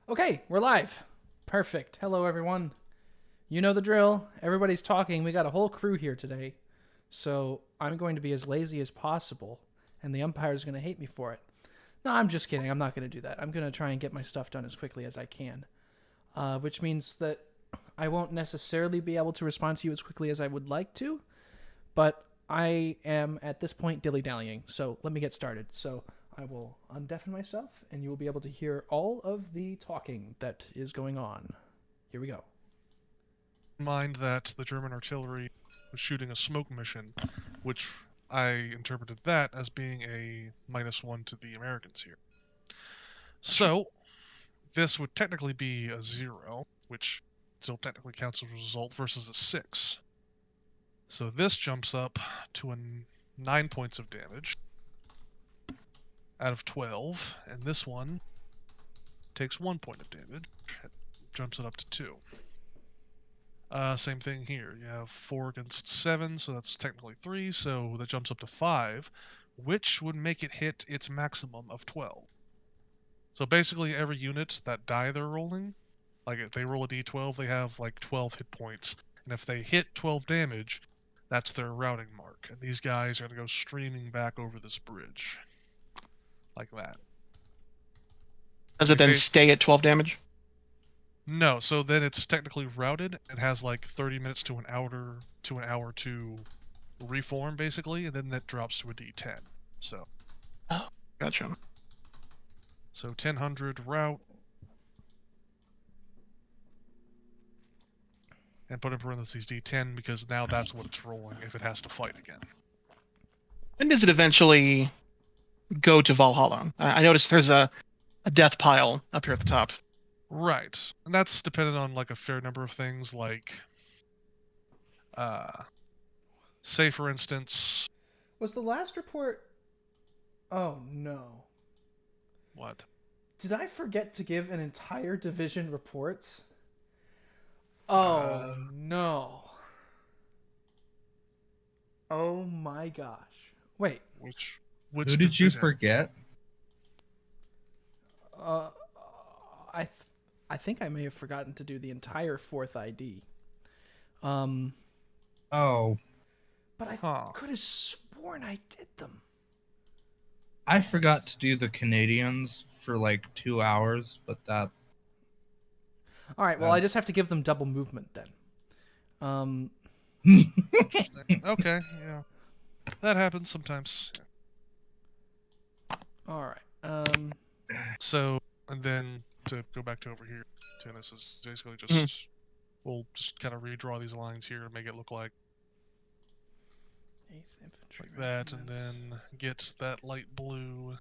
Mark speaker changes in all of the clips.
Speaker 1: Okay, we're live. Perfect. Hello, everyone. You know the drill. Everybody's talking. We got a whole crew here today. So I'm going to be as lazy as possible, and the umpire's going to hate me for it. No, I'm just kidding. I'm not going to do that. I'm going to try and get my stuff done as quickly as I can, which means that I won't necessarily be able to respond to you as quickly as I would like to, but I am at this point dilly-dallying. So let me get started. So I will undeafen myself, and you will be able to hear all of the talking that is going on. Here we go.
Speaker 2: Mind that the German artillery was shooting a smoke mission, which I interpreted that as being a -1 to the Americans here. So, this would technically be a 0, which still technically counts as a result, versus a 6. So this jumps up to 9 points of damage out of 12, and this one takes 1 point of damage, jumps it up to 2. Same thing here. You have 4 against 7, so that's technically 3, so that jumps up to 5, which would make it hit its maximum of 12. So basically every unit that die they're rolling, like if they roll a d12, they have like 12 hit points, and if they hit 12 damage, that's their routing mark, and these guys are going to go streaming back over this bridge. Like that.
Speaker 3: Does it then stay at 12 damage?
Speaker 2: No, so then it's technically routed. It has like 30 minutes to an hour to reform, basically, and then that drops to a D10. So.
Speaker 3: Oh, gotcha.
Speaker 2: So 1000 route. And put in parentheses D10 because now that's what it's rolling if it has to fight again.
Speaker 3: When does it eventually go to Valhalla? I noticed there's a death pile up here at the top.
Speaker 2: Right. And that's dependent on like a fair number of things, like say for instance,
Speaker 1: Was the last report... Oh, no.
Speaker 2: What?
Speaker 1: Did I forget to give an entire division reports? Oh, no. Oh my gosh. Wait.
Speaker 2: Which
Speaker 4: Who did you forget?
Speaker 1: I think I may have forgotten to do the entire 4th ID.
Speaker 4: Oh.
Speaker 1: But I could have sworn I did them.
Speaker 4: I forgot to do the Canadians for like 2 hours, but that...
Speaker 1: Alright, well, I just have to give them double movement then.
Speaker 2: Okay, yeah. That happens sometimes.
Speaker 1: Alright,
Speaker 2: So, and then to go back to over here, Tennis is basically just, we'll just kind of redraw these lines here and make it look like
Speaker 1: 8th Infantry
Speaker 2: like that, and then get that light blue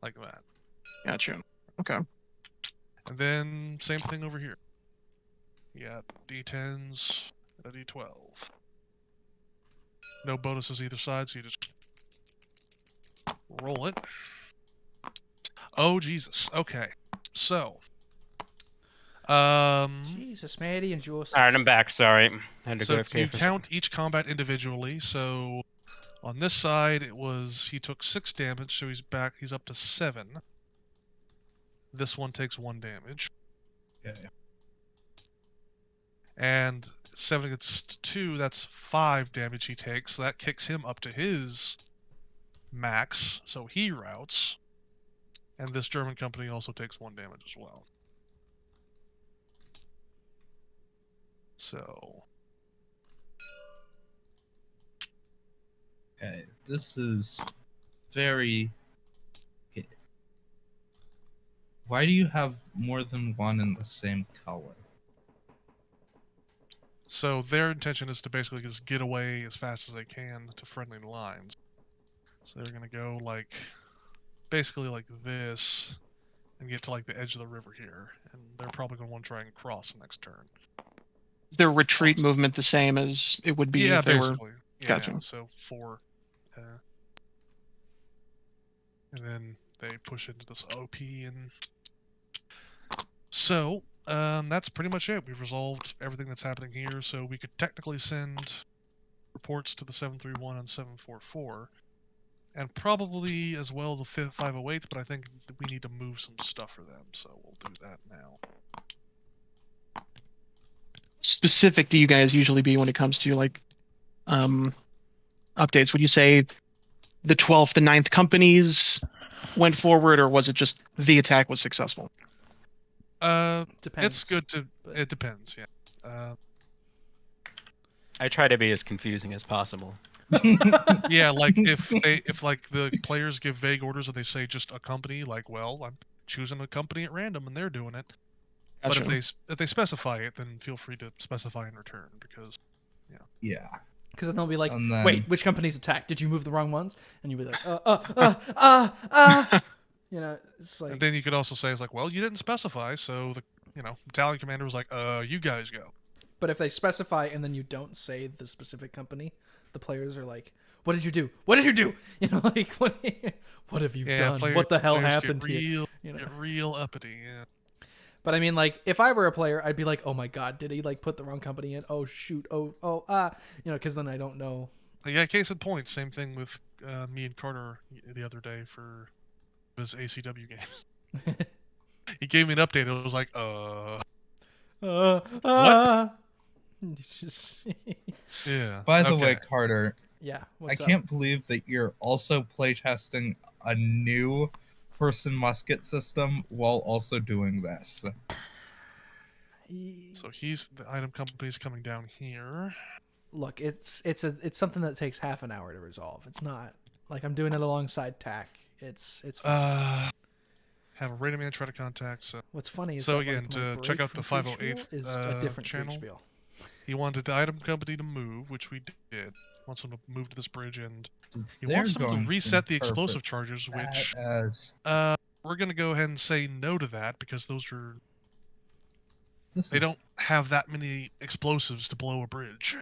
Speaker 2: like that.
Speaker 3: Gotcha. Okay.
Speaker 2: And then same thing over here. You got D10s and a D12. No bonuses either side, so you just roll it. Oh Jesus. Okay. So
Speaker 1: Jesus, Maddie and Jules.
Speaker 5: Alright, I'm back, sorry. Had to
Speaker 2: so
Speaker 5: go
Speaker 2: you count each combat individually, so on this side it was he took 6 damage, so he's up to 7. This one takes 1 damage.
Speaker 4: Okay.
Speaker 2: And 7 against 2, that's 5 damage he takes, so that kicks him up to his max, so he routes. And this German company also takes 1 damage as well. So...
Speaker 4: Okay, this is very... Okay. Why do you have more than one in the same color?
Speaker 2: So their intention is to basically just get away as fast as they can to friendly lines. So they're going to go like, basically like this, and get to like the edge of the river here. And they're probably going to want to try and cross the next turn.
Speaker 3: Their retreat movement the same as it would be if they
Speaker 2: basically.
Speaker 3: were...
Speaker 2: Yeah,
Speaker 3: Gotcha.
Speaker 2: so 4. And then they push into this OP and... So, that's pretty much it. We've resolved everything that's happening here, so we could technically send reports to the 731 and 744 and probably as well the 508th, but I think we need to move some stuff for them, so we'll do that now.
Speaker 3: Specific do you guys usually be when it comes to like updates? Would you say the 12th and 9th companies went forward, or was it just the attack was successful?
Speaker 1: Depends.
Speaker 2: It's good to.
Speaker 1: but-
Speaker 2: It depends. Yeah.
Speaker 5: I try to be as confusing as possible.
Speaker 2: Yeah, like if like the players give vague orders and they say just a company, like, well, I'm choosing a company at random and they're doing it. But
Speaker 3: Gotcha.
Speaker 2: if they specify it, then feel free to specify in return because
Speaker 4: Yeah.
Speaker 1: Because then they'll be like,
Speaker 4: And then-
Speaker 1: wait, which company's attacked? Did you move the wrong ones? And you'll be like, You know, it's like,
Speaker 2: and then you could also say it's like, well, you didn't specify, so the battalion commander was like, you guys go.
Speaker 1: but if they specify and then you don't say the specific company, the players are like, what did you do? What did you do? You know, like, what have you done? What the hell
Speaker 2: players
Speaker 1: happened
Speaker 2: get
Speaker 1: to you?
Speaker 2: real,
Speaker 1: You know?
Speaker 2: get real uppity. Yeah.
Speaker 1: But I mean, like, if I were a player, I'd be like, oh my god, did he like put the wrong company in? Oh shoot, you know, because then I don't know.
Speaker 2: Yeah, case in point, same thing with me and Carter the other day for his ACW game. He gave me an update. It was like,
Speaker 1: It's just,
Speaker 2: yeah.
Speaker 4: By the
Speaker 2: okay.
Speaker 4: way, Carter,
Speaker 1: yeah.
Speaker 4: I
Speaker 1: What's
Speaker 4: can't believe that you're also playtesting a new person musket system while also doing this.
Speaker 1: up?
Speaker 2: So the item company's coming down here.
Speaker 1: Look, it's something that takes half an hour to resolve. It's not like I'm doing it alongside TAC. It's
Speaker 2: Have a radar man try to contact. So
Speaker 1: what's funny is
Speaker 2: so
Speaker 1: that,
Speaker 2: again,
Speaker 1: like, my
Speaker 2: to check
Speaker 1: break
Speaker 2: out the
Speaker 1: from Krieg
Speaker 2: 508th,
Speaker 1: Spiel is a different Krieg
Speaker 2: channel.
Speaker 1: Spiel.
Speaker 2: he wanted the item company to move, which we did. Wants them to move to this bridge, and he
Speaker 4: They're
Speaker 2: wants them
Speaker 4: going
Speaker 2: to reset the
Speaker 4: interpret
Speaker 2: explosive charges,
Speaker 4: that
Speaker 2: which
Speaker 4: as
Speaker 2: we're gonna go ahead and say no to that because those are
Speaker 4: this
Speaker 2: they
Speaker 4: is
Speaker 2: don't have that many explosives to blow a bridge.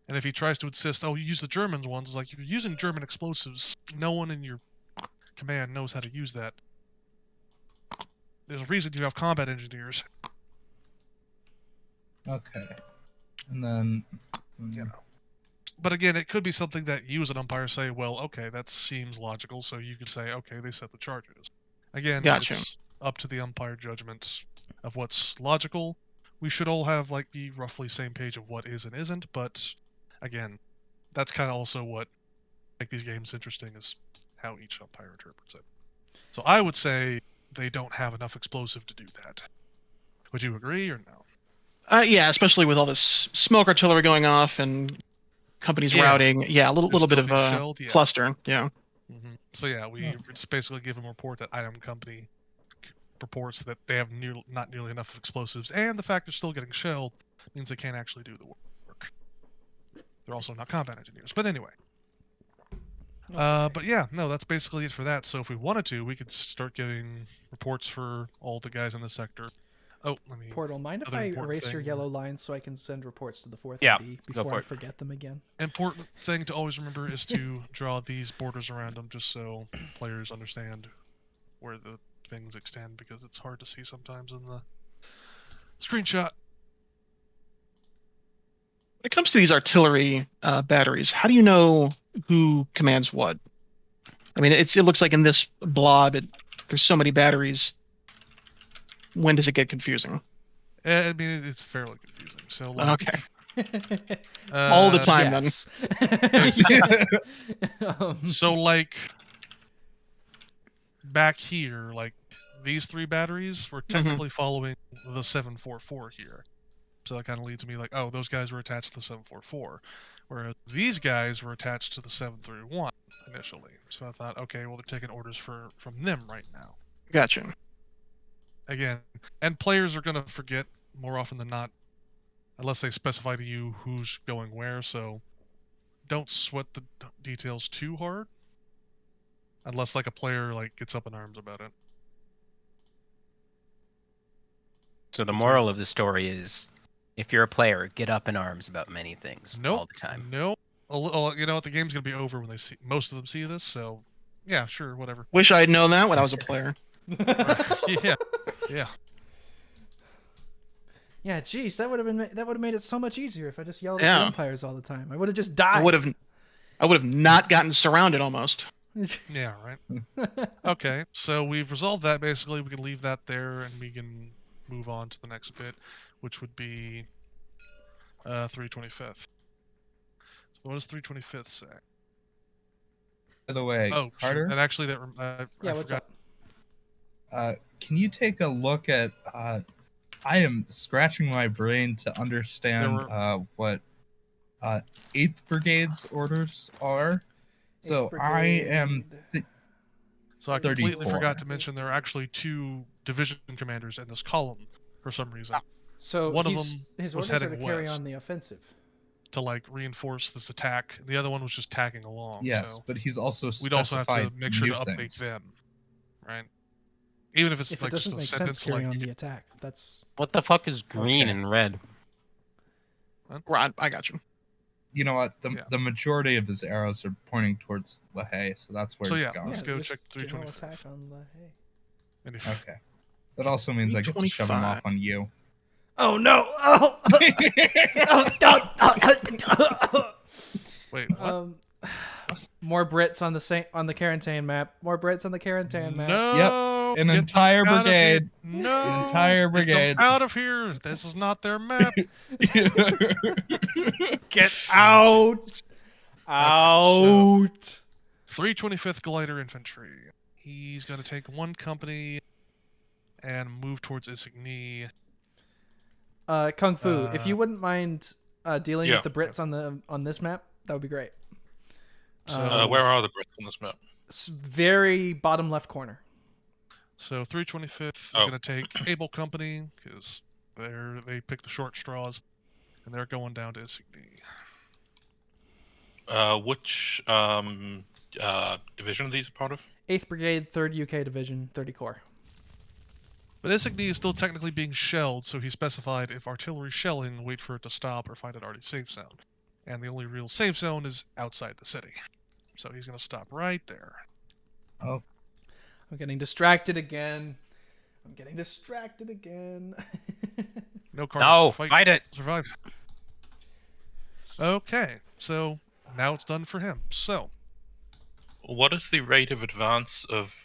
Speaker 2: And if he tries to insist, oh, you use the Germans ones, it's like you're using German explosives. No one in your command knows how to use that. There's a reason you have combat engineers.
Speaker 4: okay. And then
Speaker 2: You know. But again, it could be something that you as an umpire say, well, okay, that seems logical, so you could say, okay, they set the charges. Again,
Speaker 3: Gotcha.
Speaker 2: it's up to the umpire judgments of what's logical. We should all have be roughly same page of what is and isn't, but again, that's kind of also what make these games interesting is how each umpire interprets it. So I would say they don't have enough explosive to do that. Would you agree or no?
Speaker 3: Yeah, especially with all this smoke artillery going off and companies
Speaker 2: Yeah.
Speaker 3: routing. Yeah, a
Speaker 2: They're
Speaker 3: little bit
Speaker 2: still
Speaker 3: of
Speaker 2: being
Speaker 3: a
Speaker 2: shelled, yeah.
Speaker 3: cluster. Yeah.
Speaker 2: So yeah, we just basically give them a report that item company reports that they have not nearly enough explosives, and the fact they're still getting shelled means they can't actually do the work. They're also not combat engineers, but anyway. But yeah, no, that's basically it for that. So if we wanted to, we could start giving reports for all the guys in the sector. Oh, let me.
Speaker 1: Portal, mind if
Speaker 2: Other
Speaker 1: I
Speaker 2: important
Speaker 1: erase your
Speaker 2: thing-
Speaker 1: yellow lines so I can send reports to the 4th
Speaker 5: Yeah,
Speaker 1: MD
Speaker 5: go
Speaker 1: before
Speaker 5: for
Speaker 1: I
Speaker 5: it.
Speaker 1: forget them again?
Speaker 2: Important thing to always remember is to draw these borders around them, just so players understand where the things extend, because it's hard to see sometimes in the screenshot.
Speaker 3: When it comes to these artillery batteries, how do you know who commands what? I mean, it looks like in this blob, there's so many batteries. When does it get confusing?
Speaker 2: I mean, it's fairly confusing. So like,
Speaker 3: Okay. All the time, then.
Speaker 1: Yes.
Speaker 2: So like back here, like these three batteries were technically following the 744 here. So that kind of leads me like, oh, those guys were attached to the 744, whereas these guys were attached to the 731 initially. So I thought, okay, well they're taking orders from them right now.
Speaker 3: Gotcha.
Speaker 2: Again, and players are gonna forget more often than not, unless they specify to you who's going where. So don't sweat the details too hard, unless like a player gets up in arms about it.
Speaker 5: So the moral of the story is, if you're a player, get up in arms about many things all the time.
Speaker 2: Nope. You know what? The game's gonna be over when most of them see this. So, yeah, sure, whatever.
Speaker 3: Wish I'd known that when I was a player.
Speaker 2: Yeah, yeah.
Speaker 1: Yeah, geez, that would have made it so much easier if I just yelled at
Speaker 3: Yeah.
Speaker 1: the umpires all the time. I would have just died.
Speaker 3: I would have I would have not gotten surrounded almost.
Speaker 2: Yeah, right. Okay, so we've resolved that. Basically, we can leave that there, and we can move on to the next bit, which would be 325th. So what does 325th say?
Speaker 4: By the way,
Speaker 2: Oh,
Speaker 4: Carter,
Speaker 2: shoot. And actually,
Speaker 1: Yeah,
Speaker 2: I
Speaker 1: what's
Speaker 2: forgot.
Speaker 1: up?
Speaker 4: can you take a look at? I am scratching my brain to understand what 8th Brigade's orders are. So I am.
Speaker 2: So I completely
Speaker 4: 34.
Speaker 2: forgot to mention there are actually 2 division commanders in this column for some reason.
Speaker 1: So
Speaker 2: One of
Speaker 1: his
Speaker 2: them
Speaker 1: orders
Speaker 2: was
Speaker 1: are to
Speaker 2: heading
Speaker 1: carry
Speaker 2: west
Speaker 1: on the offensive.
Speaker 2: to like reinforce this attack. The other one was just tagging along.
Speaker 4: Yes,
Speaker 2: so
Speaker 4: but he's also
Speaker 2: we'd also have to
Speaker 4: specified
Speaker 2: make sure
Speaker 4: new
Speaker 2: to update
Speaker 4: things.
Speaker 2: them, right? Even if it's
Speaker 1: If
Speaker 2: like
Speaker 1: it doesn't
Speaker 2: just a
Speaker 1: make sense,
Speaker 2: sentence
Speaker 1: carry
Speaker 2: like
Speaker 1: on the attack. That's
Speaker 5: What the fuck is green
Speaker 4: Okay.
Speaker 5: and red?
Speaker 3: Rod, I got you.
Speaker 4: You know what?
Speaker 2: Yeah.
Speaker 4: The majority of his arrows are pointing towards LaHaye, so that's where
Speaker 2: So
Speaker 4: he's
Speaker 2: yeah,
Speaker 4: going.
Speaker 2: let's go
Speaker 1: just
Speaker 2: check
Speaker 1: general
Speaker 2: 325th.
Speaker 1: attack on the hay.
Speaker 2: And if,
Speaker 4: Okay. That also means I get to shove him
Speaker 3: 325.
Speaker 4: off on you.
Speaker 1: Oh no! Oh!
Speaker 2: wait, what?
Speaker 1: More Brits on the Carentan map. More Brits on the Carentan map.
Speaker 2: No!
Speaker 4: An
Speaker 2: Get them
Speaker 4: entire
Speaker 2: out of here.
Speaker 4: brigade.
Speaker 2: No!
Speaker 4: An entire
Speaker 2: Get them
Speaker 4: brigade.
Speaker 2: out of here! This is not their map.
Speaker 1: Get out! Out!
Speaker 2: 325th Glider Infantry. He's going to take 1 company and move towards Isigny.
Speaker 1: Kung Fu, if you wouldn't mind dealing
Speaker 6: Yeah.
Speaker 1: with the Brits on this map, that would be great.
Speaker 2: So
Speaker 6: Where are the Brits on this map?
Speaker 1: Very bottom left corner.
Speaker 2: So 325th is
Speaker 6: Oh.
Speaker 2: going to take Able Company because they pick the short straws, and they're going down to Isigny.
Speaker 6: Which division are these a part of?
Speaker 1: 8th Brigade, 3rd UK Division, 30 Corps.
Speaker 2: But Isigny is still technically being shelled, so he specified if artillery shelling, wait for it to stop or find an already safe zone. And the only real safe zone is outside the city. So he's going to stop right there.
Speaker 4: Oh,
Speaker 1: I'm getting distracted again.
Speaker 2: No card.
Speaker 5: No, fight it.
Speaker 2: Survive. Okay, so now it's done for him. So
Speaker 6: What is the rate of advance of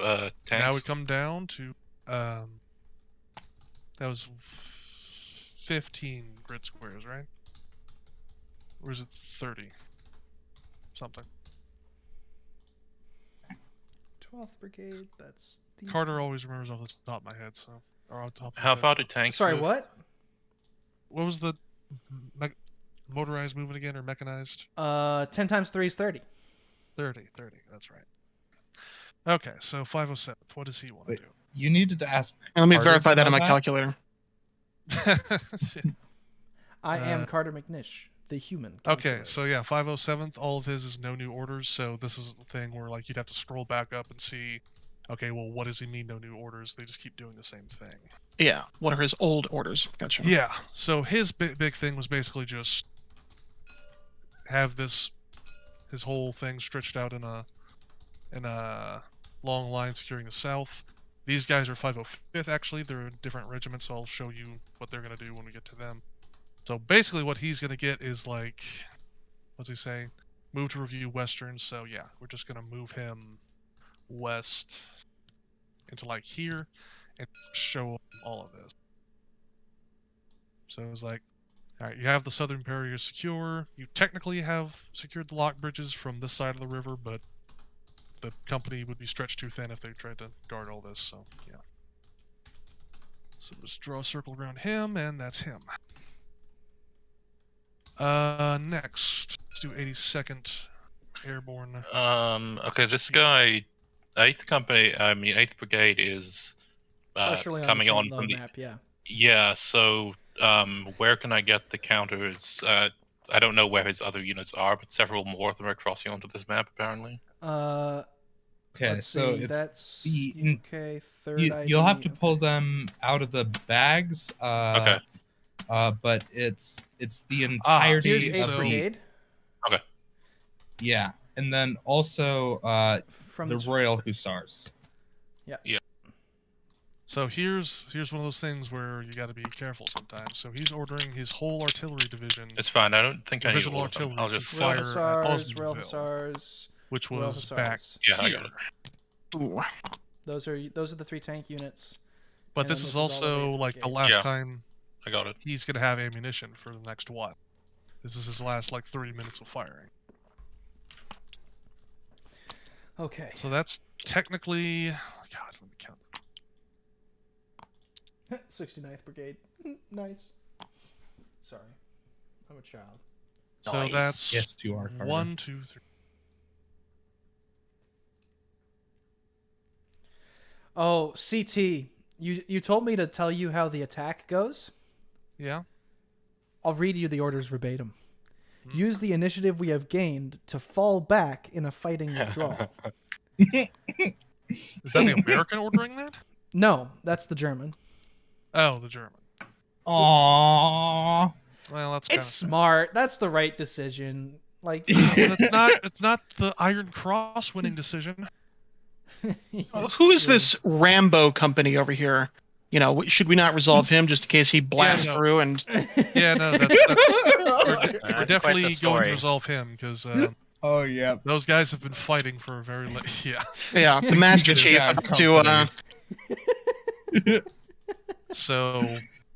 Speaker 6: tanks?
Speaker 2: now we come down to that was 15 grid squares, right? Or is it 30? Something.
Speaker 1: 12th Brigade, that's... these-
Speaker 2: Carter always remembers off the top of my head, so or on top of
Speaker 6: How
Speaker 2: his head.
Speaker 6: far do tanks
Speaker 1: Sorry,
Speaker 6: move?
Speaker 1: what?
Speaker 2: What was the motorized movement again, or mechanized?
Speaker 1: 10 times 3 is 30.
Speaker 2: 30, that's right. Okay, so 507. What does he want to
Speaker 4: Wait.
Speaker 2: do?
Speaker 4: you needed to ask.
Speaker 3: Let me
Speaker 4: Carter
Speaker 3: verify that
Speaker 4: about
Speaker 3: on my calculator.
Speaker 1: I am Carter McNish, the human.
Speaker 2: Okay,
Speaker 1: calculator.
Speaker 2: so yeah, 507th, all of his is no new orders, so this is the thing where like you'd have to scroll back up and see, okay, well, what does he mean no new orders? They just keep doing the same thing.
Speaker 3: Yeah. What are his old orders? Gotcha.
Speaker 2: Yeah, so his big thing was basically just have his whole thing stretched out in a long line securing the south. These guys are 505th actually. They're in different regiments, so I'll show you what they're gonna do when we get to them. So basically what he's gonna get is like, what's he say? Move to review westerns. So yeah, we're just gonna move him west into like here and show him all of this. So it was like, all right, you have the southern barrier secure. You technically have secured the lock bridges from this side of the river, but the company would be stretched too thin if they tried to guard all this, so yeah. So just draw a circle around him, and that's him. Next, let's do 82nd Airborne.
Speaker 6: Okay, this guy, 8th Brigade is
Speaker 1: Partially
Speaker 6: coming
Speaker 1: on
Speaker 6: on
Speaker 1: the
Speaker 6: from the...
Speaker 1: map, yeah.
Speaker 6: Yeah, so where can I get the counters? I don't know where his other units are, but several more of them are crossing onto this map, apparently.
Speaker 4: Okay,
Speaker 1: Let's
Speaker 4: so
Speaker 1: see,
Speaker 4: it's
Speaker 1: that's
Speaker 4: the
Speaker 1: UK third.
Speaker 4: you'll have
Speaker 1: ID.
Speaker 4: to pull them out of the bags.
Speaker 6: Okay.
Speaker 4: But it's the entirety
Speaker 1: Here's
Speaker 2: Here's
Speaker 1: 8th
Speaker 4: of the
Speaker 1: Brigade
Speaker 4: yeah, and then also
Speaker 1: from
Speaker 4: the
Speaker 1: this-
Speaker 4: Royal Hussars.
Speaker 2: So So here's one of those things where you got to be careful sometimes. So he's ordering his whole artillery division,
Speaker 6: It's fine. I don't think I need
Speaker 2: divisional
Speaker 6: all of them.
Speaker 2: artillery,
Speaker 6: I'll
Speaker 2: to
Speaker 6: just
Speaker 1: Rail
Speaker 2: fire at
Speaker 1: hussars, rail
Speaker 2: Osmondville,
Speaker 1: hussars,
Speaker 2: which
Speaker 1: rail
Speaker 2: was back
Speaker 1: hussars.
Speaker 6: Yeah, I
Speaker 2: here.
Speaker 6: got it.
Speaker 3: Ooh.
Speaker 1: Those are the 3 tank units.
Speaker 2: But
Speaker 1: And
Speaker 2: this
Speaker 1: then
Speaker 2: is
Speaker 1: this is all of
Speaker 2: also
Speaker 1: Eighth
Speaker 2: like the
Speaker 1: Brigade.
Speaker 2: last
Speaker 6: Yeah.
Speaker 2: time
Speaker 6: I got it.
Speaker 2: he's gonna have ammunition for the next what? This is his last like 30 minutes of firing.
Speaker 1: Okay.
Speaker 2: So that's technically, God, let me count.
Speaker 1: 69th Brigade. Nice. Sorry. I'm a child.
Speaker 2: So
Speaker 5: Nice.
Speaker 2: that's
Speaker 4: Yes, you are. Carter.
Speaker 2: 1, 2, 3.
Speaker 1: Oh, CT. You told me to tell you how the attack goes.
Speaker 2: Yeah.
Speaker 1: I'll read you the orders verbatim.
Speaker 2: Hmm.
Speaker 1: Use the initiative we have gained to fall back in a fighting withdrawal.
Speaker 2: Is that the American ordering that?
Speaker 1: No, that's the German.
Speaker 2: Oh, the German.
Speaker 4: Aww.
Speaker 2: Well, that's
Speaker 1: It's smart. That's the right decision. Like,
Speaker 2: But it's not the Iron Cross winning decision.
Speaker 3: Who is this Rambo company over here? You know, should we not resolve him just in case he blasts
Speaker 2: no.
Speaker 3: through and?
Speaker 2: Yeah, no, that's we're
Speaker 5: That's quite
Speaker 2: definitely
Speaker 5: the
Speaker 2: going
Speaker 5: story.
Speaker 2: to resolve him because
Speaker 4: Oh yeah.
Speaker 2: those guys have been fighting for a very yeah.
Speaker 3: Yeah, the Master
Speaker 4: Good
Speaker 3: Chief
Speaker 4: job,
Speaker 3: about to.
Speaker 2: So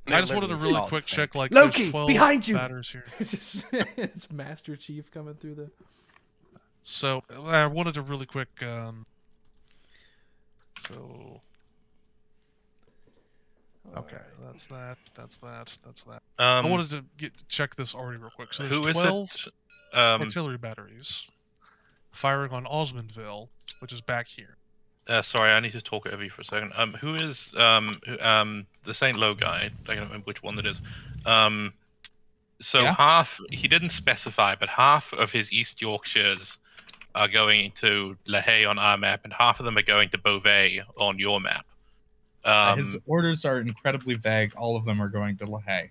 Speaker 5: They're
Speaker 2: I just wanted to
Speaker 5: literally
Speaker 2: really
Speaker 5: solved
Speaker 2: quick
Speaker 5: things.
Speaker 2: check like
Speaker 1: Loki,
Speaker 2: there's 12
Speaker 1: behind you!
Speaker 2: batters here.
Speaker 1: It's Master Chief coming through the.
Speaker 2: So I wanted to really quick so okay, that's that. I wanted to check this already real quick. So there's
Speaker 6: Who is
Speaker 2: 12
Speaker 6: it?
Speaker 2: artillery batteries firing on Osmondville, which is back here.
Speaker 6: Sorry, I need to talk over you for a second. Who is the Saint Lo guy? I don't remember which one that is. So
Speaker 4: Yeah?
Speaker 6: half he didn't specify, but half of his East Yorkshires are going to La Haye on our map, and half of them are going to Beauvais on your map.
Speaker 4: His orders are incredibly vague. All of them are going to La Haye.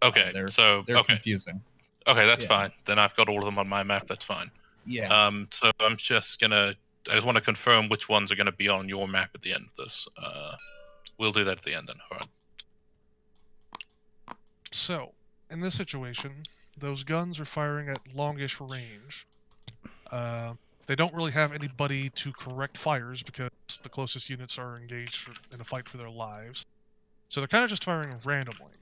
Speaker 6: Okay,
Speaker 4: They're
Speaker 6: so
Speaker 4: They're
Speaker 6: okay,
Speaker 4: confusing.
Speaker 6: that's
Speaker 4: yeah.
Speaker 6: fine. Then I've got all of them on my map. That's fine.
Speaker 4: Yeah.
Speaker 6: So I just want to confirm which ones are gonna be on your map at the end of this. We'll do that at the end then. All right.
Speaker 2: So in this situation, those guns are firing at longish range. They don't really have anybody to correct fires because the closest units are engaged in a fight for their lives. So they're kind of just firing randomly.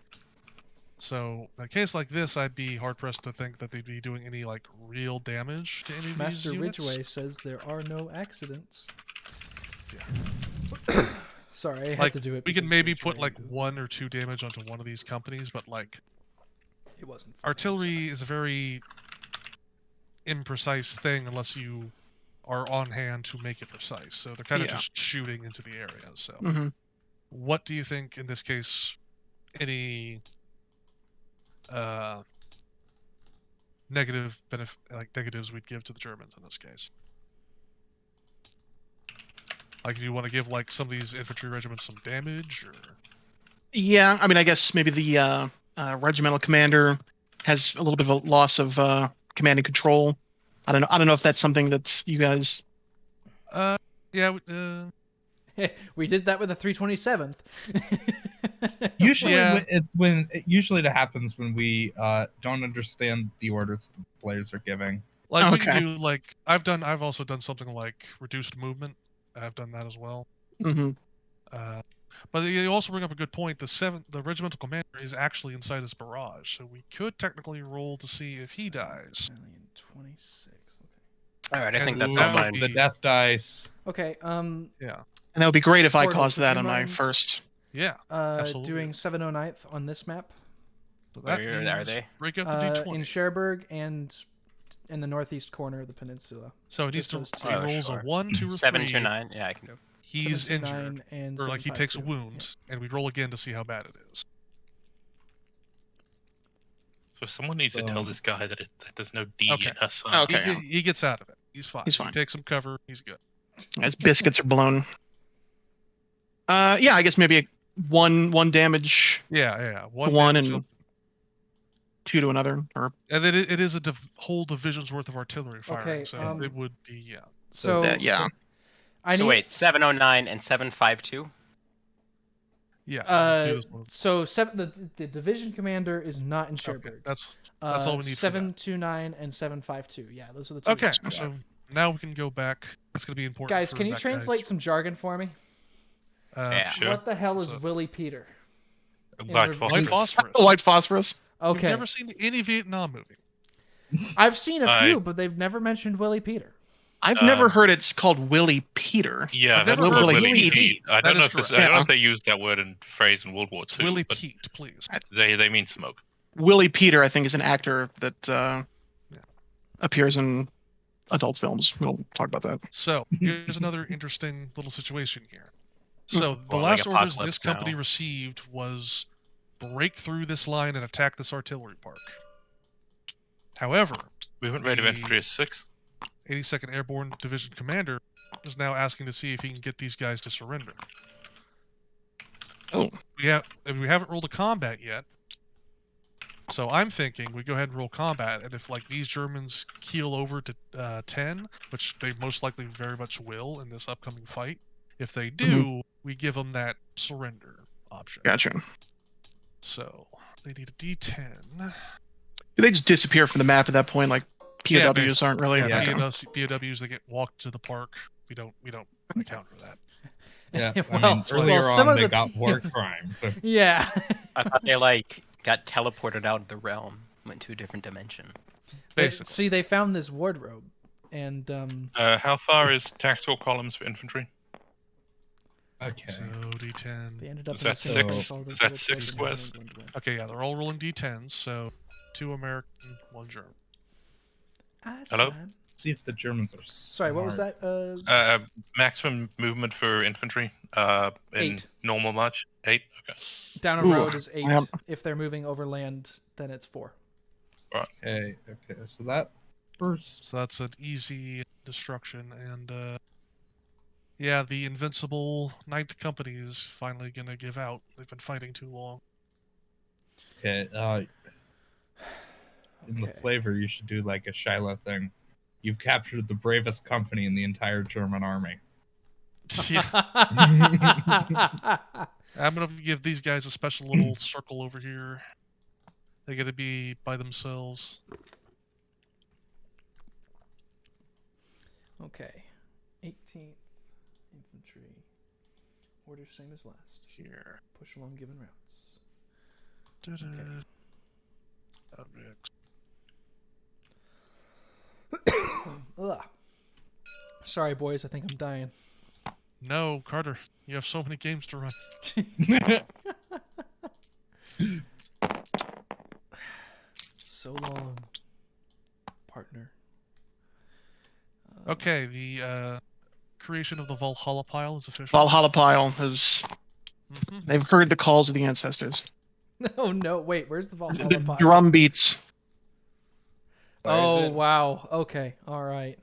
Speaker 2: So in a case like this, I'd be hard pressed to think that they'd be doing any like real damage to any of
Speaker 1: Master
Speaker 2: these units.
Speaker 1: Ridgway says there are no accidents.
Speaker 2: Yeah.
Speaker 1: Sorry, I had
Speaker 2: Like,
Speaker 1: to do it.
Speaker 2: we can
Speaker 1: because
Speaker 2: maybe
Speaker 1: Ridgway
Speaker 2: put like 1 or 2 damage onto one of these companies, but like
Speaker 1: It wasn't. funny, I'm
Speaker 2: artillery
Speaker 1: sorry.
Speaker 2: is a very imprecise thing unless you are on hand to make it precise. So they're kind of
Speaker 3: Yeah.
Speaker 2: just shooting into the area. So
Speaker 3: Mhm.
Speaker 2: what do you think in this case any negatives we'd give to the Germans in this case? Like, do you want to give like some of these infantry regiments some damage, or
Speaker 3: Yeah, I mean, I guess maybe the regimental commander has a little bit of a loss of command and control. I don't know if that's something that you guys.
Speaker 2: yeah,
Speaker 1: We did that with the 327th.
Speaker 4: Usually,
Speaker 2: Yeah.
Speaker 4: usually it happens when we don't understand the orders the players are giving.
Speaker 2: like we
Speaker 3: Okay.
Speaker 2: can do like I've also done something like reduced movement. I've done that as well.
Speaker 3: Hmm.
Speaker 2: But you also bring up a good point. The regimental commander is actually inside this barrage, so we could technically roll to see if he dies.
Speaker 1: 26.
Speaker 5: All right, I think
Speaker 2: And
Speaker 5: that's
Speaker 2: that
Speaker 5: all
Speaker 2: would
Speaker 5: mine.
Speaker 2: be-
Speaker 4: The death dice.
Speaker 1: Okay.
Speaker 2: Yeah,
Speaker 3: And that would be great if I
Speaker 1: Portals,
Speaker 3: caused
Speaker 1: would
Speaker 3: that
Speaker 1: you
Speaker 3: on my
Speaker 1: mind?
Speaker 3: first.
Speaker 2: yeah. Absolutely.
Speaker 1: Doing 709th on this map.
Speaker 2: So that
Speaker 5: Where are
Speaker 2: means
Speaker 5: they?
Speaker 2: break out the D20.
Speaker 1: In Cherbourg and in the northeast corner of the peninsula.
Speaker 2: So he needs
Speaker 1: just
Speaker 2: to.
Speaker 1: those
Speaker 2: He
Speaker 5: two.
Speaker 2: rolls
Speaker 5: Sure.
Speaker 2: a 1, 2, or
Speaker 5: 7
Speaker 2: 3.
Speaker 5: to 9. Yeah, I can do it.
Speaker 2: He's
Speaker 1: 729
Speaker 2: injured,
Speaker 1: and
Speaker 2: or like he takes a
Speaker 1: 752.
Speaker 2: wound, and we roll again to see how bad it is.
Speaker 6: So someone needs to tell this guy that there's no D
Speaker 2: Okay.
Speaker 6: in her son.
Speaker 3: Okay.
Speaker 2: He gets out of it. He's fine.
Speaker 3: He's fine.
Speaker 2: He takes some cover. He's good.
Speaker 3: As biscuits are blown. Yeah, I guess maybe one damage
Speaker 2: Yeah.
Speaker 3: to one
Speaker 2: damage
Speaker 3: and 2 to another, or
Speaker 2: And then it is a whole division's worth of artillery firing,
Speaker 1: Okay,
Speaker 2: so it would be, yeah.
Speaker 1: So
Speaker 3: that, yeah.
Speaker 1: I
Speaker 5: So
Speaker 1: need,
Speaker 5: wait, 709 and 752?
Speaker 2: Yeah. Do this one.
Speaker 1: So the division commander is not in Cherbourg.
Speaker 2: Okay, that's all we need for that.
Speaker 1: 729 and 752. Yeah, those are the two.
Speaker 2: Okay,
Speaker 1: Yeah.
Speaker 2: so now we can go back. It's going to be important.
Speaker 1: Guys,
Speaker 2: for
Speaker 1: can you
Speaker 2: that
Speaker 1: translate
Speaker 2: guy's-
Speaker 1: some jargon for me?
Speaker 5: Yeah.
Speaker 6: Sure.
Speaker 1: What the hell is
Speaker 2: So-
Speaker 1: Willie Peter?
Speaker 6: White
Speaker 1: White
Speaker 2: White
Speaker 6: phosphorus.
Speaker 2: phosphorus.
Speaker 3: White phosphorus.
Speaker 2: You've
Speaker 1: Okay,
Speaker 2: never seen any Vietnam movie.
Speaker 1: I've seen a
Speaker 6: I-
Speaker 1: few, but they've never mentioned Willie Peter.
Speaker 3: I've never
Speaker 6: Um,
Speaker 3: heard it's called Willie Peter.
Speaker 6: Yeah,
Speaker 2: I've
Speaker 6: that's
Speaker 2: never
Speaker 6: called
Speaker 3: heard
Speaker 6: Willie
Speaker 3: Willie
Speaker 6: Pete.
Speaker 2: Pete.
Speaker 6: I
Speaker 2: That
Speaker 6: don't know
Speaker 2: is
Speaker 6: if this,
Speaker 2: correct.
Speaker 6: I don't know
Speaker 3: Yeah.
Speaker 6: if they used that word in phrase in World War II.
Speaker 2: Willie
Speaker 6: but
Speaker 2: Pete, please.
Speaker 6: They mean smoke.
Speaker 3: Willie Peter, I think, is an actor that appears in adult films. We'll talk about that.
Speaker 2: So here's another interesting little situation here. So the
Speaker 5: Or like
Speaker 2: last orders this
Speaker 5: Apocalypse
Speaker 2: company
Speaker 5: Now.
Speaker 2: received was break through this line and attack this artillery park. However,
Speaker 6: Movement rate of
Speaker 2: The-
Speaker 6: infantry is 6.
Speaker 2: 82nd Airborne Division Commander is now asking to see if he can get these guys to surrender.
Speaker 3: Oh.
Speaker 2: We haven't rolled a combat yet. So I'm thinking we go ahead and roll combat, and if like these Germans keel over to 10, which they most likely very much will in this upcoming fight, if they do, we give them that surrender option.
Speaker 3: Gotcha.
Speaker 2: So they need a D10.
Speaker 3: Do they just disappear from the map at that point? Like
Speaker 2: Yeah,
Speaker 3: POWs aren't really.
Speaker 2: Yeah,
Speaker 3: Okay.
Speaker 2: POWs, they get walked to the park. We don't account for that.
Speaker 4: Yeah,
Speaker 1: Well-
Speaker 4: I mean, earlier
Speaker 1: well, some
Speaker 4: on
Speaker 1: of
Speaker 4: they
Speaker 1: the
Speaker 4: got war crime. But
Speaker 1: Yeah.
Speaker 5: I thought they like got teleported out of the realm, went to a different dimension.
Speaker 2: Basically.
Speaker 1: See, they found this wardrobe, and
Speaker 6: How far is tactical columns for infantry?
Speaker 4: okay,
Speaker 2: So D10.
Speaker 1: they ended up
Speaker 6: Is
Speaker 1: in the
Speaker 6: that
Speaker 1: same
Speaker 4: six?
Speaker 1: place all those
Speaker 6: Is that
Speaker 1: other
Speaker 6: 6
Speaker 1: places in
Speaker 6: squares?
Speaker 1: England went.
Speaker 2: Okay, yeah, they're all rolling D10s. So 2 American, 1 German.
Speaker 1: That's
Speaker 6: Hello?
Speaker 1: fine.
Speaker 4: see if the Germans are.
Speaker 1: Sorry, what was
Speaker 4: smart.
Speaker 1: that?
Speaker 6: Maximum movement for infantry in
Speaker 1: 8.
Speaker 6: normal march? 8? Okay.
Speaker 1: Down a
Speaker 3: Ooh,
Speaker 1: road is 8.
Speaker 3: yeah.
Speaker 1: If they're moving overland, then it's 4.
Speaker 4: Okay, so that first.
Speaker 2: So that's an easy destruction. And yeah, the invincible 9th Company is finally going to give out. They've been fighting too long.
Speaker 4: Okay, in the
Speaker 1: Okay.
Speaker 4: flavor, you should do like a Shiloh thing. You've captured the bravest company in the entire German army.
Speaker 2: Yeah, I'm going to give these guys a special little circle over here. They got to be by themselves.
Speaker 1: Okay. 18th infantry. Order same as last.
Speaker 2: Here.
Speaker 1: Push along given routes.
Speaker 2: Da-da. Objects.
Speaker 1: Ugh. Sorry, boys. I think I'm dying.
Speaker 2: No, Carter, you have so many games to run.
Speaker 1: So long, partner.
Speaker 2: Okay, the creation of the Valhalla pile is official.
Speaker 3: Valhalla pile has.
Speaker 2: Mhm.
Speaker 3: They've heard the calls of the ancestors.
Speaker 1: No, no. Wait, where's the Valhalla
Speaker 3: The
Speaker 1: pile?
Speaker 3: drum beats.
Speaker 4: Where is
Speaker 1: Oh
Speaker 4: it?
Speaker 1: wow. Okay. All right.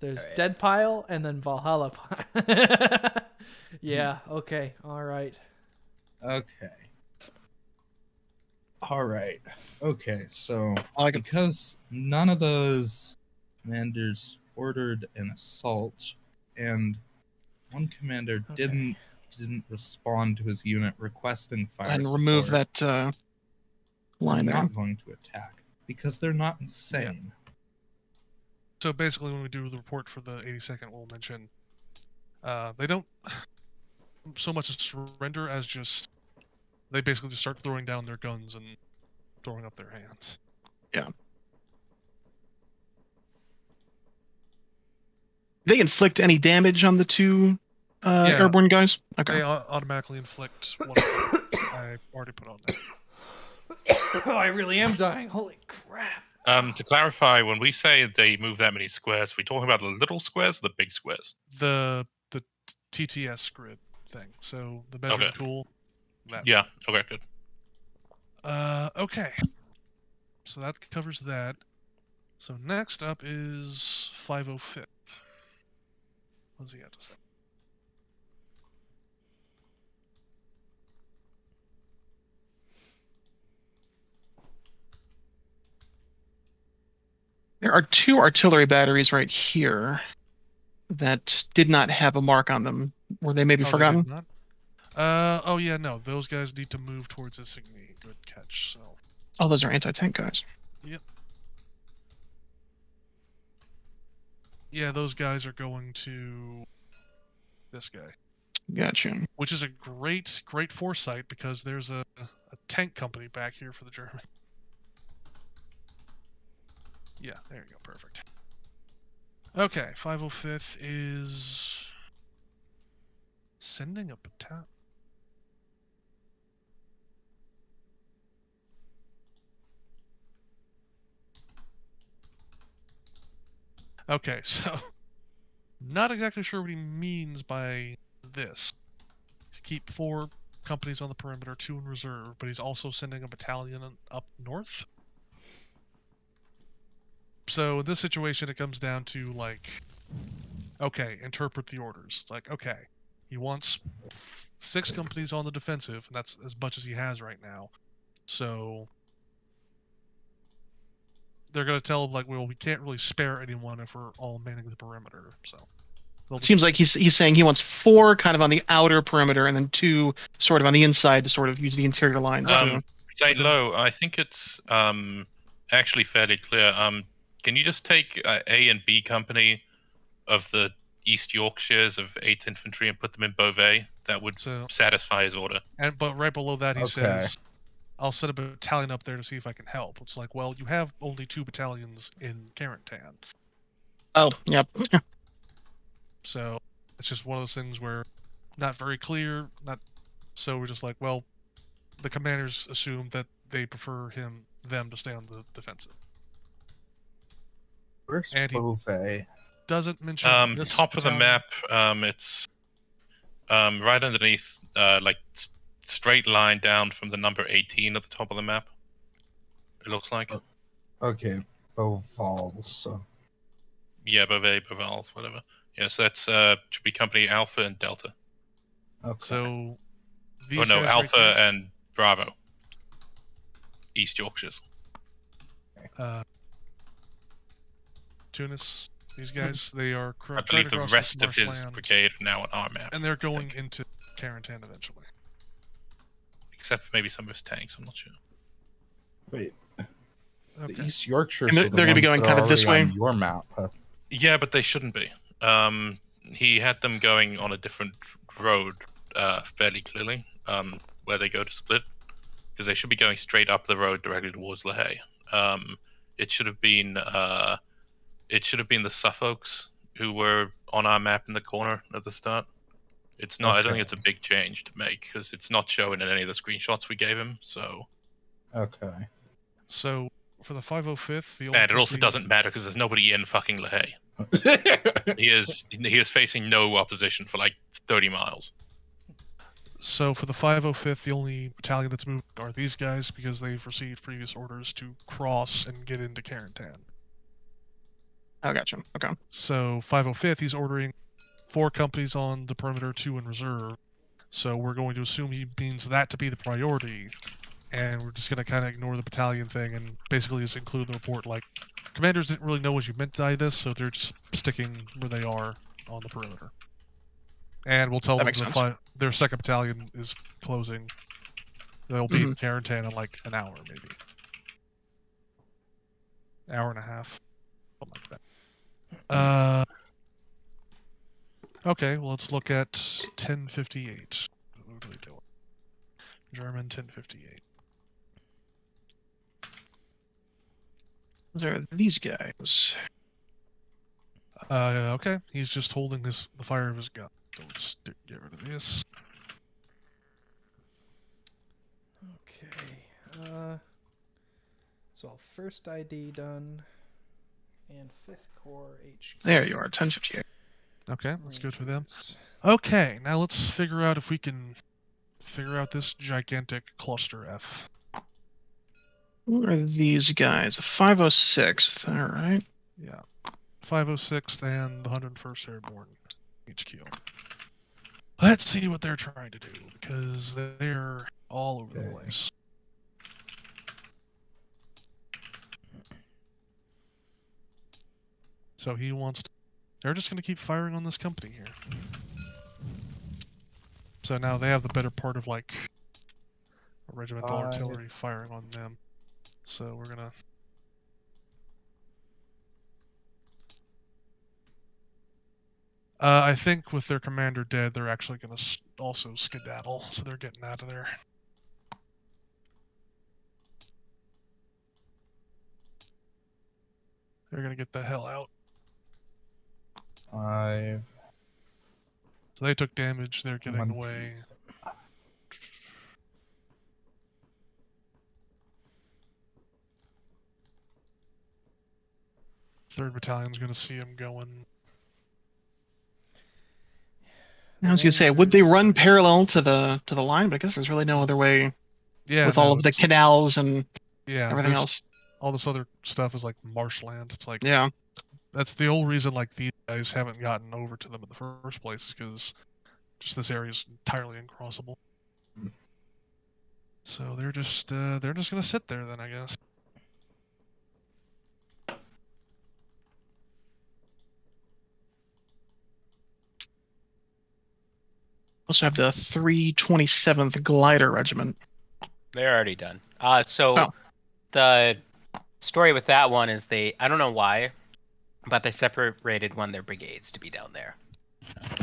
Speaker 1: There's
Speaker 5: All right.
Speaker 1: dead pile and then Valhalla pile. Yeah. Okay. All right.
Speaker 4: Okay. All right. Okay, so
Speaker 3: I like it.
Speaker 4: because none of those commanders ordered an assault, and one commander
Speaker 1: Okay.
Speaker 4: didn't respond to his unit requesting fire
Speaker 3: And remove
Speaker 4: support,
Speaker 3: that line
Speaker 4: they're
Speaker 3: there.
Speaker 4: not going to attack because they're not insane.
Speaker 2: So basically, when we do the report for the 82nd, we'll mention they don't so much as surrender as just they basically just start throwing down their guns and throwing up their hands.
Speaker 3: They inflict any damage on the two
Speaker 2: Yeah.
Speaker 3: airborne guys? Okay.
Speaker 2: They automatically inflict one. I already put on that.
Speaker 1: Oh, I really am dying. Holy crap.
Speaker 6: To clarify, when we say they move that many squares, we talking about the little squares or the big squares?
Speaker 2: The TTS grid thing. So the measuring
Speaker 6: Okay.
Speaker 2: tool. That.
Speaker 6: Yeah. Okay. Good.
Speaker 2: Okay. So that covers that. So next up is 505th. What does he have to say?
Speaker 3: There are two artillery batteries right here that did not have a mark on them. Were they maybe
Speaker 2: Oh, they did
Speaker 3: forgotten?
Speaker 2: not? Oh yeah, no. Those guys need to move towards Insigny. Good catch. So.
Speaker 3: Oh, those are anti-tank guys.
Speaker 2: Yep. Yeah, those guys are going to this guy.
Speaker 3: Gotcha.
Speaker 2: Which is a great foresight because there's a tank company back here for the German. Yeah, there you go. Perfect. Okay, 505th is sending a battalion. Okay, so not exactly sure what he means by this. Keep 4 companies on the perimeter, 2 in reserve, but he's also sending a battalion up north. So in this situation, it comes down to like, okay, interpret the orders. It's like, okay, he wants 6 companies on the defensive, and that's as much as he has right now. So they're going to tell him like, well, we can't really spare anyone if we're all manning the perimeter. So
Speaker 3: It seems like he's saying he wants 4 kind of on the outer perimeter and then 2 sort of on the inside to sort of use the interior lines.
Speaker 6: Say low. I think it's actually fairly clear. Can you just take A and B company of the East Yorkshires of 8th Infantry and put them in Beauvais? That would satisfy his order.
Speaker 2: But right below that he says, I'll set a battalion up there to see if I can help. It's like, well, you have only 2 battalions in Carentan.
Speaker 3: Oh, yep.
Speaker 2: So it's just one of those things where not very clear. So we're just like, well, the commanders assume that they prefer them to stay on the defensive.
Speaker 4: Where's
Speaker 2: and
Speaker 4: Beauvais?
Speaker 2: Doesn't mention this
Speaker 6: top of the
Speaker 2: battalion.
Speaker 6: map. It's right underneath, like straight line down from the number 18 at the top of the map. It looks like.
Speaker 4: Okay, Beauvais. So.
Speaker 6: Yeah, Beauvais, whatever. Yes, that's should be company Alpha and Delta.
Speaker 4: Okay.
Speaker 2: So these
Speaker 6: Oh no,
Speaker 2: guys
Speaker 6: Alpha
Speaker 2: right
Speaker 6: and Bravo. East Yorkshires.
Speaker 2: Tunis. These guys, they are
Speaker 6: I believe the rest of his brigade are now on our map.
Speaker 2: And they're going into Carentan eventually.
Speaker 6: Except for maybe some of his tanks, I'm not sure.
Speaker 4: Wait.
Speaker 2: Okay.
Speaker 4: The East Yorkshire.
Speaker 3: And they're going to be going kind of this way.
Speaker 4: On your map, huh?
Speaker 6: Yeah, but they shouldn't be. He had them going on a different road, fairly clearly, where they go to split, because they should be going straight up the road directly towards La Haye. It should have been the Suffolks who were on our map in the corner at the start. It's not. I don't think it's a big change to make because it's not showing in any of the screenshots we gave him. So.
Speaker 4: Okay.
Speaker 2: So for the 505th,
Speaker 6: and it also doesn't matter because there's nobody in fucking La Haye. He is facing no opposition for like 30 miles.
Speaker 2: So for the 505th, the only battalion that's moved are these guys because they've received previous orders to cross and get into Carentan.
Speaker 3: Oh, gotcha. Okay.
Speaker 2: So 505th, he's ordering 4 companies on the perimeter, 2 in reserve. So we're going to assume he means that to be the priority, and we're just going to kind of ignore the battalion thing and basically just include in the report like, commanders didn't really know what you meant by this, so they're just sticking where they are on the perimeter. And we'll tell them their 2nd battalion is closing. They'll be in Carentan in like an hour, maybe. Hour and a half. Something like that. Okay, well, let's look at 1058. What are we doing? German 1058.
Speaker 3: There are these guys.
Speaker 2: Okay, he's just holding the fire of his gun. So we'll just get rid of this.
Speaker 1: Okay. So 1st ID done. And 5th Corps HQ.
Speaker 3: There you are, 1058.
Speaker 2: Okay, let's go through them. Okay, now let's figure out if we can figure out this gigantic cluster F.
Speaker 3: Who are these guys? The 506th, alright.
Speaker 2: Yeah. 506th and the 101st Airborne HQ. Let's see what they're trying to do, because they're all over the place. So he wants to... They're just going to keep firing on this company here. So now they have the better part of like a regimental artillery firing on them. So we're gonna. I think with their commander dead, they're actually gonna also skedaddle, so they're getting out of there. They're gonna get the hell out.
Speaker 4: 5.
Speaker 2: So they took damage. They're getting away. Third battalion's gonna see him going.
Speaker 3: I was gonna say, would they run parallel to the line? But I guess there's really no other way.
Speaker 2: Yeah.
Speaker 3: With all of the canals and everything else.
Speaker 2: All this other stuff is like marshland. It's like
Speaker 3: Yeah.
Speaker 2: That's the whole reason like these guys haven't gotten over to them in the first place, because just this area is entirely uncrossable. So they're just gonna sit there then, I guess.
Speaker 3: Also have the 327th Glider Regiment.
Speaker 5: They're already done. The story with that one is I don't know why, but they separated one of their brigades to be down there.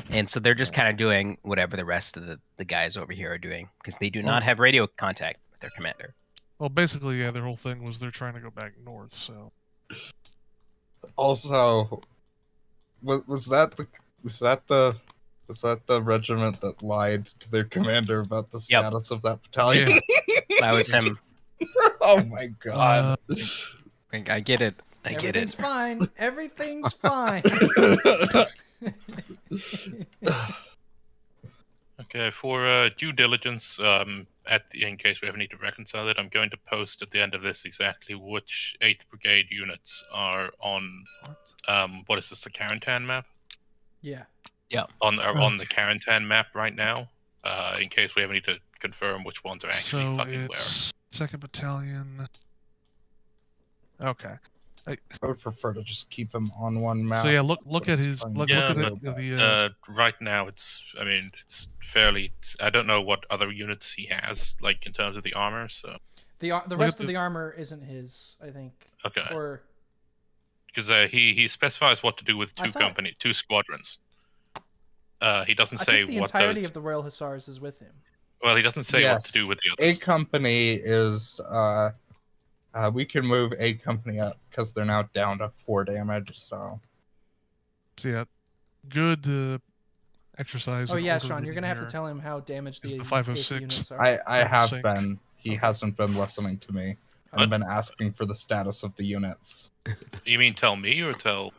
Speaker 5: And so they're just kind of doing whatever the rest of the guys over here are doing, because they do not have radio contact with their commander.
Speaker 2: Well, basically, yeah, their whole thing was they're trying to go back north, so.
Speaker 4: Also, was that the regiment that lied to their commander about the status of that battalion?
Speaker 2: Yeah.
Speaker 5: That was him.
Speaker 4: Oh my god.
Speaker 5: I get it.
Speaker 1: Everything's fine. Everything's fine.
Speaker 6: Okay, for due diligence, in case we ever need to reconcile it, I'm going to post at the end of this exactly which 8th Brigade units are on, what is this, the Carentan map?
Speaker 1: Yeah.
Speaker 5: Yeah.
Speaker 6: On the Carentan map right now, in case we ever need to confirm which ones are actually fucking where.
Speaker 2: So it's 2nd Battalion. Okay.
Speaker 4: I would prefer to just keep him on one map.
Speaker 2: So yeah, look at his look at the
Speaker 6: right now it's fairly. I don't know what other units he has like in terms of the armor. So
Speaker 1: the rest of the armor isn't his, I think.
Speaker 6: Okay.
Speaker 1: Or
Speaker 6: because he specifies what to do with two squadrons. He doesn't say
Speaker 1: the
Speaker 6: what
Speaker 1: entirety of the Royal Hussars is with him.
Speaker 6: Well, he doesn't say what to do with the others.
Speaker 4: A company is we can move a company up because they're now down to 4 damage. So
Speaker 2: yeah, good exercise.
Speaker 1: Oh yeah, Sean, you're gonna have to tell him how damaged the
Speaker 2: 506
Speaker 1: units are.
Speaker 4: I have been. He hasn't been listening to me. I've been asking for the status of the units.
Speaker 6: You mean tell me or tell?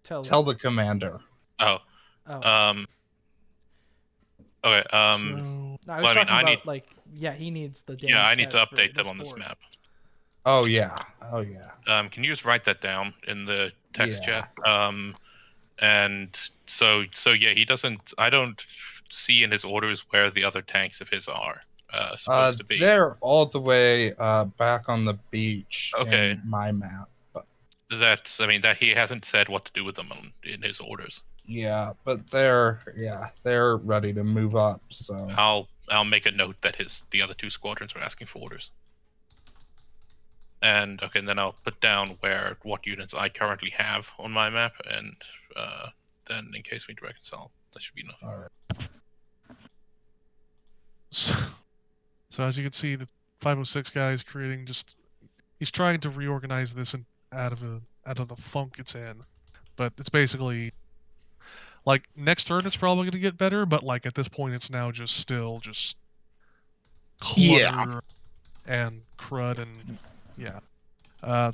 Speaker 4: Tell the commander.
Speaker 6: Oh. Okay.
Speaker 1: No, I was talking about like he needs the damage.
Speaker 6: Yeah, I need to update them on this map.
Speaker 4: Oh yeah.
Speaker 6: Can you just write that down in the text chat? And so yeah, he doesn't. I don't see in his orders where the other tanks of his are supposed to be.
Speaker 4: They're all the way back on the beach.
Speaker 6: Okay.
Speaker 4: In my map. But
Speaker 6: that he hasn't said what to do with them in his orders.
Speaker 4: Yeah, but they're ready to move up. So
Speaker 6: I'll make a note that the other 2 squadrons are asking for orders. And then I'll put down what units I currently have on my map, and then in case we need to reconcile, that should be enough.
Speaker 4: All right.
Speaker 2: So as you can see, the 506 guy is creating he's trying to reorganize this out of the funk it's in, but it's basically like next turn it's probably going to get better, but like at this point it's now just clutter and crud and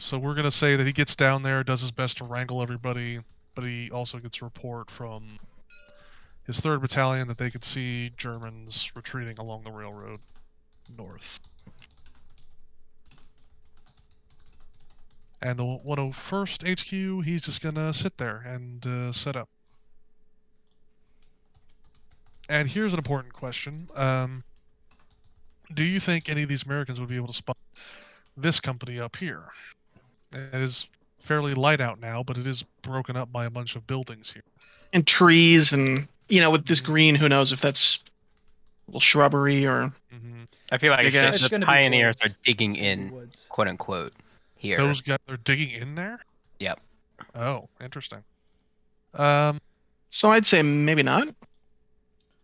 Speaker 2: so we're going to say that he gets down there, does his best to wrangle everybody, but he also gets a report from his 3rd Battalion that they could see Germans retreating along the railroad north. And the 101st HQ, he's just going to sit there and set up. And here's an important question. Do you think any of these Americans would be able to spot this company up here? It is fairly light out now, but it is broken up by a bunch of buildings here.
Speaker 3: And trees and with this green, who knows if that's a little shrubbery or...
Speaker 2: Hmm.
Speaker 5: I feel like
Speaker 3: I guess.
Speaker 5: the
Speaker 1: It's gonna be
Speaker 5: pioneers
Speaker 1: woods.
Speaker 5: are digging
Speaker 1: It's gonna be
Speaker 5: in,
Speaker 1: woods.
Speaker 5: quote unquote, here.
Speaker 2: Those guys are digging in there.
Speaker 5: Yep.
Speaker 2: Oh, interesting.
Speaker 3: So I'd say maybe not.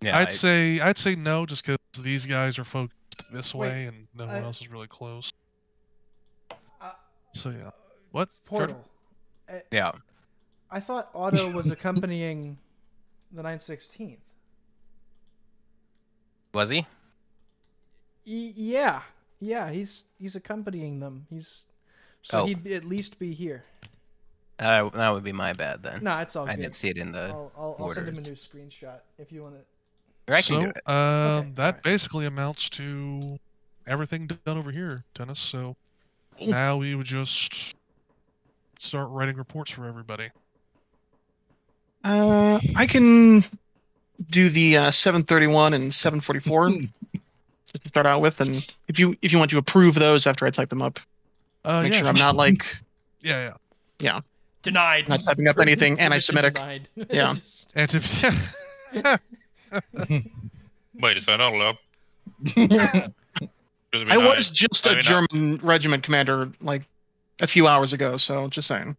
Speaker 5: Yeah.
Speaker 2: I'd say no, just because these guys are focused this
Speaker 1: Wait,
Speaker 2: way and no one else is really close.
Speaker 1: Uh,
Speaker 2: So yeah. What?
Speaker 1: Portal.
Speaker 5: Yeah.
Speaker 1: I thought Otto was accompanying the 9/16th.
Speaker 5: Was he?
Speaker 1: Yeah, he's accompanying them. So
Speaker 5: Oh.
Speaker 1: he'd at least be here.
Speaker 5: That would be my bad then.
Speaker 1: No, it's all
Speaker 5: I
Speaker 1: good.
Speaker 5: didn't see it in the.
Speaker 1: I'll send him a
Speaker 5: orders.
Speaker 1: new screenshot if you want to.
Speaker 5: Or I can
Speaker 2: So
Speaker 5: do it.
Speaker 1: Okay,
Speaker 2: that
Speaker 1: alright.
Speaker 2: basically amounts to everything done over here, Dennis. So now we would just start writing reports for everybody.
Speaker 3: I can do the 731 and 744 to start out with, and if you want to approve those after I type them up, make
Speaker 2: Yeah,
Speaker 3: sure I'm not like
Speaker 2: Yeah.
Speaker 1: Denied.
Speaker 3: not typing up anything
Speaker 1: Permission
Speaker 3: anti-Semitic.
Speaker 1: denied.
Speaker 3: Yeah.
Speaker 1: Just-
Speaker 2: And
Speaker 6: Wait, is that not allowed?
Speaker 3: I was just
Speaker 6: I
Speaker 3: a
Speaker 6: mean,
Speaker 3: German regiment commander like a few hours ago, so just saying.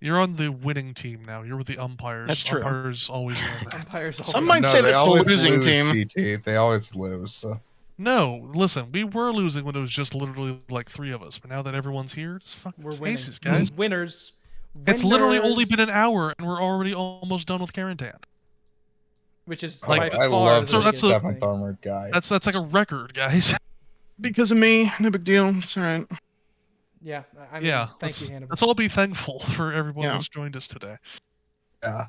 Speaker 2: you're on the winning team now. You're with the umpires.
Speaker 3: That's true.
Speaker 2: Umpires always win.
Speaker 1: Umpires.
Speaker 3: Some
Speaker 1: always-
Speaker 3: might say
Speaker 4: they
Speaker 3: that's the
Speaker 4: always
Speaker 3: losing
Speaker 4: lose,
Speaker 3: team.
Speaker 4: CT. They always lose. So.
Speaker 2: No, listen, we were losing when it was just literally like 3 of us, but now that everyone's here, it's fucking
Speaker 1: We're winning.
Speaker 2: aces, guys.
Speaker 1: Winners.
Speaker 2: It's literally only been an
Speaker 1: Winners.
Speaker 2: hour, and we're already almost done with Carentan.
Speaker 1: Which is
Speaker 2: Like,
Speaker 1: by
Speaker 4: I
Speaker 1: far
Speaker 4: love
Speaker 1: the
Speaker 2: So that's
Speaker 1: biggest
Speaker 2: a-
Speaker 4: 7th
Speaker 1: thing.
Speaker 4: Armored guy.
Speaker 2: That's like a record, guys.
Speaker 3: Because of me, no big deal. It's all right.
Speaker 1: Yeah, I mean,
Speaker 2: Yeah,
Speaker 1: thank you, Hannibal.
Speaker 2: let's all be thankful for everyone
Speaker 3: Yeah.
Speaker 2: that's joined us today.
Speaker 4: Yeah.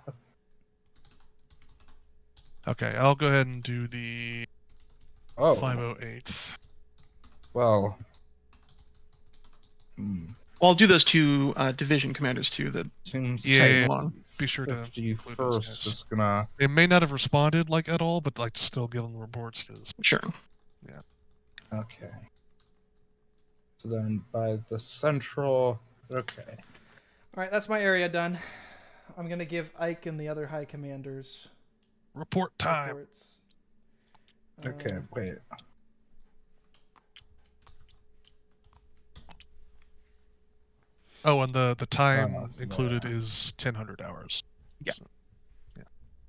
Speaker 2: Okay, I'll go ahead and do the
Speaker 4: Oh,
Speaker 2: 508.
Speaker 4: well.
Speaker 3: Well, I'll do those two division commanders too. That
Speaker 4: Seems
Speaker 2: Yeah,
Speaker 3: tag
Speaker 2: yeah,
Speaker 3: along.
Speaker 2: Be sure to include those
Speaker 4: 51st
Speaker 2: guys.
Speaker 4: is gonna.
Speaker 2: They may not have responded like at all, but like to still give them reports because
Speaker 3: Sure.
Speaker 4: Okay. So then by the central. Okay.
Speaker 1: All right, that's my area done. I'm gonna give Ike and the other high commanders
Speaker 2: report time.
Speaker 1: reports.
Speaker 4: Okay, wait.
Speaker 2: Oh, and the time
Speaker 4: Oh,
Speaker 2: included
Speaker 4: yeah.
Speaker 2: is 1,000 hours.
Speaker 3: Yeah.
Speaker 2: So,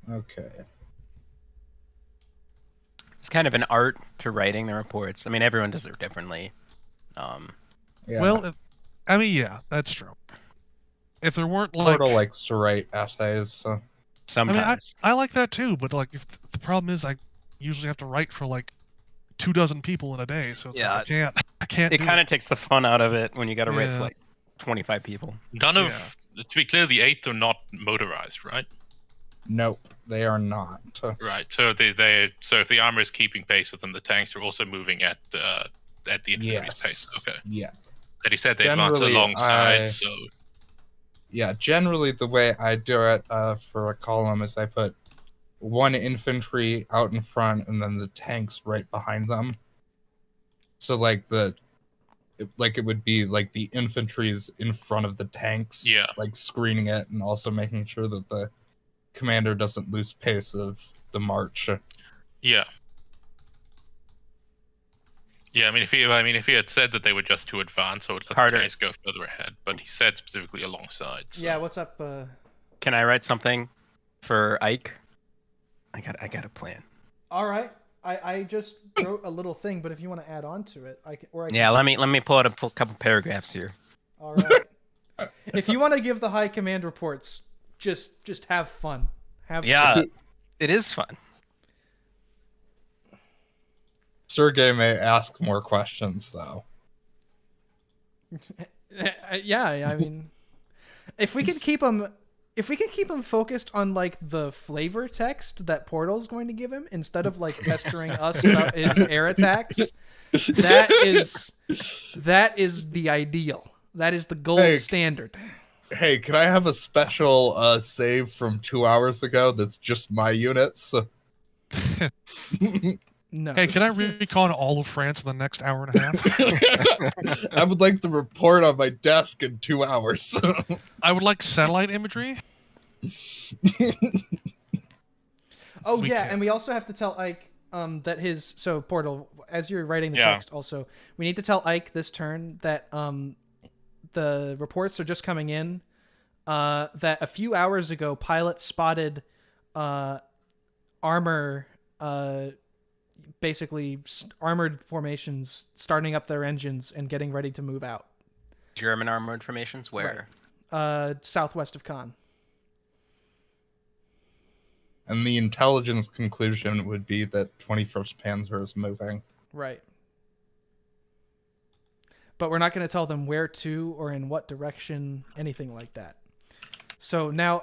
Speaker 4: Okay.
Speaker 5: It's kind of an art to writing the reports. I mean, everyone does it differently.
Speaker 4: Yeah.
Speaker 2: Well, yeah, that's true. If there weren't like,
Speaker 4: Portal likes to write essays. So.
Speaker 5: Sometimes.
Speaker 2: I like that too, but like if the problem is I usually have to write for like 24 people in a day, so it's
Speaker 5: Yeah.
Speaker 2: like I can't.
Speaker 5: It
Speaker 2: do
Speaker 5: kind of takes the fun out of it when you got to write
Speaker 2: Yeah.
Speaker 5: for like 25 people.
Speaker 6: None of, to be clear, the 8th are not motorized, right?
Speaker 4: Nope, they are not.
Speaker 6: Right. So so if the armor is keeping pace with them, the tanks are also moving at the infantry's
Speaker 4: Yes.
Speaker 6: pace. Okay.
Speaker 4: Yeah.
Speaker 6: And you said they advance
Speaker 4: Generally,
Speaker 6: alongside, so
Speaker 4: Yeah, generally the way I do it for a column is I put one infantry out in front and then the tanks right behind them. So like it would be like the infantry's in front of the tanks,
Speaker 6: Yeah.
Speaker 4: like screening it and also making sure that the commander doesn't lose pace of the march.
Speaker 6: yeah. Yeah, I mean, if he had said that they were just to advance, I would let
Speaker 5: Carter.
Speaker 6: the tanks go further ahead. But he said specifically alongside. So.
Speaker 1: Yeah, what's up?
Speaker 5: Can I write something for Ike? I got a plan.
Speaker 1: All right, I just wrote a little thing, but if you want to add on to it, I can.
Speaker 5: Yeah, let me pull out a couple paragraphs here.
Speaker 1: All right. If you want to give the high command reports, just have fun.
Speaker 5: Yeah,
Speaker 1: fun.
Speaker 5: it is fun.
Speaker 4: Sergey may ask more questions though.
Speaker 1: Yeah, I mean, if we can keep him focused on like the flavor text that Portal's going to give him instead of like pestering us about his air attacks, that is the ideal. That is the gold standard.
Speaker 4: Hey, can I have a special save from 2 hours ago that's just my units?
Speaker 1: No.
Speaker 2: Hey, can I recon all of France in the next hour and a half?
Speaker 4: I would like the report on my desk in 2 hours.
Speaker 2: I would like satellite imagery.
Speaker 1: Oh
Speaker 2: We
Speaker 1: yeah,
Speaker 2: can't.
Speaker 1: and we also have to tell Ike that his Portal, as you're writing the
Speaker 7: Yeah.
Speaker 1: text, also we need to tell Ike this turn that the reports are just coming in that a few hours ago pilots spotted armor basically armored formations starting up their engines and getting ready to move out.
Speaker 5: German armored formations? Where?
Speaker 1: Southwest of Caen.
Speaker 4: And the intelligence conclusion would be that 21st Panzer is moving.
Speaker 1: Right. But we're not going to tell them where to or in what direction, anything like that. So now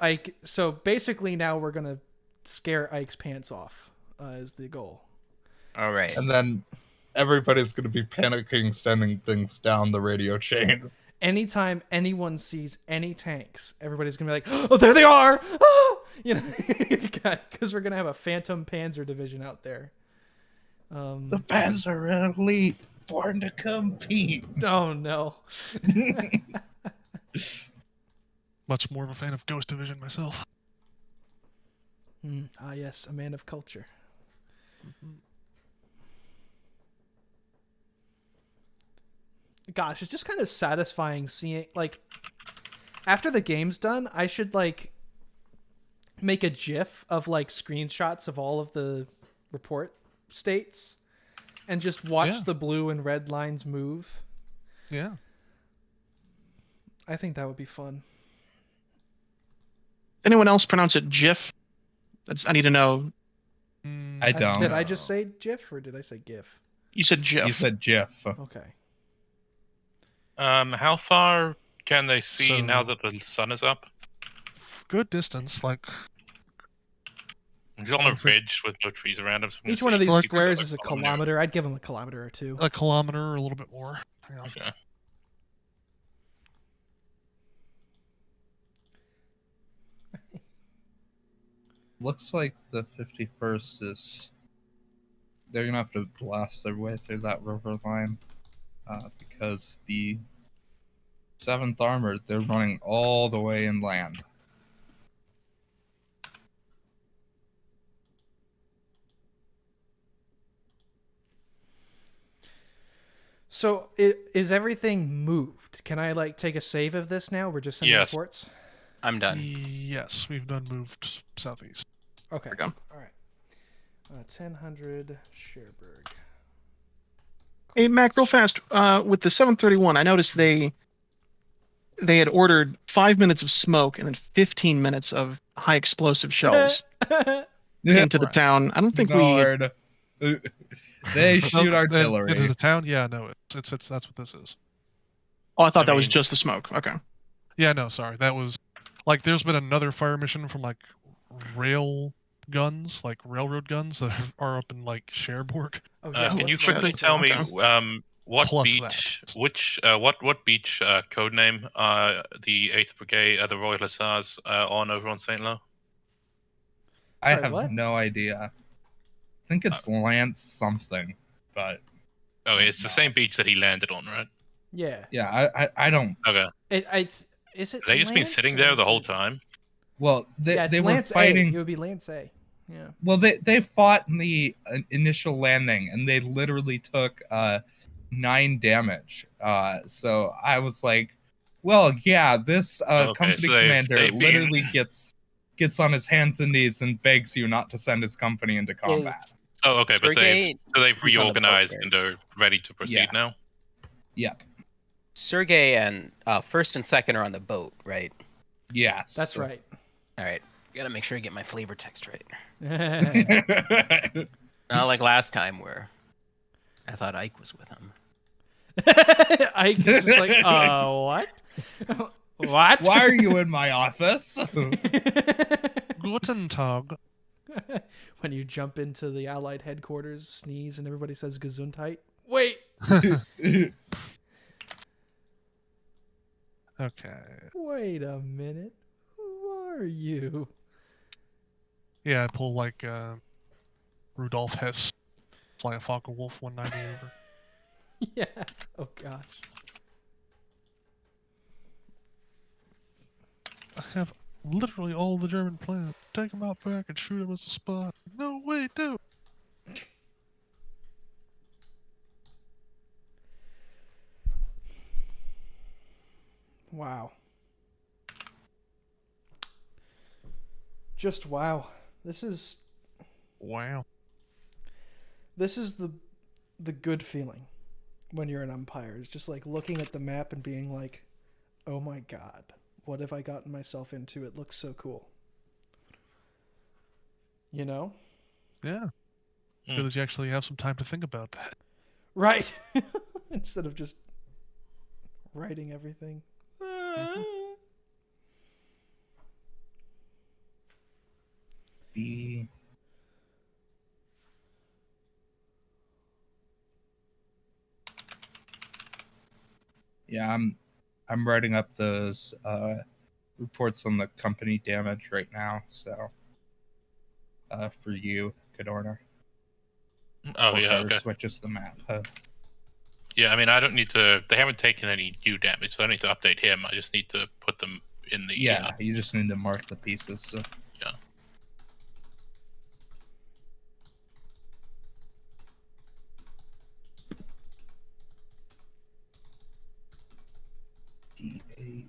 Speaker 1: basically now we're going to scare Ike's pants off is the goal.
Speaker 5: All right.
Speaker 4: And then everybody's going to be panicking, sending things down the radio chain.
Speaker 1: Anytime anyone sees any tanks, everybody's going to be like, oh, there they are! Oh! You know, because we're going to have a Phantom Panzer division out there.
Speaker 4: The Panzer are elite, born to compete.
Speaker 1: Oh, no.
Speaker 2: Much more of a fan of Ghost Division myself.
Speaker 1: Yes, a man of culture. Gosh, it's just kind of satisfying seeing, like, after the game's done, I should, like, make a GIF of, like, screenshots of all of the report states and just watch the blue and red lines move.
Speaker 2: Yeah.
Speaker 1: I think that would be fun.
Speaker 3: Anyone else pronounce it GIF? I need to know.
Speaker 4: I don't.
Speaker 1: Did I just say GIF or did I say GIF?
Speaker 3: You said GIF.
Speaker 4: You said GIF.
Speaker 1: Okay.
Speaker 6: How far can they see
Speaker 2: So-
Speaker 6: now that the sun is up?
Speaker 2: Good distance, like
Speaker 6: It's on a
Speaker 2: Let's see.
Speaker 6: ridge with no trees around him. So I'm gonna
Speaker 1: Each one of
Speaker 6: say
Speaker 1: these
Speaker 6: 60
Speaker 1: squares
Speaker 6: of
Speaker 1: is a
Speaker 6: kilometer.
Speaker 1: kilometer. I'd give them a kilometer or two.
Speaker 2: a kilometer or a little bit more. Yeah.
Speaker 6: Okay.
Speaker 4: Looks like the 51st is... They're going to have to blast their way through that river line. Because the 7th Armored, they're running all the way inland.
Speaker 1: So is everything moved? Can I like take a save of this now? We're just sending
Speaker 6: Yes.
Speaker 1: reports.
Speaker 5: I'm done.
Speaker 2: Yes, we've done moved southeast.
Speaker 1: Okay.
Speaker 3: we go.
Speaker 1: All right. 1000 Cherbourg.
Speaker 3: Hey, Mac, real fast. With the 731, I noticed they had ordered 5 minutes of smoke and then 15 minutes of high explosive shells into the
Speaker 4: Right.
Speaker 3: town. I don't think we.
Speaker 4: Nord. They
Speaker 2: No,
Speaker 4: shoot artillery.
Speaker 2: Into the town? Yeah, no, it's that's what this is.
Speaker 3: Oh, I thought
Speaker 6: I
Speaker 3: that was
Speaker 6: mean-
Speaker 3: just the smoke. Okay.
Speaker 2: Yeah, no, sorry. That was like there's been another fire mission from like rail guns, like railroad guns that are up in like Cherbourg.
Speaker 1: Oh,
Speaker 6: Can you
Speaker 1: let's
Speaker 6: quickly
Speaker 1: try
Speaker 6: tell
Speaker 1: this.
Speaker 6: me
Speaker 3: Okay.
Speaker 6: what
Speaker 2: Plus
Speaker 6: beach,
Speaker 2: that.
Speaker 6: which what beach code name the 8th Brigade, the Royal Hussars on over on St. Lo?
Speaker 4: I
Speaker 1: Sorry,
Speaker 4: have
Speaker 1: what?
Speaker 4: no idea. I think it's Lance something, but
Speaker 6: Oh, it's the
Speaker 4: No.
Speaker 6: same beach that he landed on, right?
Speaker 1: Yeah.
Speaker 4: yeah, I don't.
Speaker 6: Okay.
Speaker 1: Is it?
Speaker 6: They just been
Speaker 1: Lance
Speaker 6: sitting
Speaker 1: or
Speaker 6: there
Speaker 1: is
Speaker 6: the whole
Speaker 1: it-
Speaker 6: time.
Speaker 4: Well, they
Speaker 1: Yeah, it's
Speaker 4: they were
Speaker 1: Lance A.
Speaker 4: fighting.
Speaker 1: It would be Lance A. Yeah.
Speaker 4: Well, they fought in the initial landing, and they literally took 9 damage. So I was like, well, yeah, this
Speaker 6: Okay,
Speaker 4: company
Speaker 6: so they've
Speaker 4: commander
Speaker 6: been-
Speaker 4: literally gets on his hands and knees and begs you not to send his company into combat.
Speaker 6: Oh, okay, but
Speaker 5: Sergey,
Speaker 6: they've
Speaker 5: he's on the boat,
Speaker 6: reorganized
Speaker 5: right?
Speaker 6: and they're ready to proceed
Speaker 4: Yeah.
Speaker 6: now.
Speaker 4: Yep.
Speaker 5: Sergey and first and second are on the boat, right?
Speaker 4: Yes.
Speaker 1: That's right.
Speaker 5: All right. Gotta make sure I get my flavor text right.
Speaker 4: right.
Speaker 5: Not like last time where I thought Ike was with him.
Speaker 1: Ike is just like, what? What?
Speaker 4: Why are you in my office?
Speaker 2: Guten Tag.
Speaker 1: When you jump into the Allied headquarters, sneeze, and everybody says Gesundheit. Wait.
Speaker 2: Okay.
Speaker 1: Wait a minute. Who are you?
Speaker 2: Yeah, I pull like Rudolph Hess, fly a Focke Wolf 190 over.
Speaker 1: Yeah. Oh gosh.
Speaker 2: I have literally all the German plans. Take them out back and shoot them as a spy. No, wait, no.
Speaker 1: Wow. Just wow. This is
Speaker 2: Wow.
Speaker 1: the good feeling when you're an umpire. It's just like looking at the map and being like, "Oh my god, what have I gotten myself into? It looks so cool." You know?
Speaker 2: Yeah. It's good that you actually have some time to think about that.
Speaker 1: Right. Instead of just writing everything.
Speaker 4: B. Yeah, I'm writing up those reports on the company damage right now. So, for you, Cadorna.
Speaker 6: Oh yeah, okay.
Speaker 4: Switches the map.
Speaker 6: Yeah, I mean, I don't need to. They haven't taken any new damage, so I don't need to update him. I just need to put them in the.
Speaker 4: Yeah, you just need to mark the pieces. So.
Speaker 6: Yeah.
Speaker 4: D8.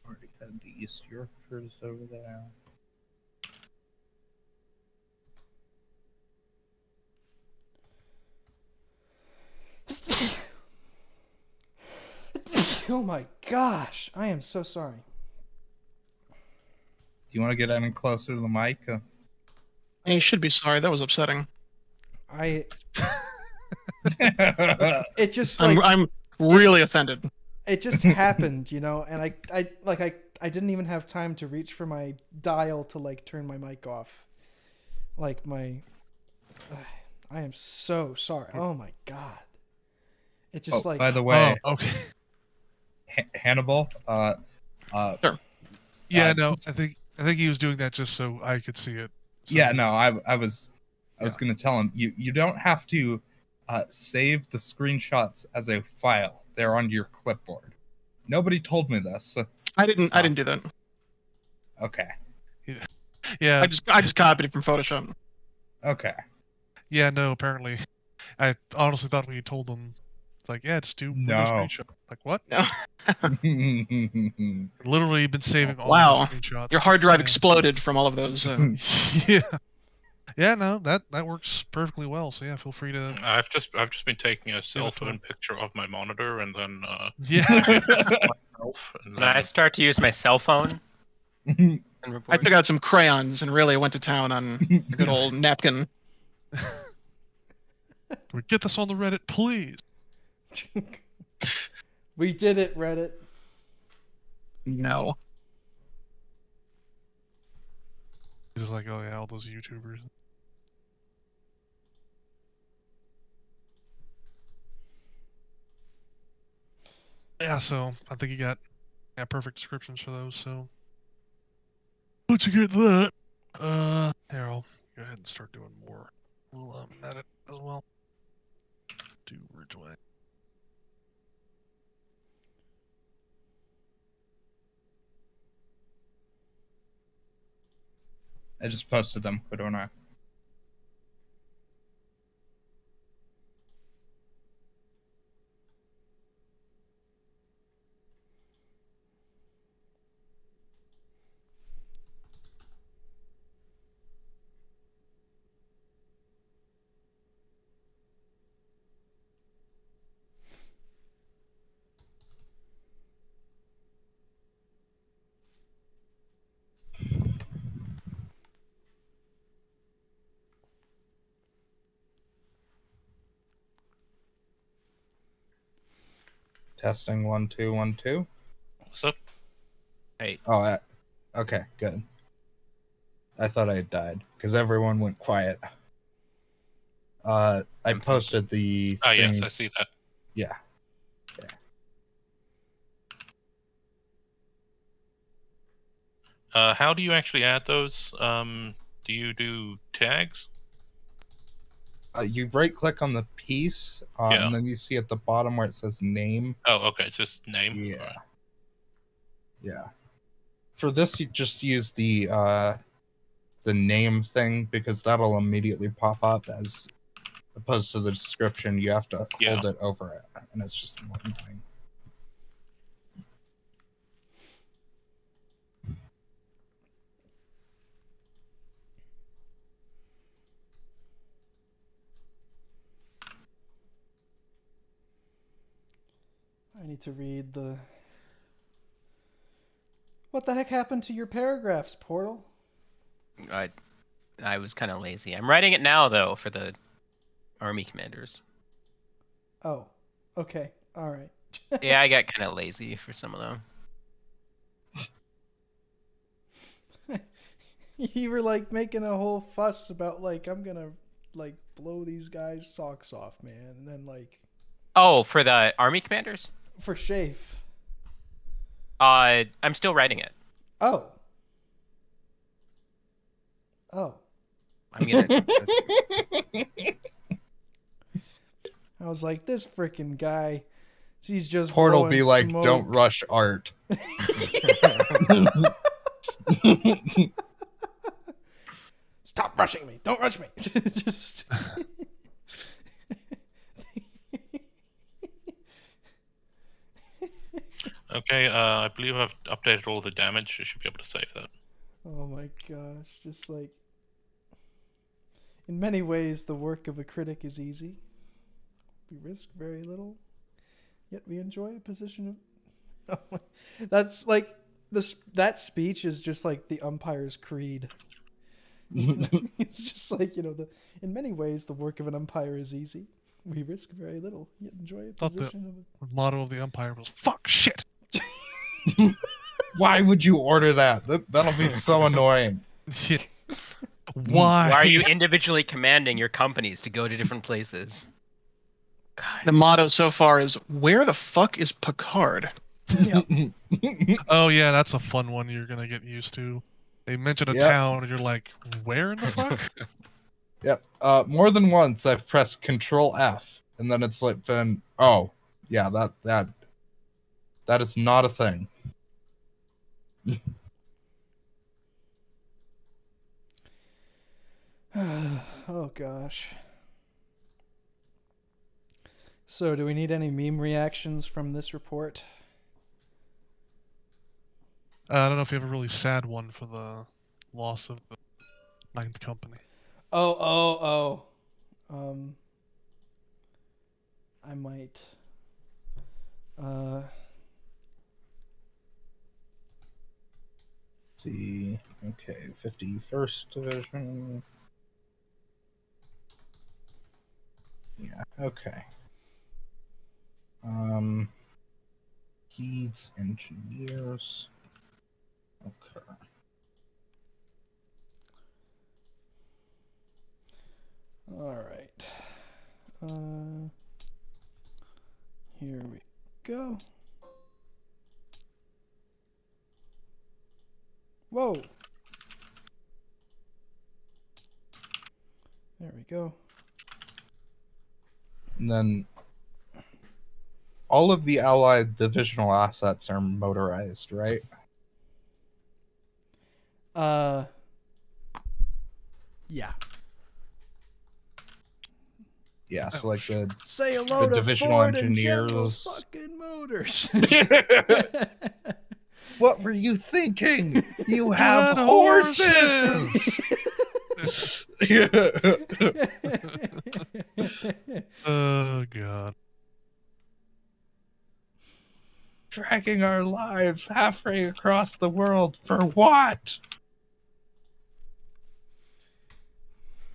Speaker 4: Already had the East Yorkshires over there.
Speaker 1: Oh my gosh, I am so sorry.
Speaker 4: Do you want to get any closer to the mic?
Speaker 3: You should be sorry. That was upsetting.
Speaker 1: It just like
Speaker 3: I'm really offended.
Speaker 1: it just happened, you know, and I didn't even have time to reach for my dial to like turn my mic off. Like I am so sorry. Oh my god. It just like
Speaker 4: by the way,
Speaker 2: okay.
Speaker 4: Hannibal,
Speaker 3: Sure.
Speaker 2: Yeah, no, I think he was doing that just so I could see it. So,
Speaker 4: yeah, no, I was gonna tell him you don't have to save the screenshots as a file. They're on your clipboard. Nobody told me this.
Speaker 3: I didn't do that.
Speaker 4: Okay.
Speaker 2: Yeah.
Speaker 3: I just copied it from Photoshop.
Speaker 4: Okay.
Speaker 2: Yeah, no, apparently. I honestly thought when you told them, it's like, yeah, just do Windows
Speaker 4: No.
Speaker 2: screenshot. Like, what?
Speaker 3: No.
Speaker 2: Literally been saving all
Speaker 3: Wow.
Speaker 2: the screenshots.
Speaker 3: Your hard drive
Speaker 2: Yeah.
Speaker 3: exploded from all of those.
Speaker 2: Yeah. Yeah, no, that works perfectly well. So yeah, feel free to.
Speaker 6: I've just been taking a cell phone picture of my monitor and then
Speaker 2: Yeah.
Speaker 6: myself, and
Speaker 5: When I start to use my cell phone and
Speaker 3: I
Speaker 5: record,
Speaker 3: took out some crayons and really went to town on a good old napkin.
Speaker 2: We get this on the Reddit, please.
Speaker 1: we did it, Reddit.
Speaker 3: No.
Speaker 2: He's like, oh yeah, all those YouTubers. Yeah, so I think you got perfect descriptions for those. So once you get that, here I'll go ahead and start doing more. We'll edit as well. Do Ridgeway.
Speaker 4: I just posted them, Quidona. Testing 1 2 1 2.
Speaker 6: What's up? Hey.
Speaker 4: Oh, okay, good. I thought I had died because everyone went quiet. I posted the
Speaker 6: Oh
Speaker 4: things.
Speaker 6: yes, I see that.
Speaker 4: Yeah.
Speaker 6: How do you actually add those? Do you do tags?
Speaker 4: You right click on the piece,
Speaker 6: Yeah.
Speaker 4: and then you see at the bottom where it says name.
Speaker 6: Oh, okay, it's just name.
Speaker 4: Yeah.
Speaker 6: Alright.
Speaker 4: Yeah. For this, you just use the name thing because that'll immediately pop up as opposed to the description. You have to hold it over it, and it's just more annoying.
Speaker 1: I need to read the... What the heck happened to your paragraphs, Portal?
Speaker 5: I was kind of lazy. I'm writing it now though for the army commanders.
Speaker 1: Oh, okay, all right.
Speaker 5: Yeah, I got kind of lazy for some of them.
Speaker 1: You were like making a whole fuss about like I'm gonna like blow these guys' socks off, man, and then like.
Speaker 5: Oh, for the army commanders?
Speaker 1: For Shafe.
Speaker 5: I'm still writing it.
Speaker 1: Oh. Oh.
Speaker 5: I'm gonna.
Speaker 1: I was like, this freaking guy. He's just
Speaker 4: Portal
Speaker 1: blowing
Speaker 4: be like,
Speaker 1: smoke.
Speaker 4: don't rush art.
Speaker 1: Stop rushing me! Don't rush me! Just.
Speaker 6: Okay, I believe I've updated all the damage. You should be able to save that.
Speaker 1: Oh my gosh! Just like. In many ways, the work of a critic is easy. We risk very little, yet we enjoy a position of. That's like this. That speech is just like the umpire's creed. It's just like in many ways, the work of an umpire is easy. We risk very little, yet enjoy a position
Speaker 2: The motto of the umpire was "fuck shit."
Speaker 4: Why would you order that? That'll be so annoying.
Speaker 2: Why?
Speaker 5: Why are you individually commanding your companies to go to different places? God.
Speaker 3: The motto so far is, where the fuck is Picard?
Speaker 2: Oh yeah, that's a fun one you're gonna get used to. They mention a town and you're like, where in the fuck?
Speaker 4: Yep. More than once I've pressed Control F and then it's like been, oh yeah, that is not a thing.
Speaker 1: Oh gosh. So, do we need any meme reactions from this report?
Speaker 2: I don't know if you have a really sad one for the loss of the Ninth Company.
Speaker 1: Oh. I might.
Speaker 4: See. Okay, 51st Division. Yeah, okay. Heats, engineers. Okay.
Speaker 1: All right. Here we go. Whoa. There we go.
Speaker 4: And then all of the allied divisional assets are motorized, right?
Speaker 1: Yeah.
Speaker 4: Yeah, so like the
Speaker 1: Say hello to
Speaker 4: divisional
Speaker 1: Ford and General
Speaker 4: engineers.
Speaker 1: fucking Motors.
Speaker 4: What were you thinking? You
Speaker 2: had
Speaker 4: have horses!
Speaker 2: Oh god.
Speaker 4: Dragging our lives halfway across the world for what?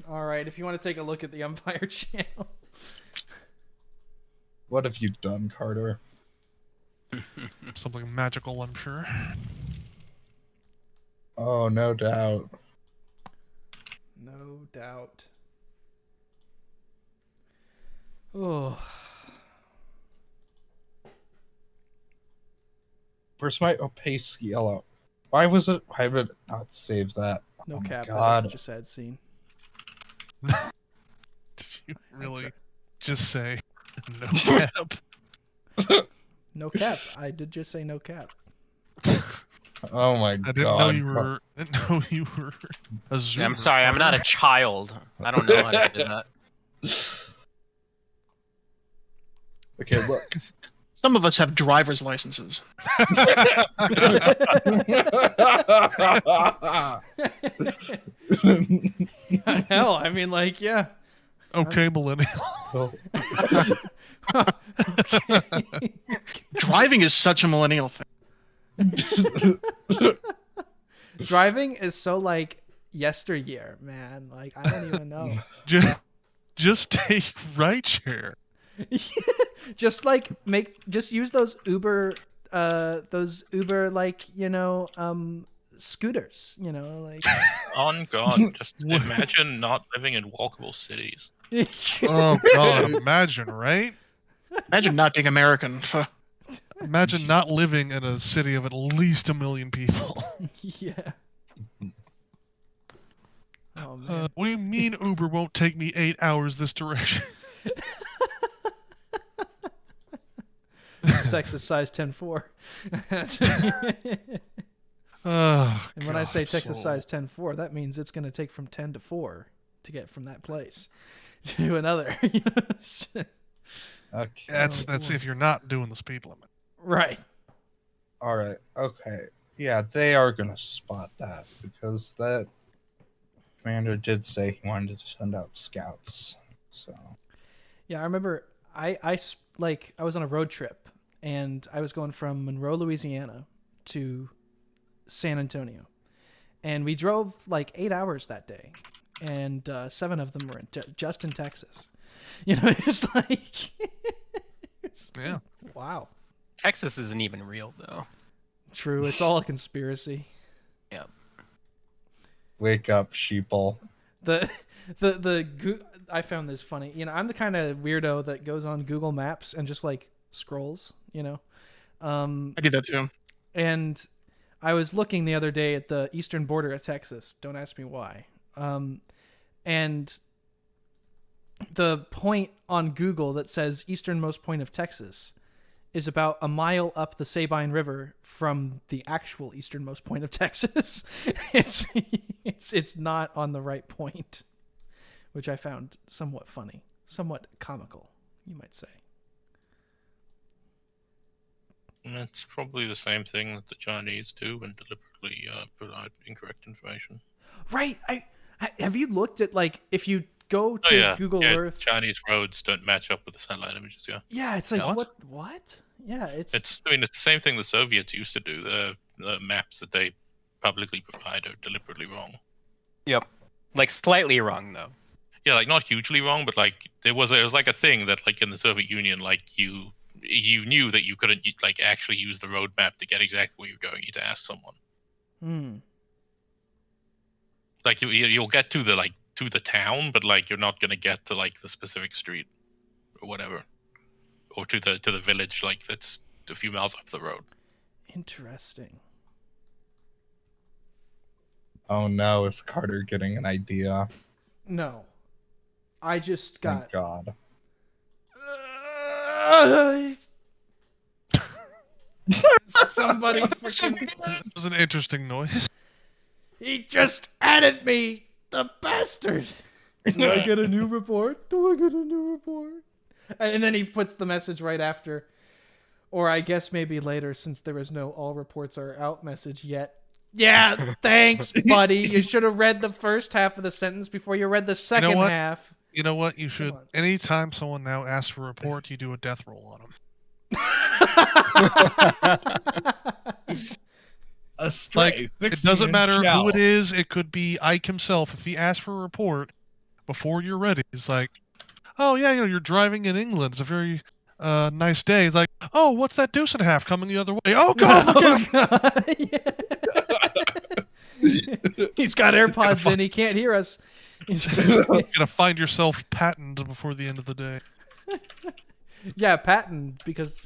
Speaker 1: All right, if you want to take a look at the Empire channel.
Speaker 4: What have you done, Carter?
Speaker 2: Something magical, I'm sure.
Speaker 4: Oh, no doubt.
Speaker 1: No doubt. Oh.
Speaker 4: Where's my opaque yellow? Why was it? Why would it not save that?
Speaker 1: No
Speaker 4: Oh my
Speaker 1: cap. That
Speaker 4: God.
Speaker 1: is such a sad scene.
Speaker 2: Did you really just say no cap?
Speaker 1: No cap. I did just say no cap.
Speaker 4: Oh my
Speaker 2: I
Speaker 4: God.
Speaker 2: didn't know you were. I didn't know you were a Zoomer.
Speaker 5: Yeah, I'm sorry, I'm not a child. I don't know how to do that.
Speaker 4: Okay, look.
Speaker 3: Some of us have driver's licenses.
Speaker 1: Hell, I mean, like, yeah.
Speaker 2: Okay, millennial.
Speaker 1: Okay.
Speaker 3: Driving is such a millennial thing.
Speaker 1: Driving is so like yesteryear, man. Like I don't even know.
Speaker 2: Just take rideshare.
Speaker 1: Just use those Uber like, scooters, like
Speaker 6: On God, just imagine not living in walkable cities.
Speaker 2: Oh god, imagine, right?
Speaker 3: Imagine not being American.
Speaker 2: Imagine not living in a city of at least 1 million people.
Speaker 1: Yeah. Oh man.
Speaker 2: What do you mean Uber won't take me 8 hours this direction?
Speaker 1: Texas size 10-4.
Speaker 2: Oh,
Speaker 1: And when I say
Speaker 2: God,
Speaker 1: Texas
Speaker 2: so-
Speaker 1: size 10-4, that means it's going to take from 10 to 4 to get from that place to another.
Speaker 4: Okay.
Speaker 2: That's
Speaker 1: boy.
Speaker 2: if you're not doing the speed limit.
Speaker 1: Right.
Speaker 4: All right. Okay. Yeah, they are gonna spot that because that commander did say he wanted to send out scouts. So
Speaker 1: Yeah, I remember I was on a road trip and I was going from Monroe, Louisiana to San Antonio. And we drove like 8 hours that day. And 7 of them were just in Texas. It's like...
Speaker 2: Yeah.
Speaker 1: Wow.
Speaker 5: Texas isn't even real though.
Speaker 1: True, it's all a conspiracy.
Speaker 5: Yep.
Speaker 4: wake up, sheeple.
Speaker 1: I found this funny. I'm the kind of weirdo that goes on Google Maps and just like scrolls,
Speaker 3: I do that too.
Speaker 1: And I was looking the other day at the eastern border of Texas. Don't ask me why. And the point on Google that says easternmost point of Texas is about a mile up the Sabine River from the actual easternmost point of Texas. It's not on the right point, which I found somewhat funny, somewhat comical, you might say.
Speaker 6: It's probably the same thing that the Chinese do and deliberately provide incorrect information.
Speaker 1: Right. Have you looked at, like, if you go to Google Earth?
Speaker 6: Chinese roads don't match up with the satellite images. Yeah.
Speaker 1: Yeah, it's like
Speaker 6: Yeah.
Speaker 1: what? Yeah, it's
Speaker 6: It's the same thing the Soviets used to do. The maps that they publicly provide are deliberately wrong.
Speaker 5: Yep. Like slightly wrong though.
Speaker 6: Yeah, like not hugely wrong, but like it was like a thing that like in the Soviet Union, like you knew that you couldn't like actually use the road map to get exactly where you're going. You had to ask someone. Like you'll get to to the town, but like you're not gonna get to like the specific street or whatever, or to the village like that's a few miles up the road.
Speaker 1: Interesting.
Speaker 4: Oh no, is Carter getting an idea?
Speaker 1: No. I just got...
Speaker 4: Thank God.
Speaker 1: Somebody freaking...
Speaker 2: It was an interesting noise.
Speaker 1: He just added me! The bastard! Do I get a new report? Do I get a new report? And then he puts the message right after. Or I guess maybe later, since there is no all reports are out message yet. Yeah, thanks, buddy. You should have read the first half of the sentence before you read the second
Speaker 2: what?
Speaker 1: half.
Speaker 2: You know what? You should.
Speaker 1: on.
Speaker 2: Anytime someone now asks for a report, you do a death roll on them.
Speaker 4: A stray,
Speaker 2: It doesn't matter who it is. It could be Ike himself. If he asks for a report before you're ready, he's like, "Oh yeah, you're driving in England. It's a very nice day." He's like, "Oh, what's that deuce and a half coming the other way? Oh God, look out!"
Speaker 1: He's got AirPods in. He can't hear us.
Speaker 2: You're gonna find yourself patented before the end of the day.
Speaker 1: Yeah, patent, because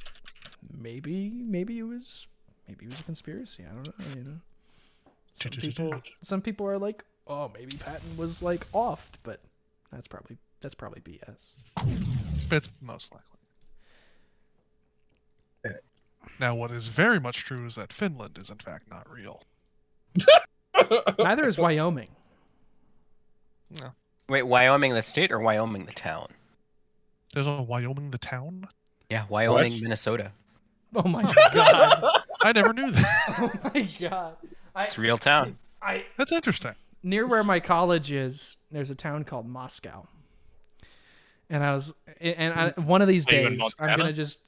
Speaker 1: maybe it was a conspiracy. I don't know. Some people are like, oh, maybe Patton was like offed, but that's probably BS.
Speaker 2: It's most likely. Now, what is very much true is that Finland is in fact not real.
Speaker 1: Neither is Wyoming.
Speaker 2: No.
Speaker 5: Wait, Wyoming the state or Wyoming the town?
Speaker 2: There's a Wyoming the town?
Speaker 5: Yeah, Wyoming,
Speaker 4: What?
Speaker 5: Minnesota.
Speaker 1: Oh my god.
Speaker 2: I never knew that.
Speaker 1: Oh my god.
Speaker 5: It's a real town.
Speaker 2: That's interesting.
Speaker 1: Near where my college is, there's a town called Moscow. And one of these
Speaker 6: Are you in
Speaker 1: days, I'm
Speaker 6: Montana?
Speaker 1: gonna just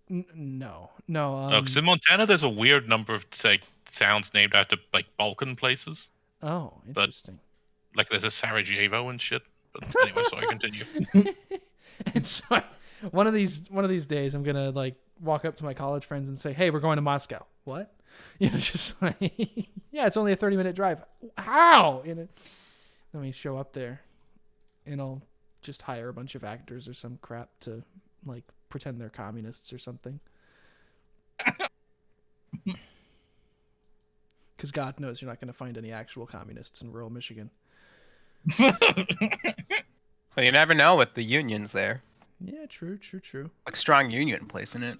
Speaker 1: no.
Speaker 6: Oh, because in Montana there's a weird number of towns named after like Balkan places.
Speaker 1: Oh,
Speaker 6: but-
Speaker 1: interesting.
Speaker 6: Like there's a Sarajevo and shit. But anyway, sorry, continue.
Speaker 1: And so one of these days, I'm gonna like walk up to my college friends and say, "Hey, we're going to Moscow." What? Just like, yeah, it's only a 30-minute drive. How? Then we show up there, and I'll just hire a bunch of actors or some crap to like pretend they're communists or something. Because God knows you're not gonna find any actual communists in rural Michigan.
Speaker 5: Well, you never know with the unions there.
Speaker 1: Yeah, true.
Speaker 5: Like strong union place in it.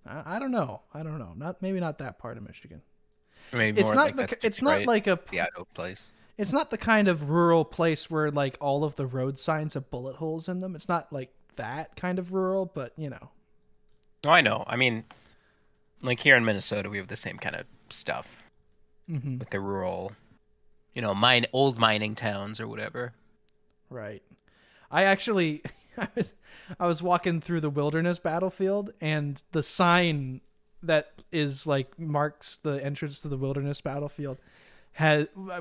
Speaker 1: I don't know. Maybe not that part of Michigan.
Speaker 5: Maybe
Speaker 1: It's
Speaker 5: more
Speaker 1: not
Speaker 5: like
Speaker 1: the.
Speaker 5: that
Speaker 1: It's not
Speaker 5: Detroit,
Speaker 1: like a.
Speaker 5: Seattle place.
Speaker 1: It's not the kind of rural place where like all of the road signs have bullet holes in them. It's not like that kind of rural, but
Speaker 5: No, I know. I mean, like here in Minnesota, we have the same kind of stuff
Speaker 1: Mhm.
Speaker 5: with the rural, old mining towns or whatever.
Speaker 1: Right. I actually, I was walking through the wilderness battlefield, and the sign that is like marks the entrance to the wilderness battlefield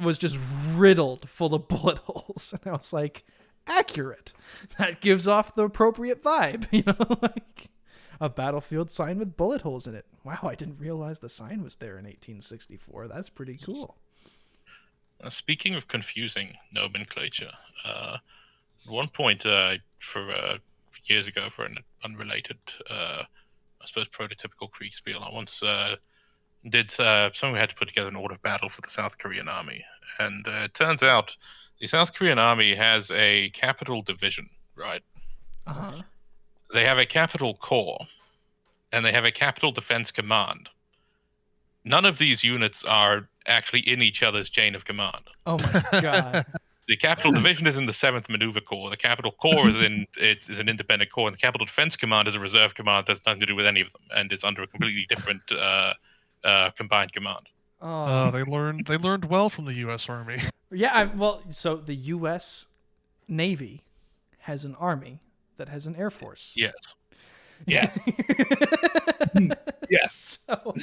Speaker 1: was just riddled full of bullet holes, and I was like, accurate. That gives off the appropriate vibe, like a battlefield sign with bullet holes in it. Wow, I didn't realize the sign was there in 1864. That's pretty cool.
Speaker 6: Speaking of confusing nomenclature, at one point, for years ago, for an unrelated, I suppose, prototypical Kriegspiel, I once did something we had to put together an order of battle for the South Korean army, and it turns out the South Korean army has a capital division, right?
Speaker 1: Uh-huh.
Speaker 6: They have a capital corps, and they have a capital defense command. None of these units are actually in each other's chain of command.
Speaker 1: Oh my god.
Speaker 6: The Capital Division is in the 7th Maneuver Corps. The Capital Corps is an independent corps, and the Capital Defense Command is a reserve command that has nothing to do with any of them, and is under a completely different combined command.
Speaker 1: Oh.
Speaker 2: They learned well from the U.S. Army.
Speaker 1: Yeah, so the U.S. Navy has an army that has an air force.
Speaker 6: Yes.
Speaker 4: Yes. Yes.
Speaker 1: So,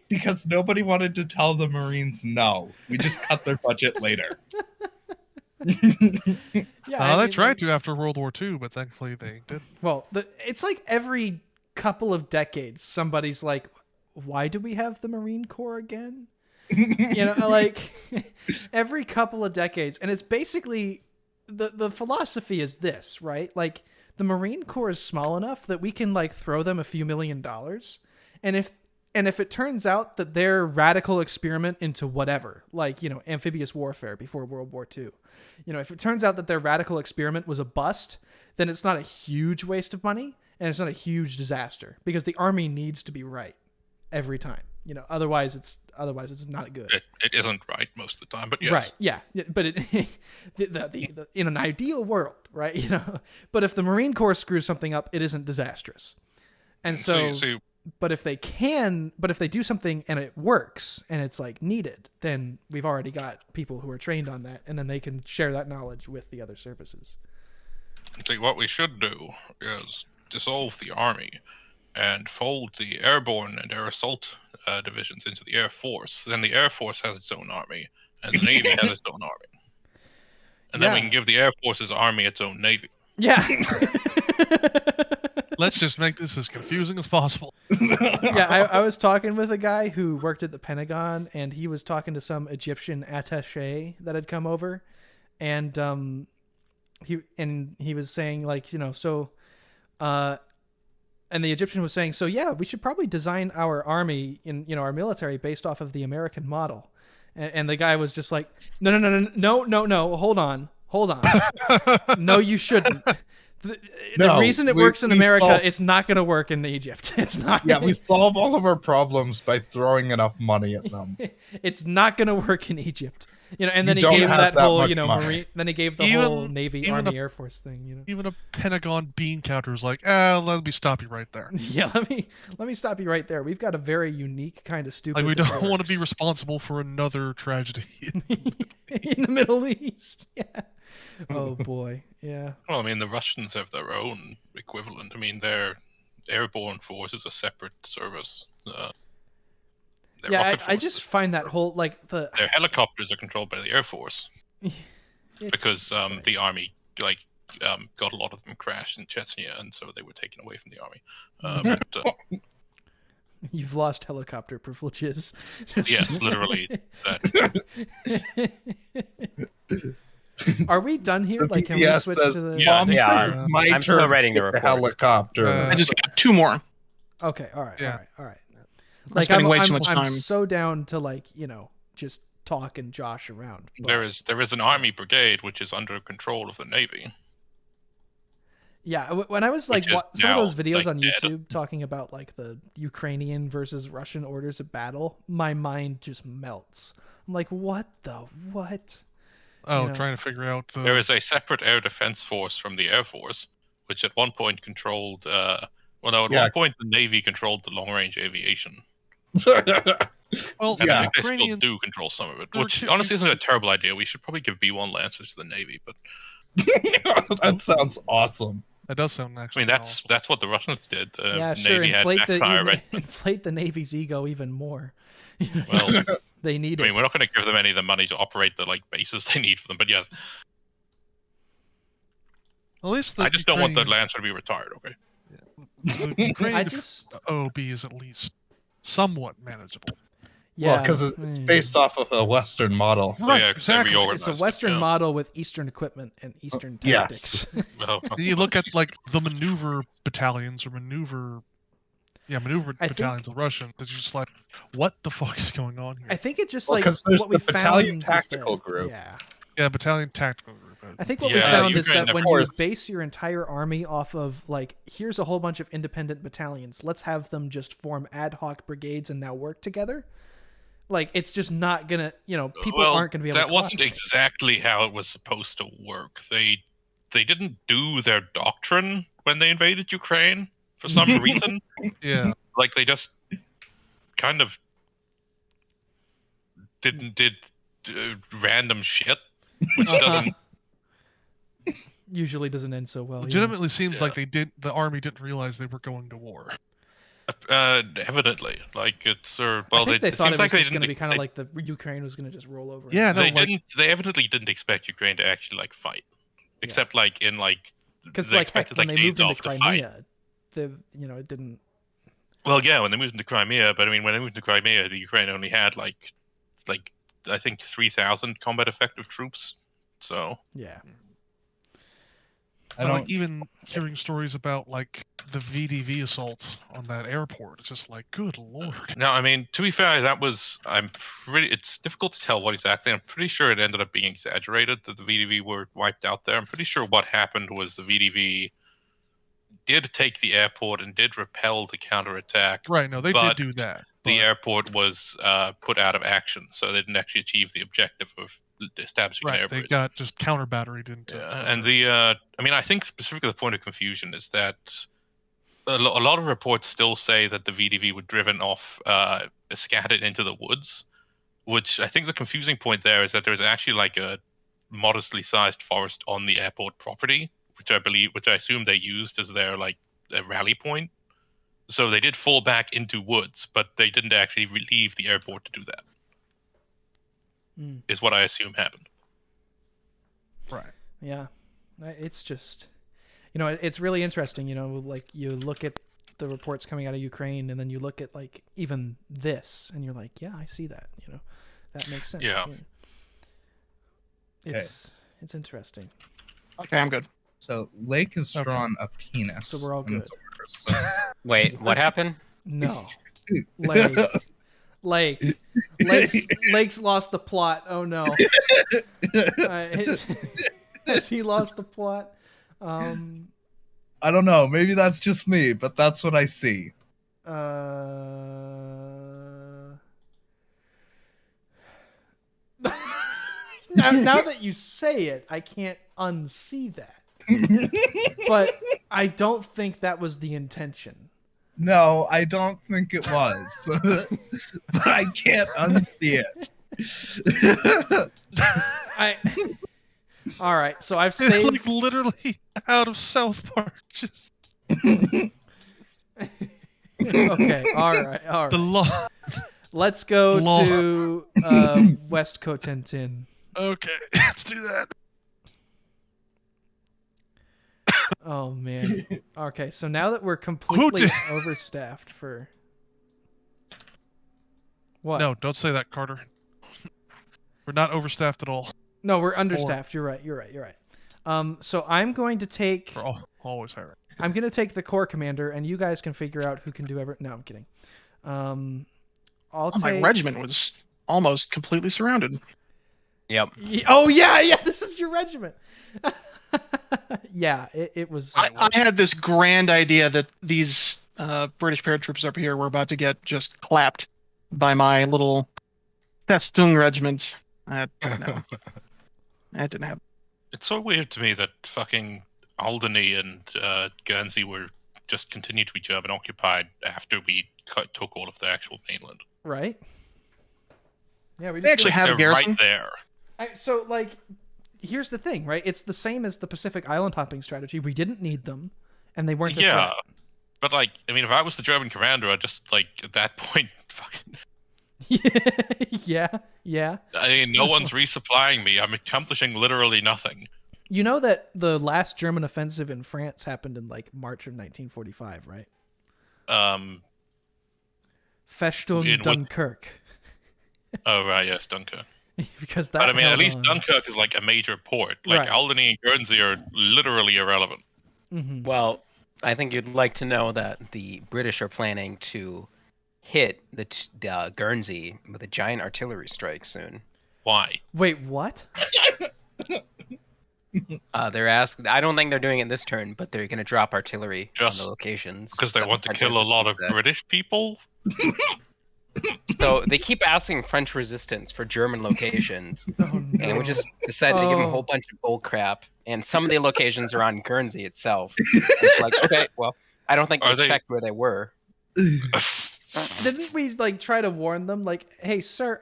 Speaker 4: Because nobody wanted to tell the Marines no. We just cut their budget later.
Speaker 1: yeah,
Speaker 2: They tried to after World War II, but thankfully they didn't.
Speaker 1: Well, it's like every couple of decades, somebody's like, "Why do we have the Marine Corps again?" You know, like every couple of decades, and it's basically the philosophy is this, right? Like the Marine Corps is small enough that we can like throw them a few $1 million, and if it turns out that their radical experiment into whatever, like, you know, amphibious warfare before World War II, you know, if it turns out that their radical experiment was a bust, then it's not a huge waste of money and it's not a huge disaster because the army needs to be right every time. You know, otherwise it's not good.
Speaker 6: It isn't right most of the time, but yes.
Speaker 1: Right. Yeah. But the in an ideal world, right? You know, but if the Marine Corps screws something up, it isn't disastrous. And so, but if they do something and it works and it's like needed, then we've already got people who are trained on that, and then they can share that knowledge with the other services.
Speaker 6: See, what we should do is dissolve the army and fold the airborne and air assault divisions into the Air Force. Then the Air Force has its own army, and the Navy has its own army. And then we can give the Air Force's army its own Navy.
Speaker 1: Yeah.
Speaker 2: Let's just make this as confusing as possible.
Speaker 1: Yeah, I was talking with a guy who worked at the Pentagon, and he was talking to some Egyptian attaché that had come over, and he was saying, like, you know, so and the Egyptian was saying, so yeah, we should probably design our army in, you know, our military based off of the American model. And the guy was just like, no, hold on. No, you shouldn't. The reason it works in America, it's not going to work in Egypt. It's not.
Speaker 4: Yeah, we solve all of our problems by throwing enough money at them.
Speaker 1: It's not going to work in Egypt. You know, and then
Speaker 4: You
Speaker 1: he
Speaker 4: don't
Speaker 1: gave
Speaker 4: have
Speaker 1: that
Speaker 4: that
Speaker 1: whole,
Speaker 4: much
Speaker 1: you know,
Speaker 4: money.
Speaker 1: Marine. Then he gave the
Speaker 2: Even-
Speaker 1: whole Navy,
Speaker 2: even
Speaker 1: Army,
Speaker 2: a-
Speaker 1: Air Force thing. You know.
Speaker 2: Even a Pentagon bean counter is like, let me stop you right there.
Speaker 1: Yeah, let me stop you right there. We've got a very unique kind of stupid.
Speaker 2: Like, we
Speaker 1: that
Speaker 2: don't want to be
Speaker 1: works.
Speaker 2: responsible for another tragedy.
Speaker 1: in the Middle East. Yeah. Oh boy. Yeah.
Speaker 6: Well, I mean, the Russians have their own equivalent. I mean, their airborne force is a separate service. Their
Speaker 1: Yeah,
Speaker 6: rocket
Speaker 1: I
Speaker 6: force
Speaker 1: just
Speaker 6: is-
Speaker 1: find that whole like the
Speaker 6: Their helicopters are controlled by the Air Force because
Speaker 1: it's-
Speaker 6: the army got a lot of them crashed in Chechnya, and so they were taken away from the army.
Speaker 1: You've lost helicopter privileges.
Speaker 6: Yes, literally. That.
Speaker 1: Are we done here?
Speaker 4: The
Speaker 1: Like, can we
Speaker 4: PBS
Speaker 1: switch
Speaker 4: says,
Speaker 1: to the?
Speaker 4: Mom
Speaker 5: Yeah,
Speaker 4: says it's my
Speaker 5: I'm
Speaker 4: turn
Speaker 5: still
Speaker 4: to
Speaker 5: writing the
Speaker 4: get
Speaker 5: report.
Speaker 4: helicopter.
Speaker 2: Uh,
Speaker 3: I just got 2 more.
Speaker 1: Okay. All right.
Speaker 2: Yeah.
Speaker 1: All right.
Speaker 3: I'm spending way too much
Speaker 1: I'm
Speaker 3: time.
Speaker 1: so down to, like, you know, just talk and josh around. but-
Speaker 6: There is an army brigade which is under control of the Navy.
Speaker 1: Yeah, when I was like
Speaker 6: Which is
Speaker 1: some of
Speaker 6: now,
Speaker 1: those videos
Speaker 6: like,
Speaker 1: on
Speaker 6: dead.
Speaker 1: YouTube talking about like the Ukrainian versus Russian orders of battle, my mind just melts. I'm like, what the what?
Speaker 2: Oh,
Speaker 1: You know.
Speaker 2: trying to figure out the.
Speaker 6: There is a separate air defense force from the Air Force, which at one point controlled. One point the Navy controlled the long-range aviation.
Speaker 2: Well,
Speaker 6: And
Speaker 4: Yeah.
Speaker 6: I think they still
Speaker 2: Ukrainian.
Speaker 6: do control some of it,
Speaker 2: They're
Speaker 6: which
Speaker 2: too-
Speaker 6: honestly isn't a terrible idea. We should probably give B1 Lancers to the Navy, but
Speaker 4: That sounds awesome.
Speaker 2: That does sound
Speaker 6: I
Speaker 2: actually.
Speaker 6: mean that's what the Russians did.
Speaker 1: Yeah,
Speaker 6: the
Speaker 1: sure.
Speaker 6: Navy had backfire, right?
Speaker 1: Inflate the Navy's ego even more.
Speaker 6: Well,
Speaker 1: They need
Speaker 6: I mean,
Speaker 1: it.
Speaker 6: we're not going to give them any of the money to operate the bases they need for them, but yes,
Speaker 2: At least the
Speaker 6: I just don't want the
Speaker 2: Ukrainian-
Speaker 6: Lancer to be retired. Okay.
Speaker 2: the Ukrainian
Speaker 1: I just
Speaker 2: OB is at least somewhat manageable.
Speaker 1: yeah,
Speaker 4: Well, because it's
Speaker 1: mm.
Speaker 4: based off of a Western model.
Speaker 6: So,
Speaker 2: Right,
Speaker 6: yeah, 'cause they
Speaker 2: exactly.
Speaker 6: reorganized
Speaker 1: It's a
Speaker 6: it,
Speaker 1: Western
Speaker 6: yeah.
Speaker 1: model with Eastern equipment and Eastern
Speaker 4: yes.
Speaker 1: tactics.
Speaker 6: Well,
Speaker 2: You look at like the maneuver battalions or maneuver
Speaker 1: I think-
Speaker 2: battalions of Russian. That's just like, what the fuck is going on here?
Speaker 1: I think it just
Speaker 4: Well,
Speaker 1: like
Speaker 4: 'cause there's
Speaker 1: what we
Speaker 4: the battalion
Speaker 1: found is
Speaker 4: tactical
Speaker 1: that-
Speaker 4: group.
Speaker 1: Yeah.
Speaker 2: Yeah, battalion tactical group.
Speaker 1: I think what we
Speaker 6: Yeah,
Speaker 1: found is
Speaker 6: Ukraine,
Speaker 1: that
Speaker 6: of
Speaker 1: when you
Speaker 4: course.
Speaker 1: base your entire army off of like, here's a whole bunch of independent battalions, let's have them just form ad hoc brigades and now work together. Like, it's just not gonna, you know, people
Speaker 6: well,
Speaker 1: aren't gonna be able.
Speaker 6: that
Speaker 1: to
Speaker 6: wasn't
Speaker 1: cooperate.
Speaker 6: exactly how it was supposed to work. They didn't do their doctrine when they invaded Ukraine for some reason.
Speaker 2: Yeah,
Speaker 6: Like they just kind of did random shit, which
Speaker 1: Uh-huh.
Speaker 6: doesn't.
Speaker 1: Usually doesn't end so well. yeah.
Speaker 2: legitimately seems
Speaker 6: Yeah.
Speaker 2: like the army didn't realize they were going to war.
Speaker 6: Evidently, like it's well,
Speaker 1: I think they
Speaker 6: it
Speaker 1: thought
Speaker 6: seems
Speaker 1: it was
Speaker 6: like they
Speaker 1: just
Speaker 6: didn't.
Speaker 1: gonna be kind of
Speaker 6: they,
Speaker 1: like the Ukraine was gonna just roll over.
Speaker 2: Yeah, no,
Speaker 6: they
Speaker 2: like
Speaker 6: didn't. They evidently didn't expect Ukraine to actually fight, except like in
Speaker 1: because
Speaker 6: they
Speaker 1: like heck,
Speaker 6: expected
Speaker 1: when
Speaker 6: like
Speaker 1: they moved into
Speaker 6: Azov to fight.
Speaker 1: Crimea, it didn't.
Speaker 6: Well, yeah, when they moved into Crimea, but I mean, when they moved into Crimea, the Ukraine only had like like I think 3,000 combat effective troops. So
Speaker 1: Yeah.
Speaker 4: I
Speaker 2: But,
Speaker 4: don't.
Speaker 2: like, even hearing stories about like the VDV assault on that airport, it's just like, good lord.
Speaker 6: no, I mean, to be fair, it's difficult to tell what exactly. I'm pretty sure it ended up being exaggerated that the VDV were wiped out there. I'm pretty sure what happened was the VDV did take the airport and did repel the counterattack.
Speaker 2: Right? No, they did
Speaker 6: But
Speaker 2: do that.
Speaker 6: The
Speaker 2: but-
Speaker 6: airport was put out of action, so they didn't actually achieve the objective of establishing an
Speaker 2: Right,
Speaker 6: air
Speaker 2: they
Speaker 6: base.
Speaker 2: got just counter batteried into.
Speaker 6: Yeah, and I mean, I think specifically the point of confusion is that a lot of reports still say that the VDV were driven off, scattered into the woods, which I think the confusing point there is that there's actually like a modestly sized forest on the airport property, which I assume they used as their like a rally point. So they did fall back into woods, but they didn't actually leave the airport to do that.
Speaker 1: Mm.
Speaker 6: Is what I assume happened.
Speaker 2: Right.
Speaker 1: Yeah. It's just, it's really interesting, like you look at the reports coming out of Ukraine and then you look at like even this and you're like, yeah, I see that, that makes sense.
Speaker 6: Yeah.
Speaker 1: It's interesting.
Speaker 3: Okay, I'm good.
Speaker 4: So Lake has
Speaker 2: Okay.
Speaker 4: drawn a penis.
Speaker 1: So we're all
Speaker 4: in
Speaker 1: good.
Speaker 4: its orders, so-
Speaker 5: Wait, what happened?
Speaker 1: No. Lake's lost the plot. Oh no. Has he lost the plot?
Speaker 4: I don't know. Maybe that's just me, but that's what I see.
Speaker 1: Now that you say it, I can't unsee that. But I don't think that was the intention.
Speaker 4: No, I don't think it was. But I can't unsee it.
Speaker 1: All right, so I've
Speaker 2: It's
Speaker 1: saved.
Speaker 2: like literally out of South Park. Just
Speaker 1: Okay, all right.
Speaker 2: the law.
Speaker 1: Let's go
Speaker 2: Law.
Speaker 1: to West Cotentin.
Speaker 2: Okay, let's do that.
Speaker 1: Oh man. Okay, so now that we're completely
Speaker 2: did-
Speaker 1: overstaffed for what?
Speaker 2: No, don't say that, Carter. We're not overstaffed at all.
Speaker 1: No, we're understaffed. You're right. So I'm going to take.
Speaker 2: We're always hiring.
Speaker 1: I'm going to take the Corps commander, and you guys can figure out who can do everything. No, I'm kidding. I'll take.
Speaker 3: My regiment was almost completely surrounded.
Speaker 5: Yep.
Speaker 1: Oh yeah. This is your regiment. Yeah, it was.
Speaker 3: I had this grand idea that these British paratroopers up here were about to get just clapped by my little Festung regiment. No, that didn't happen.
Speaker 6: It's so weird to me that fucking Alderney and Guernsey were just continued to be German occupied after we took all of the actual mainland.
Speaker 1: Right. Yeah, we
Speaker 3: They actually have
Speaker 6: They're
Speaker 3: a garrison.
Speaker 6: right there.
Speaker 1: So like, here's the thing, right? It's the same as the Pacific Island hopping strategy. We didn't need them, and they weren't.
Speaker 6: Yeah, but like, I mean, if I was the German commander, I'd just like at that point, fucking.
Speaker 1: Yeah.
Speaker 6: I mean, no one's resupplying me. I'm accomplishing literally nothing.
Speaker 1: You know that the last German offensive in France happened in like March of 1945, right? Festung
Speaker 6: In what-
Speaker 1: Dunkirk.
Speaker 6: Oh right, yes, Dunkirk.
Speaker 1: Because that.
Speaker 6: But I mean, at
Speaker 1: held
Speaker 6: least
Speaker 1: on.
Speaker 6: Dunkirk is like a major port. Like
Speaker 1: Right.
Speaker 6: Alderney and Guernsey are literally irrelevant.
Speaker 1: Mhm.
Speaker 5: Well, I think you'd like to know that the British are planning to hit the Guernsey with a giant artillery strike soon.
Speaker 6: Why?
Speaker 1: Wait, what?
Speaker 5: They're asking. I don't think they're doing it this turn, but they're going to drop artillery
Speaker 6: Just
Speaker 5: on the locations
Speaker 6: Because they
Speaker 5: that
Speaker 6: want
Speaker 5: the
Speaker 6: to
Speaker 5: French
Speaker 6: kill a lot of
Speaker 5: resistance
Speaker 6: British people?
Speaker 5: So they keep asking French resistance for German locations,
Speaker 1: Oh no.
Speaker 5: and we just decided to give them a
Speaker 1: Oh.
Speaker 5: whole bunch of bull crap. And some of the locations are on Guernsey itself. It's like, okay, well, I don't think
Speaker 6: Are
Speaker 5: they
Speaker 6: they-
Speaker 5: checked where they were.
Speaker 1: Didn't we like try to warn them? Like, hey, sir,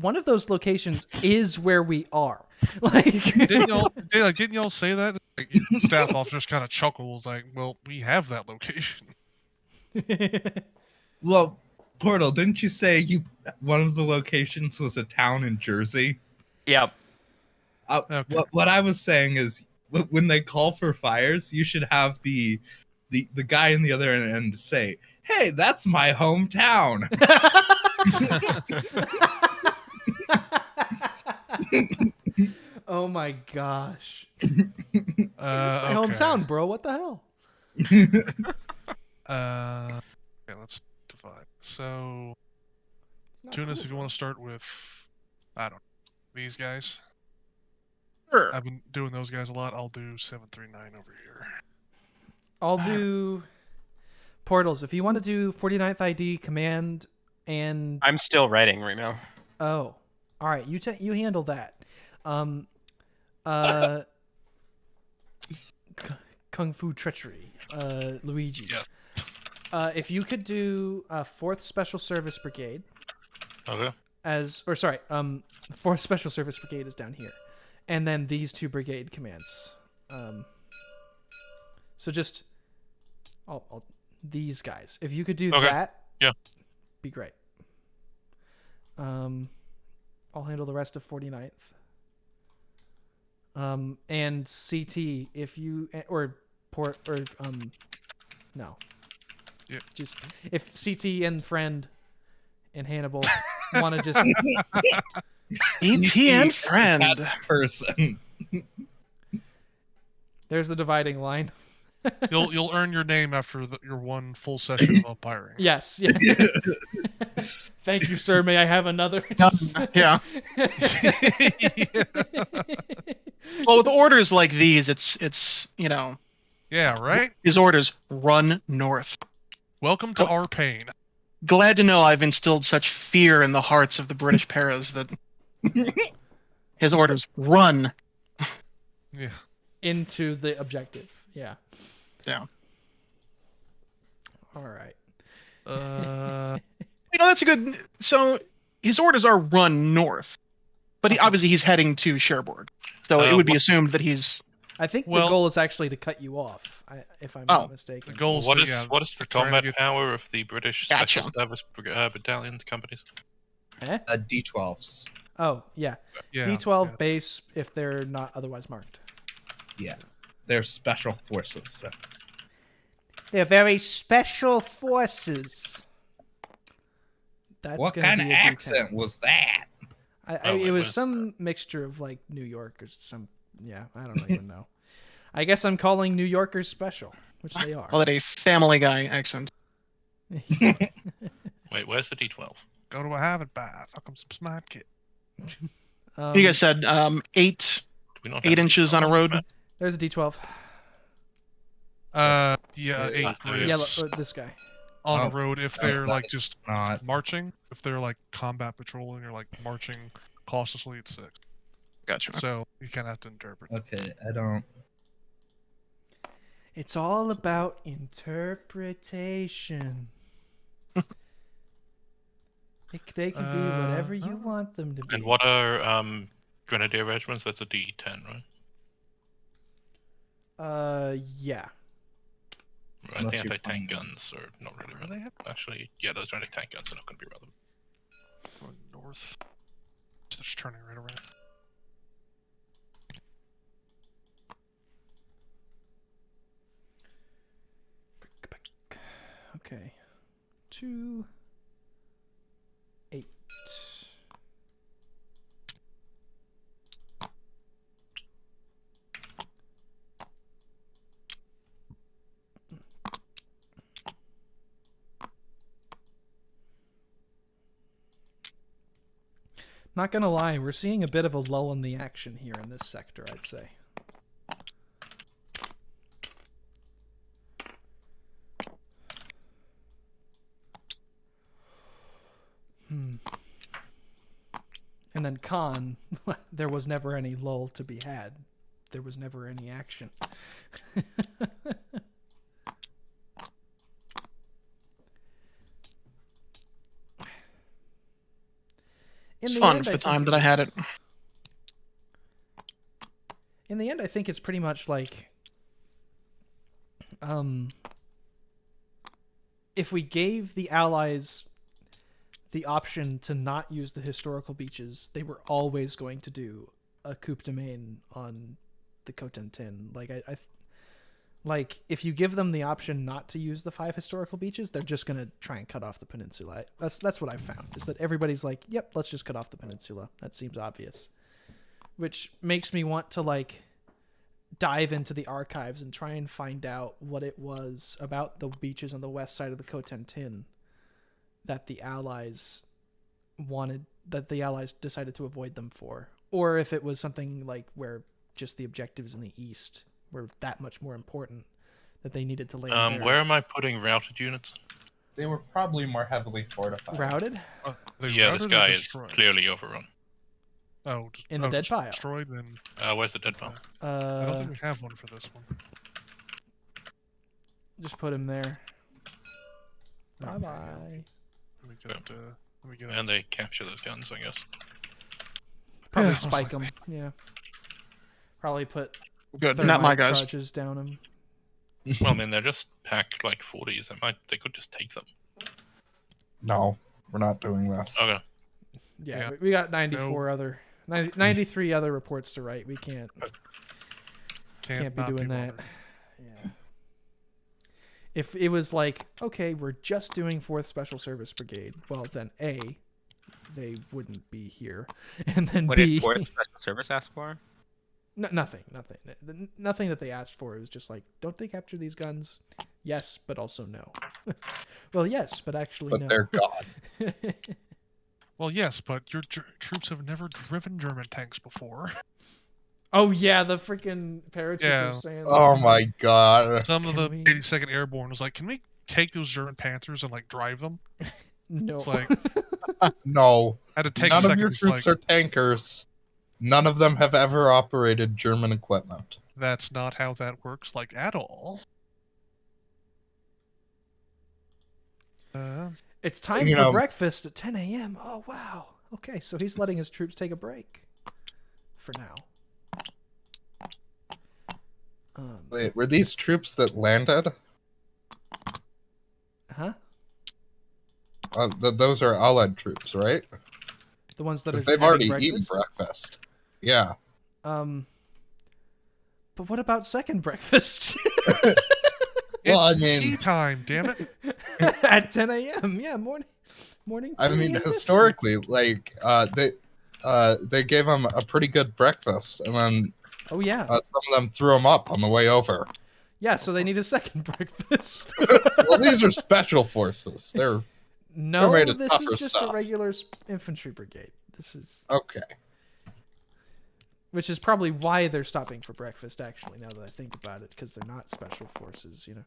Speaker 1: one of those locations is where we are. Like,
Speaker 2: Didn't y'all say that? Like, staff officers kind of chuckles, like, "Well, we have that location."
Speaker 4: Well, Portal, didn't you say one of the locations was a town in Jersey?
Speaker 5: Yep.
Speaker 2: Okay.
Speaker 4: What I was saying is, when they call for fires, you should have the guy in the other end say, "Hey, that's my hometown."
Speaker 1: Oh my gosh. It's my hometown, bro. What the hell?
Speaker 2: Okay, let's divide. So,
Speaker 1: It's not
Speaker 2: Tunis,
Speaker 1: cool,
Speaker 2: if you
Speaker 1: bro.
Speaker 2: want to start with, I don't know, these guys.
Speaker 3: Sure.
Speaker 2: I've been doing those guys a lot. I'll do 739 over here.
Speaker 1: I'll do portals. If you want to do 49th ID command and
Speaker 5: I'm still writing right now.
Speaker 1: oh, all right. You handle that. Uh, Kung Fu treachery. Luigi.
Speaker 6: Yes.
Speaker 1: If you could do 4th Special Service Brigade
Speaker 6: Okay.
Speaker 1: Fourth Special Service Brigade is down here, and then these 2 brigade commands. So just these guys. If you could do
Speaker 6: Okay.
Speaker 1: that,
Speaker 6: Yeah.
Speaker 1: be great. I'll handle the rest of 49th. And CT if you no.
Speaker 2: Yeah.
Speaker 1: Just if CT and friend and Hannibal want to just
Speaker 3: ET and friend.
Speaker 4: Person.
Speaker 1: there's the dividing line.
Speaker 2: You'll earn your name after your one full session of umpiring.
Speaker 1: Yes. Yeah. Thank you, sir. May I have another?
Speaker 3: Yeah. Well, with orders like these, it's
Speaker 2: Yeah, right?
Speaker 3: his orders run north.
Speaker 2: Welcome to our pain.
Speaker 3: Glad to know I've instilled such fear in the hearts of the British paras that his orders run.
Speaker 2: Yeah.
Speaker 1: Into the objective. Yeah.
Speaker 3: Yeah.
Speaker 1: All right.
Speaker 3: That's a good. So his orders are run north, but obviously he's heading to Cherbourg, so it would be assumed that he's.
Speaker 1: I think the
Speaker 2: Well-
Speaker 1: goal is actually to cut you off, if I'm not mistaken.
Speaker 2: The goal is
Speaker 6: What
Speaker 2: to,
Speaker 6: is
Speaker 2: yeah,
Speaker 6: what is the
Speaker 2: try to
Speaker 6: combat
Speaker 2: get-
Speaker 6: power of the British
Speaker 3: Gotcha.
Speaker 6: Special Service battalions companies?
Speaker 1: Eh?
Speaker 4: D12s.
Speaker 1: Oh, yeah.
Speaker 2: yeah,
Speaker 1: D12
Speaker 2: yeah.
Speaker 1: base if they're not otherwise marked.
Speaker 4: Yeah. They're special forces. So.
Speaker 1: They're very special forces. That's
Speaker 4: What
Speaker 1: gonna
Speaker 4: kind
Speaker 1: be
Speaker 4: of
Speaker 1: a D10.
Speaker 4: accent was that?
Speaker 1: It was some mixture of like New York or some. Yeah, I don't even know. I guess I'm calling New Yorkers special, which they are.
Speaker 3: Call it a Family Guy accent.
Speaker 6: Wait, where's the D12?
Speaker 2: Go to a habit bath. Fuck 'em some smart kid.
Speaker 3: You guys said 8
Speaker 6: Do we not
Speaker 3: 8
Speaker 6: have
Speaker 3: inches on a
Speaker 6: D12
Speaker 3: road.
Speaker 6: map?
Speaker 1: There's a D12.
Speaker 2: Yeah, 8
Speaker 6: Yeah,
Speaker 2: grids
Speaker 1: This guy.
Speaker 2: on a
Speaker 4: Oh,
Speaker 2: road if they're
Speaker 4: that
Speaker 2: like
Speaker 4: is
Speaker 2: just
Speaker 4: Not.
Speaker 2: marching. If they're like combat patrol and you're like marching cautiously, it's 6.
Speaker 3: Gotcha.
Speaker 2: So you kind of have to interpret.
Speaker 4: Okay, I don't.
Speaker 1: It's all about interpretation. They can be whatever you want them to be.
Speaker 6: And what are grenadier regiments? That's a D10, right?
Speaker 1: Yeah.
Speaker 6: Right,
Speaker 4: Unless
Speaker 6: the
Speaker 4: you're
Speaker 6: anti-tank
Speaker 4: playing-
Speaker 6: guns are not really
Speaker 2: Are they
Speaker 6: relevant. Actually, yeah, those anti-tank guns are not going to be relevant.
Speaker 2: Going north. Just turning right around.
Speaker 1: Okay. 2, 8. Not gonna lie, we're seeing a bit of a lull in the action here in this sector, I'd say. And then Khan, there was never any lull to be had. There was never any action.
Speaker 3: It's fun for the time that I had it.
Speaker 1: In the end, I think it's pretty much like, if we gave the Allies the option to not use the historical beaches, they were always going to do a coup de main on the Cotentin. Like, if you give them the option not to use the 5 historical beaches, they're just gonna try and cut off the peninsula. That's what I've found, is that everybody's like, yep, let's just cut off the peninsula. That seems obvious. which makes me want to like dive into the archives and try and find out what it was about the beaches on the west side of the Cotentin that the Allies decided to avoid them for, or if it was something like where just the objectives in the east were that much more important that they needed to lay there.
Speaker 6: Where am I putting routed units?
Speaker 4: They were probably more heavily fortified.
Speaker 1: Routed
Speaker 6: Yeah, this guy is clearly overrun.
Speaker 2: Oh,
Speaker 1: in the dead pile.
Speaker 2: Destroyed, then.
Speaker 6: Where's the dead pile?
Speaker 2: I don't think we have one for this one.
Speaker 1: Just put him there.
Speaker 2: Oh,
Speaker 1: Bye bye.
Speaker 2: Let me get
Speaker 6: And they capture those guns, I guess.
Speaker 1: Probably
Speaker 2: Yeah,
Speaker 1: spike him. Yeah. Probably put
Speaker 3: Good. Not my guys.
Speaker 1: charges down him.
Speaker 6: Well, I mean, they're just packed like 40s. They could just take them.
Speaker 4: No, we're not doing this.
Speaker 6: Okay.
Speaker 1: Yeah, we got 93 other reports to write. We can't be
Speaker 2: not
Speaker 1: doing that.
Speaker 2: bothered.
Speaker 1: Yeah. If it was like, okay, we're just doing 4th Special Service Brigade, well then A, they wouldn't be here, and then
Speaker 5: What
Speaker 1: B,
Speaker 5: did 4th Special Service ask for?
Speaker 1: nothing that they asked for. It was just like, don't they capture these guns? Yes, but also no. Well, yes, but actually
Speaker 4: But
Speaker 1: no.
Speaker 4: they're gone.
Speaker 2: Well, yes, but your troops have never driven German tanks before.
Speaker 1: Oh yeah, the freaking paratroopers
Speaker 2: Yeah.
Speaker 1: saying.
Speaker 4: Oh my god.
Speaker 2: Some of the
Speaker 1: Can we-
Speaker 2: 82nd Airborne was like, "Can we take those German Panthers and like drive them?"
Speaker 1: No.
Speaker 2: It's like
Speaker 4: No.
Speaker 2: had to take
Speaker 4: None
Speaker 2: a
Speaker 4: of
Speaker 2: second.
Speaker 4: your
Speaker 2: It's
Speaker 4: troops
Speaker 2: like
Speaker 4: are tankers. None of them have ever operated German equipment.
Speaker 2: that's not how that works, like at all.
Speaker 1: It's time
Speaker 4: You
Speaker 1: for
Speaker 4: know-
Speaker 1: breakfast at 10 a.m. Oh, wow. Okay, so he's letting his troops take a break. For now.
Speaker 4: Wait, were these troops that landed?
Speaker 1: Huh?
Speaker 4: Those are Allied troops, right?
Speaker 1: The ones that are
Speaker 4: Because they've
Speaker 1: having
Speaker 4: already eaten breakfast. Yeah.
Speaker 1: But what about second breakfast?
Speaker 2: It's
Speaker 4: Well, I mean-
Speaker 2: tea time, damn it!
Speaker 1: At 10 a.m. Yeah, morning
Speaker 4: I
Speaker 1: tea
Speaker 4: mean,
Speaker 1: and
Speaker 4: historically, like, they gave them a pretty good breakfast, and then
Speaker 1: biscuits. Oh yeah.
Speaker 4: some of them threw them up on the way over.
Speaker 1: Yeah, so they need a second breakfast.
Speaker 4: Well, these are special forces. They're
Speaker 1: No,
Speaker 4: made of
Speaker 1: this
Speaker 4: tougher
Speaker 1: is just
Speaker 4: stuff.
Speaker 1: a regular infantry brigade. This is
Speaker 4: okay.
Speaker 1: which is probably why they're stopping for breakfast actually, now that I think about it, because they're not special forces, you know.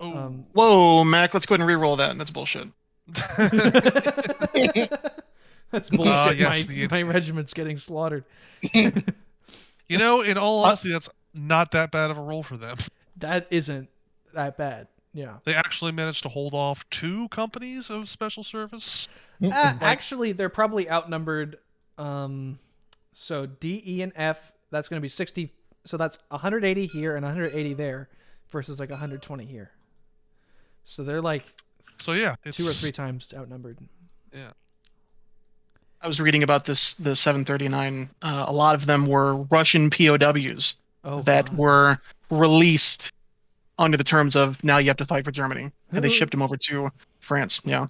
Speaker 2: Oh,
Speaker 3: Whoa, Mac, let's go ahead and re-roll that. That's bullshit.
Speaker 1: That's bullshit.
Speaker 2: yes,
Speaker 1: my regiment's getting slaughtered.
Speaker 2: you know, in all honesty, that's not that bad of a roll for them.
Speaker 1: That isn't that bad. Yeah.
Speaker 2: They actually managed to hold off 2 companies of special service.
Speaker 1: Actually, they're probably outnumbered. So D, E, and F, that's going to be 60. So that's 180 here and 180 there versus like 120 here. So they're like
Speaker 2: So yeah, it's
Speaker 1: 2 or 3 times outnumbered.
Speaker 3: I was reading about the 739. A lot of them were Russian POWs that
Speaker 1: God.
Speaker 3: were released under the terms of now you have to fight for Germany, and they shipped them over to France. Yeah,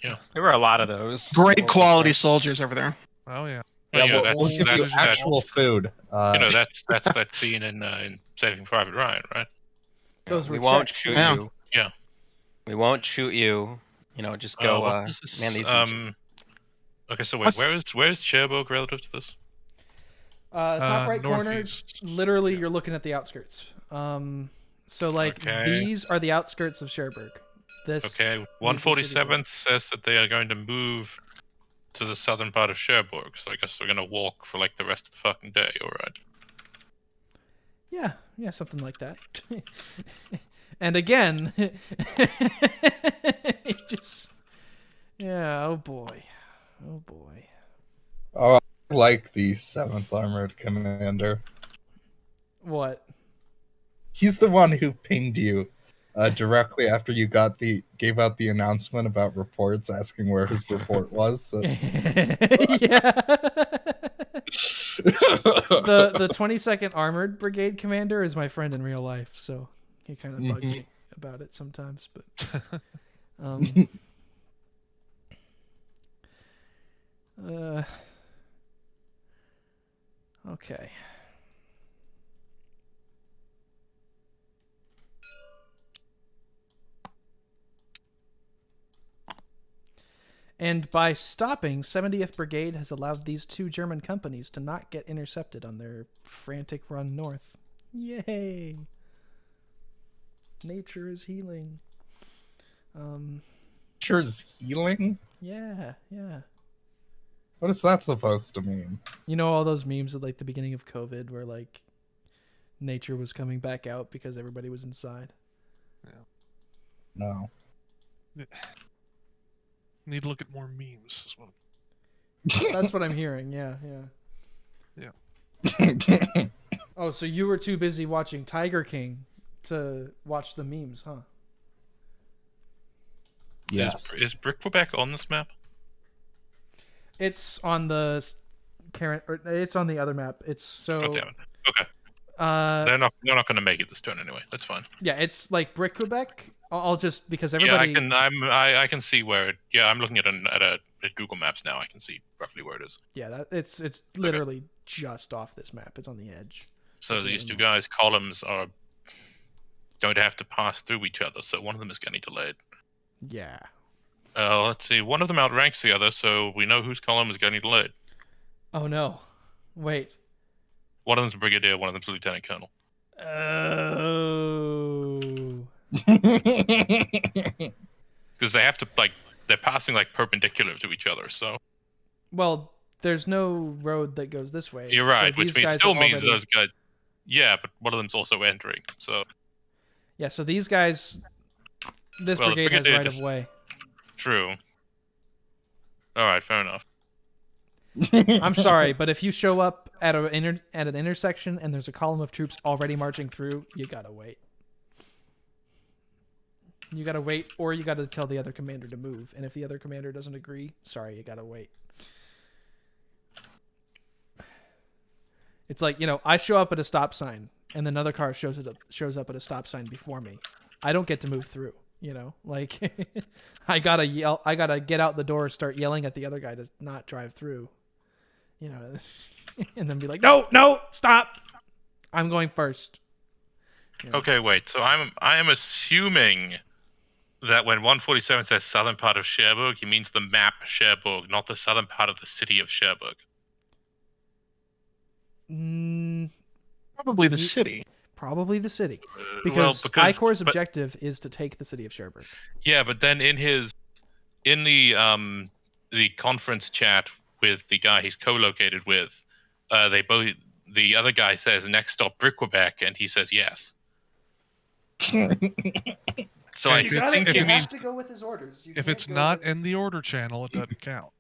Speaker 5: There were a lot of those.
Speaker 3: great quality soldiers over there.
Speaker 2: Oh yeah.
Speaker 6: Well,
Speaker 4: Yeah,
Speaker 6: yeah,
Speaker 4: we'll give you
Speaker 6: that's
Speaker 4: actual food.
Speaker 6: that's that scene in Saving Private Ryan, right?
Speaker 1: Those were
Speaker 5: We won't
Speaker 1: Czech.
Speaker 5: shoot
Speaker 3: Yeah.
Speaker 5: you.
Speaker 6: Yeah.
Speaker 5: We won't shoot you. You know, just go
Speaker 6: What is this?
Speaker 5: man these regions.
Speaker 6: Okay, so wait,
Speaker 3: What's-
Speaker 6: where's Cherbourg relative to this?
Speaker 1: Top right corner,
Speaker 2: northeast.
Speaker 1: literally you're looking at the outskirts. So like
Speaker 6: Okay.
Speaker 1: these are the outskirts of Cherbourg. This
Speaker 6: Okay, 147th says that they are going to move to the southern part of Cherbourg, so I guess they're gonna walk for like the rest of the fucking day, alright.
Speaker 1: Yeah, something like that. And again, it just oh boy.
Speaker 4: Oh, I like the 7th Armored Commander.
Speaker 1: What?
Speaker 4: He's the one who pinged you directly after you gave out the announcement about reports, asking where his report was. So.
Speaker 1: Yeah. The 22nd Armored Brigade commander is my friend in real life, so he kind of bugs me about it sometimes. But Okay. And by stopping, 70th Brigade has allowed these two German companies to not get intercepted on their frantic run north. Yay! Nature is healing.
Speaker 4: Sure is healing?
Speaker 1: Yeah.
Speaker 4: What is that supposed to mean?
Speaker 1: You know all those memes at like the beginning of COVID where like nature was coming back out because everybody was inside?
Speaker 4: No.
Speaker 2: Need to look at more memes as well.
Speaker 1: That's what I'm hearing. Yeah. Oh, so you were too busy watching Tiger King to watch the memes, huh?
Speaker 4: Yes.
Speaker 6: Is Brickleback on this map?
Speaker 1: It's on the current, or it's on the other map. It's so.
Speaker 6: God damn it. Okay. They're not going to make it this turn anyway. That's fine.
Speaker 1: Yeah, it's like Brick Quebec. I'll just because
Speaker 6: Yeah,
Speaker 1: everybody.
Speaker 6: I can see where it. Yeah, I'm looking at Google Maps now. I can see roughly where it is.
Speaker 1: Yeah, it's literally just off this map. It's on the edge.
Speaker 6: So these two guys' columns are going to have to pass through each other. So one of them is getting delayed.
Speaker 1: Yeah.
Speaker 6: Let's see. One of them outranks the other, so we know whose column is getting delayed.
Speaker 1: Oh no! Wait.
Speaker 6: One of them's a brigadier. One of them's a lieutenant colonel.
Speaker 1: Oh.
Speaker 6: Because they have to they're passing perpendicular to each other. So
Speaker 1: Well, there's no road that goes this way.
Speaker 6: you're right,
Speaker 1: so
Speaker 6: which
Speaker 1: these guys
Speaker 6: still
Speaker 1: are
Speaker 6: means
Speaker 1: already...
Speaker 6: those guys. Yeah, but one of them's also entering. So
Speaker 1: Yeah, so these guys. This
Speaker 6: Well, the
Speaker 1: brigade has
Speaker 6: brigadier
Speaker 1: right
Speaker 6: just-
Speaker 1: of way.
Speaker 6: true. All right, fair enough.
Speaker 1: I'm sorry, but if you show up at an intersection and there's a column of troops already marching through, you gotta wait. You gotta wait, or you gotta tell the other commander to move. And if the other commander doesn't agree, sorry, you gotta wait. It's like, I show up at a stop sign, and another car shows up at a stop sign before me. I don't get to move through. I gotta yell. I gotta get out the door, start yelling at the other guy to not drive through. And then be like, no, stop! I'm going first.
Speaker 6: Okay, wait. So I am assuming that when 147 says southern part of Cherbourg, he means the map Cherbourg, not the southern part of the city of Cherbourg.
Speaker 3: Probably the city.
Speaker 1: Probably the city,
Speaker 6: Well,
Speaker 1: because I-Corps' objective is to take the city of Cherbourg.
Speaker 6: Yeah, but then in the conference chat with the guy he's co-located with, the other guy says next stop Brickleback, and he says yes. So I think he means
Speaker 1: to go with his orders.
Speaker 2: If it's not in the order channel, it doesn't count.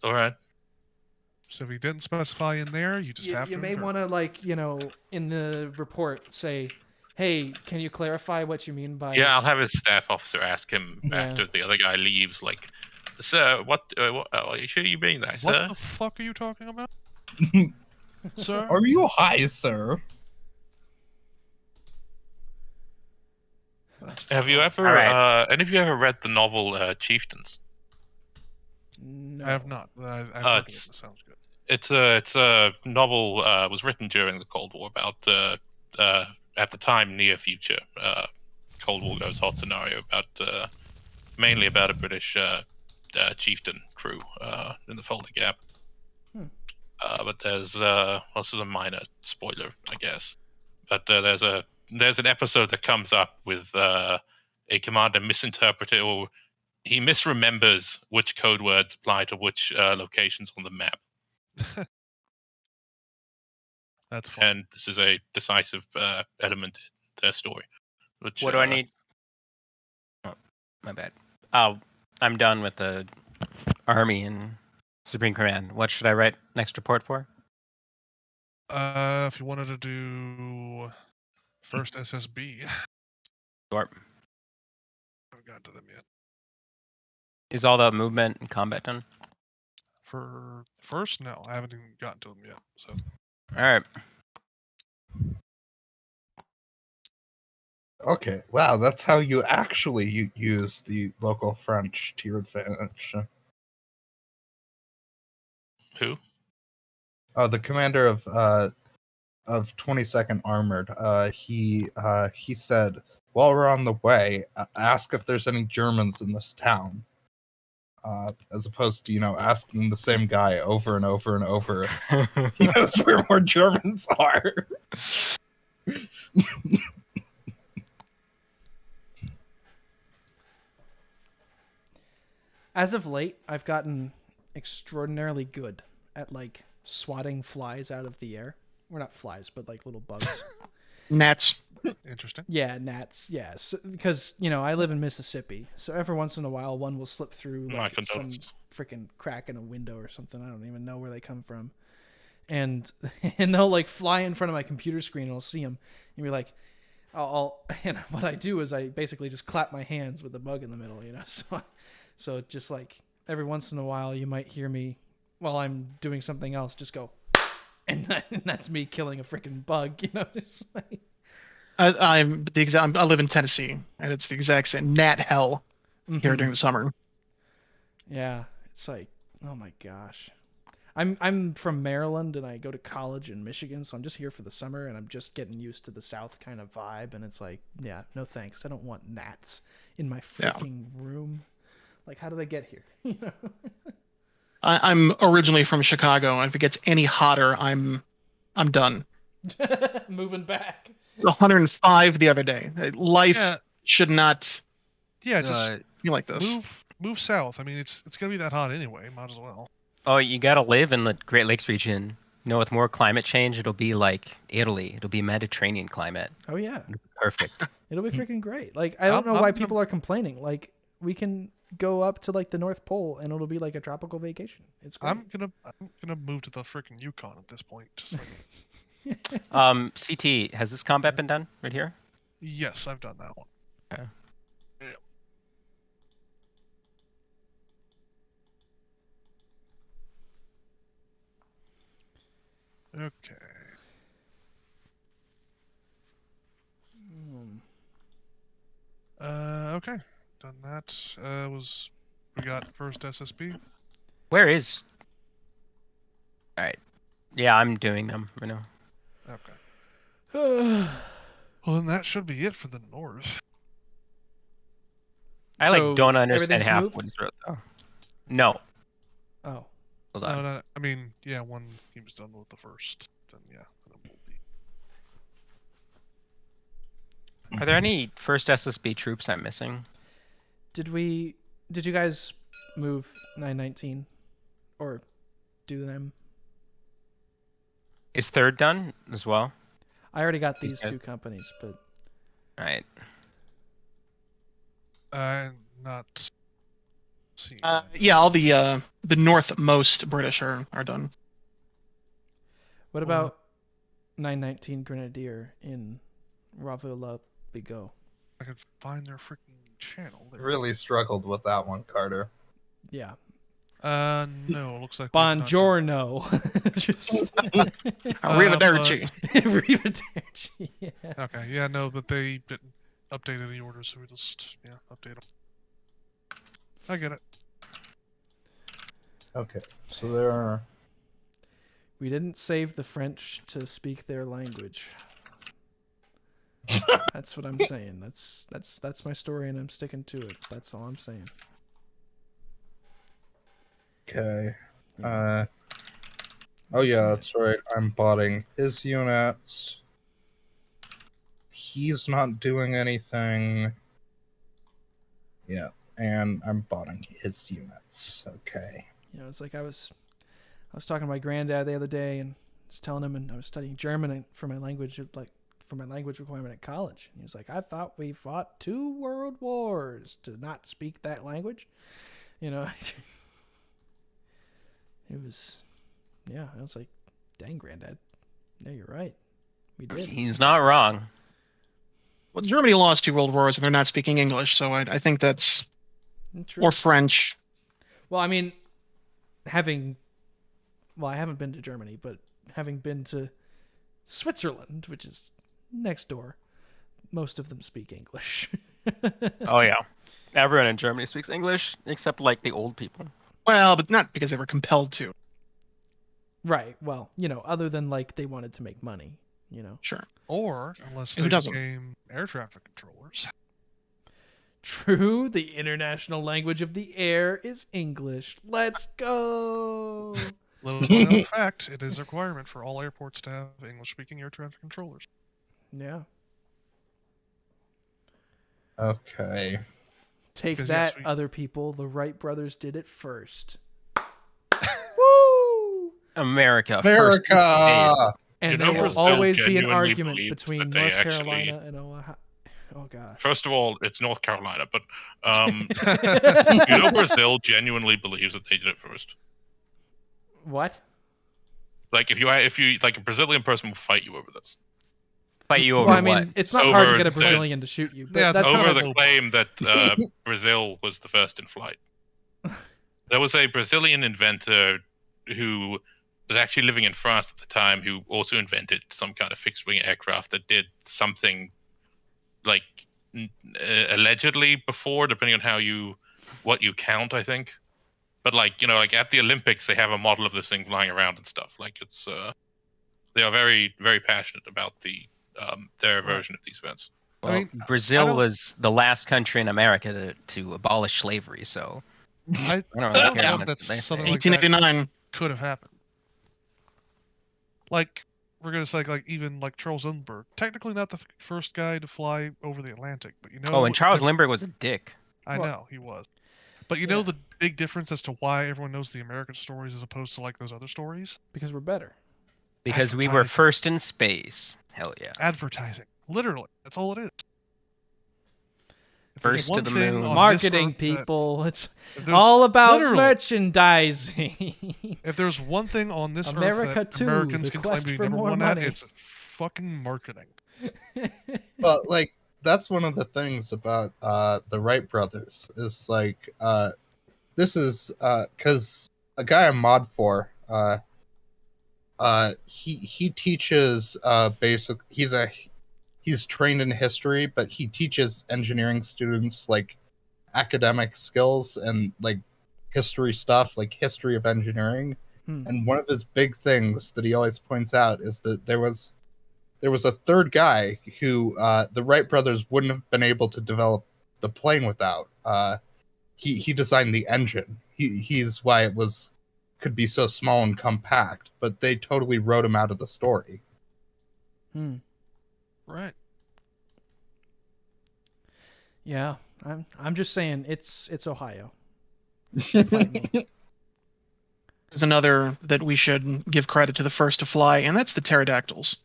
Speaker 6: all right.
Speaker 2: So if he didn't specify in there, you just have to.
Speaker 1: You may want to, in the report say, hey, can you clarify what you mean by...
Speaker 6: Yeah, I'll have his staff officer ask him after the other guy leaves, sir, what are you sure you mean that, sir?
Speaker 2: What the fuck are you talking about? Sir?
Speaker 4: Are you high, sir?
Speaker 6: Have you ever, any of you ever read the novel Chieftains?
Speaker 1: No.
Speaker 2: I have not. I've heard it. It sounds good.
Speaker 6: It's a novel was written during the Cold War about at the time near future Cold War goes hot scenario about mainly about a British chieftain crew in the Fulda Gap. But there's this is a minor spoiler, I guess. But there's an episode that comes up with a commander misinterpreted, or he misremembers which code words apply to which locations on the map.
Speaker 2: That's fine.
Speaker 6: And this is a decisive element in their story. Which,
Speaker 5: What do I need? Oh, my bad. Oh, I'm done with the Army and Supreme Command. What should I write next report for?
Speaker 2: If you wanted to do first SSB,
Speaker 5: Sure.
Speaker 2: haven't gotten to them yet.
Speaker 5: Is all the movement and combat done?
Speaker 2: For first, no, I haven't even gotten to them yet. So
Speaker 5: All right.
Speaker 4: Okay, wow, that's how you actually use the local French to your advantage.
Speaker 6: Who?
Speaker 4: the commander of 22nd Armored. He said, while we're on the way, ask if there's any Germans in this town. As opposed to asking the same guy over and over and over if he knows where more Germans are.
Speaker 1: As of late, I've gotten extraordinarily good at like swatting flies out of the air. We're not flies, but like little bugs.
Speaker 3: Gnats.
Speaker 2: Interesting.
Speaker 1: Yeah, gnats. Yes, because I live in Mississippi, so every once in a while one will slip through
Speaker 6: My
Speaker 1: like some
Speaker 6: condolences.
Speaker 1: freaking crack in a window or something. I don't even know where they come from, and they'll like fly in front of my computer screen, and I'll see them, and be like, and what I do is I basically just clap my hands with the bug in the middle, so just like every once in a while you might hear me while I'm doing something else just go, and that's me killing a freaking bug, just like.
Speaker 3: I live in Tennessee, and it's the exact same gnat hell here during the summer.
Speaker 1: Yeah, it's like, oh my gosh. I'm from Maryland, and I go to college in Michigan, so I'm just here for the summer, and I'm just getting used to the South kind of vibe, and it's like, yeah, no thanks. I don't want gnats in my freaking room. Like, how did I get here?
Speaker 3: I'm originally from Chicago, and if it gets any hotter, I'm done.
Speaker 1: Moving back.
Speaker 3: 105 the other day. Life
Speaker 2: Yeah.
Speaker 3: should not
Speaker 2: Just
Speaker 3: be like this.
Speaker 2: move south. I mean, it's gonna be that hot anyway. Might as well.
Speaker 5: Oh, you gotta live in the Great Lakes region. With more climate change, it'll be like Italy. It'll be Mediterranean climate.
Speaker 1: Oh, yeah.
Speaker 5: Perfect.
Speaker 1: It'll be freaking great. Like, I don't know why people are complaining. Like, we can go up to, like, the North Pole, and it'll be like a tropical vacation. It's great.
Speaker 2: I'm gonna move to the freaking Yukon at this point. Just like,
Speaker 5: CT, has this combat been done right here?
Speaker 2: yes, I've done that one.
Speaker 5: Okay.
Speaker 2: Yeah. Okay. Okay. Done that. We got first SSB.
Speaker 5: Where is? All right. Yeah, I'm doing them right now.
Speaker 2: Okay. Well, then that should be it for the north.
Speaker 5: I
Speaker 1: So,
Speaker 5: don't understand
Speaker 1: everything's
Speaker 5: half
Speaker 1: moved?
Speaker 5: what he's wrote though. No.
Speaker 1: Oh.
Speaker 5: Hold on.
Speaker 2: No, I mean, yeah, one team's done with the first. Then yeah, then we'll be.
Speaker 5: Are there any first SSB troops I'm missing?
Speaker 1: Did you guys move 919 or do them?
Speaker 5: Is third done as well?
Speaker 1: I already got these
Speaker 5: Okay.
Speaker 1: two companies, but
Speaker 5: All right.
Speaker 2: Not. See.
Speaker 3: Yeah, all the northmost British are done.
Speaker 1: what about 919 Grenadier in Ravilla-Bigot?
Speaker 2: I could find their freaking channel. There.
Speaker 4: Really struggled with that one, Carter.
Speaker 1: Yeah.
Speaker 2: No, it looks like. we've not done-
Speaker 1: Buongiorno. Just
Speaker 3: Arrivederci.
Speaker 1: Arrivederci. Yeah.
Speaker 2: Okay, yeah, no, but they didn't update any orders, so we just update them. I get it.
Speaker 4: Okay, so there are.
Speaker 1: We didn't save the French to speak their language. That's what I'm saying. That's my story, and I'm sticking to it. That's all I'm saying.
Speaker 4: Okay. Oh yeah, that's right. I'm botting his units. He's not doing anything. Yeah, and I'm botting his units. Okay.
Speaker 1: It's like I was talking to my granddad the other day, and was telling him, and I was studying German for my language, requirement at college. And he was like, "I thought we fought 2 world wars to not speak that language." It was, yeah. I was like, "Dang, granddad, yeah, you're right. We did."
Speaker 5: He's not wrong.
Speaker 3: Well, Germany lost 2 world wars, and they're not speaking English, so I think that's
Speaker 1: True.
Speaker 3: or French.
Speaker 1: Well, I mean, I haven't been to Germany, but having been to Switzerland, which is next door, most of them speak English.
Speaker 5: Oh yeah. Everyone in Germany speaks English except like the old people.
Speaker 3: Well, but not because they were compelled to.
Speaker 1: Right. Well, other than like they wanted to make money,
Speaker 3: Sure.
Speaker 2: Or unless
Speaker 3: Who
Speaker 2: they
Speaker 3: doesn't?
Speaker 2: became air traffic controllers.
Speaker 1: True, the international language of the air is English. Let's go.
Speaker 2: Little known fact, it is a requirement for all airports to have English-speaking air traffic controllers.
Speaker 1: Yeah.
Speaker 4: Okay.
Speaker 1: Take
Speaker 2: 'Cause,
Speaker 1: that,
Speaker 2: yes,
Speaker 1: other people. The Wright brothers did it first. Woo!
Speaker 5: America. First in space.
Speaker 4: America.
Speaker 1: And
Speaker 6: You
Speaker 1: there
Speaker 6: know
Speaker 1: will
Speaker 6: Brazil
Speaker 1: always be an
Speaker 6: genuinely
Speaker 1: argument
Speaker 6: believes
Speaker 1: between
Speaker 6: that they
Speaker 1: North
Speaker 6: actually-
Speaker 1: Carolina and Ohio. Oh gosh.
Speaker 6: First of all, it's North Carolina, but you know Brazil genuinely believes that they did it first.
Speaker 1: What?
Speaker 6: Like if you like a Brazilian person will fight you over this.
Speaker 5: Fight you over
Speaker 1: Well, I
Speaker 5: what?
Speaker 1: mean, it's not hard to
Speaker 6: Over
Speaker 1: get a
Speaker 6: the-
Speaker 1: Brazilian to shoot you. But
Speaker 2: Yeah, it's
Speaker 1: that's
Speaker 6: Over
Speaker 1: kind
Speaker 6: the
Speaker 1: of
Speaker 6: claim that Brazil was the first in flight. There was a Brazilian inventor who was actually living in France at the time who also invented some kind of fixed-wing aircraft that did something like allegedly before, depending on what you count, I think. But like at the Olympics, they have a model of this thing flying around and stuff. Like it's they are very, very passionate about their version of these events.
Speaker 5: Well,
Speaker 2: I mean,
Speaker 5: Brazil
Speaker 2: don't-
Speaker 5: was the last country in America to abolish slavery, so
Speaker 2: I
Speaker 5: I don't really care.
Speaker 2: doubt
Speaker 5: what
Speaker 2: that's
Speaker 5: they
Speaker 2: something
Speaker 5: say.
Speaker 2: like that
Speaker 3: 1889.
Speaker 2: could have happened. Like, we're gonna say, like, even like Charles Lindbergh, technically not the first guy to fly over the Atlantic, but
Speaker 5: Oh, and Charles
Speaker 2: diff-
Speaker 5: Lindbergh was a dick.
Speaker 2: I
Speaker 1: Well-
Speaker 2: know he was, but you know the big difference as to why everyone knows the American stories as opposed to like those other stories?
Speaker 1: because we're better.
Speaker 5: Because we were
Speaker 2: Advertising.
Speaker 5: first in space. Hell yeah.
Speaker 2: Advertising, literally, that's all it is. If there's
Speaker 5: First to
Speaker 2: one
Speaker 5: the
Speaker 2: thing
Speaker 5: moon.
Speaker 2: on this
Speaker 1: Marketing,
Speaker 2: earth that-
Speaker 1: people. It's
Speaker 2: if there's-
Speaker 1: all about
Speaker 2: literally,
Speaker 1: merchandising.
Speaker 2: If there's one thing on this
Speaker 1: America
Speaker 2: earth that
Speaker 1: too,
Speaker 2: Americans
Speaker 1: the
Speaker 2: can claim
Speaker 1: quest
Speaker 2: to be
Speaker 1: for
Speaker 2: number
Speaker 1: more
Speaker 2: one at,
Speaker 1: money.
Speaker 2: it's fucking marketing.
Speaker 4: But like that's one of the things about the Wright brothers is like this is because a guy I'm mod for he teaches he's trained in history, but he teaches engineering students like academic skills and like history stuff, like history of engineering. And one of his big things that he always points out is that there was a third guy who the Wright brothers wouldn't have been able to develop the plane without. He designed the engine. He's why it could be so small and compact, but they totally wrote him out of the story.
Speaker 2: Right.
Speaker 1: Yeah, I'm just saying it's Ohio.
Speaker 3: There's another that we should give credit to the first to fly, and that's the pterodactyls.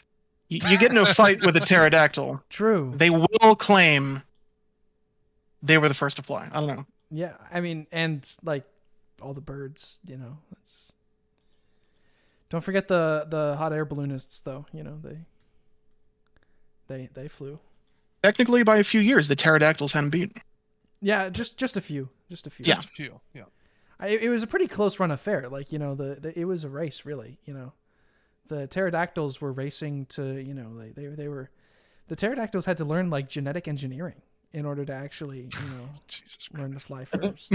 Speaker 3: You get into a fight with a pterodactyl,
Speaker 1: True.
Speaker 3: they will claim they were the first to fly. I don't know.
Speaker 1: Yeah, I mean, and like all the birds, That's. Don't forget the hot air balloonists, though. They flew.
Speaker 3: Technically, by a few years, the pterodactyls hadn't beat.
Speaker 1: Yeah, just a few,
Speaker 3: Yeah.
Speaker 2: Just a few. Yeah.
Speaker 1: It was a pretty close run affair. Like it was a race, really. The pterodactyls were racing to they were the pterodactyls had to learn like genetic engineering in order to actually
Speaker 2: Jesus
Speaker 1: learn to fly first.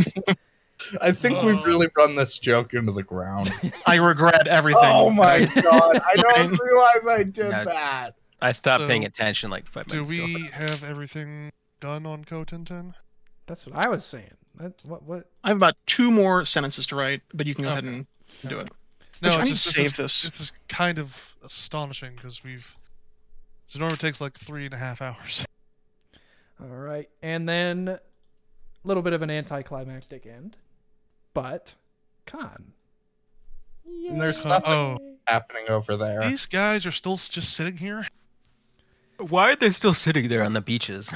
Speaker 4: I think we've really run this joke into the ground.
Speaker 3: I regret everything.
Speaker 4: Oh my god! I don't
Speaker 3: Okay.
Speaker 4: realize I did
Speaker 5: No.
Speaker 4: that.
Speaker 5: I stopped
Speaker 2: So,
Speaker 5: paying attention like 5
Speaker 2: Do
Speaker 5: minutes ago.
Speaker 2: we have everything done on Cotintin?
Speaker 1: That's what I was saying. What?
Speaker 3: I have about 2 more sentences to write, but you can go ahead
Speaker 2: Okay.
Speaker 3: and do it.
Speaker 2: No,
Speaker 3: I
Speaker 2: it's
Speaker 3: need
Speaker 2: just
Speaker 3: to save this.
Speaker 2: This is kind of astonishing because so normally it takes like 3.5 hours.
Speaker 1: All right, and then a little bit of an anticlimactic end, but con.
Speaker 4: And there's
Speaker 1: Yay.
Speaker 4: nothing happening over there.
Speaker 2: These guys are still just sitting here.
Speaker 5: Why are they still sitting there on the beaches?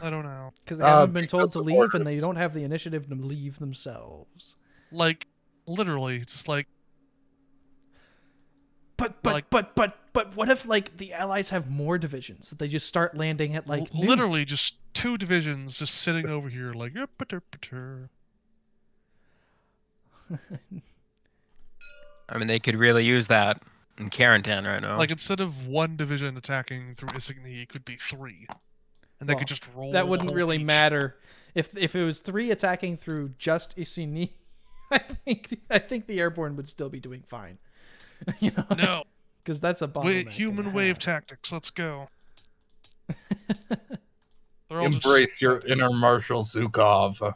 Speaker 2: I don't know.
Speaker 1: Because they haven't been told
Speaker 4: because
Speaker 1: to
Speaker 4: of
Speaker 1: leave, and they
Speaker 4: orders.
Speaker 1: don't have the initiative to leave themselves.
Speaker 2: Like literally, just like
Speaker 1: But
Speaker 2: Like-
Speaker 1: what if like the Allies have more divisions that they just start landing at like noon?
Speaker 2: literally just 2 divisions just sitting over here like.
Speaker 5: I mean, they could really use that in Carentan right now.
Speaker 2: Like instead of 1 division attacking through Isigny, it could be 3, and they
Speaker 1: Well,
Speaker 2: could just roll.
Speaker 1: That
Speaker 2: the
Speaker 1: wouldn't
Speaker 2: whole
Speaker 1: really
Speaker 2: beach.
Speaker 1: matter if it was 3 attacking through just Isigny. I think the airborne would still be doing fine. You know,
Speaker 2: No.
Speaker 1: because that's a bottleneck.
Speaker 2: Wait,
Speaker 1: and a
Speaker 2: human wave
Speaker 1: half.
Speaker 2: tactics. Let's go. They're all
Speaker 4: Embrace
Speaker 2: just
Speaker 4: your inner Marshal Zukov.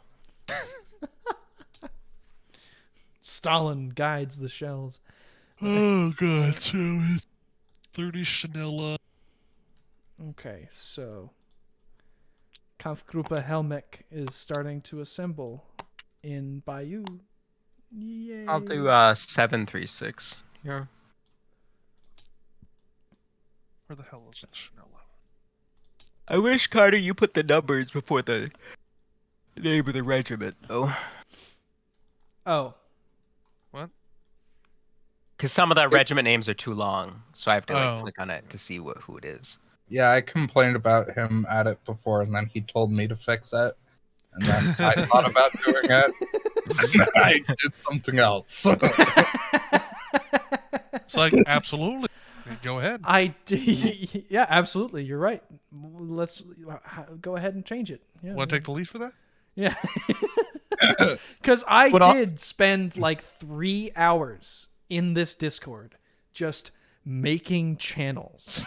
Speaker 1: Stalin guides the shells.
Speaker 2: Oh god, so it's 30 Chanel.
Speaker 1: Okay, so Kampfgruppe Helmich is starting to assemble in Bayou. Yay!
Speaker 5: I'll do 736. Yeah.
Speaker 2: Where the hell is the Chanel?
Speaker 5: I wish, Carter, you put the numbers before the name of the regiment, though.
Speaker 1: Oh,
Speaker 2: What?
Speaker 5: Because some of the regiment names are too long, so I have to
Speaker 2: Oh.
Speaker 5: click on it to see who it is.
Speaker 4: Yeah, I complained about him at it before, and then he told me to fix it. And then I thought about doing it, and then I did something else.
Speaker 2: It's like, absolutely. Go ahead.
Speaker 1: yeah, absolutely. You're right. Let's go ahead and change it. Yeah,
Speaker 2: Want to take the lead for that?
Speaker 1: Yeah. Because I
Speaker 3: What al-
Speaker 1: did spend like 3 hours in this Discord just making channels.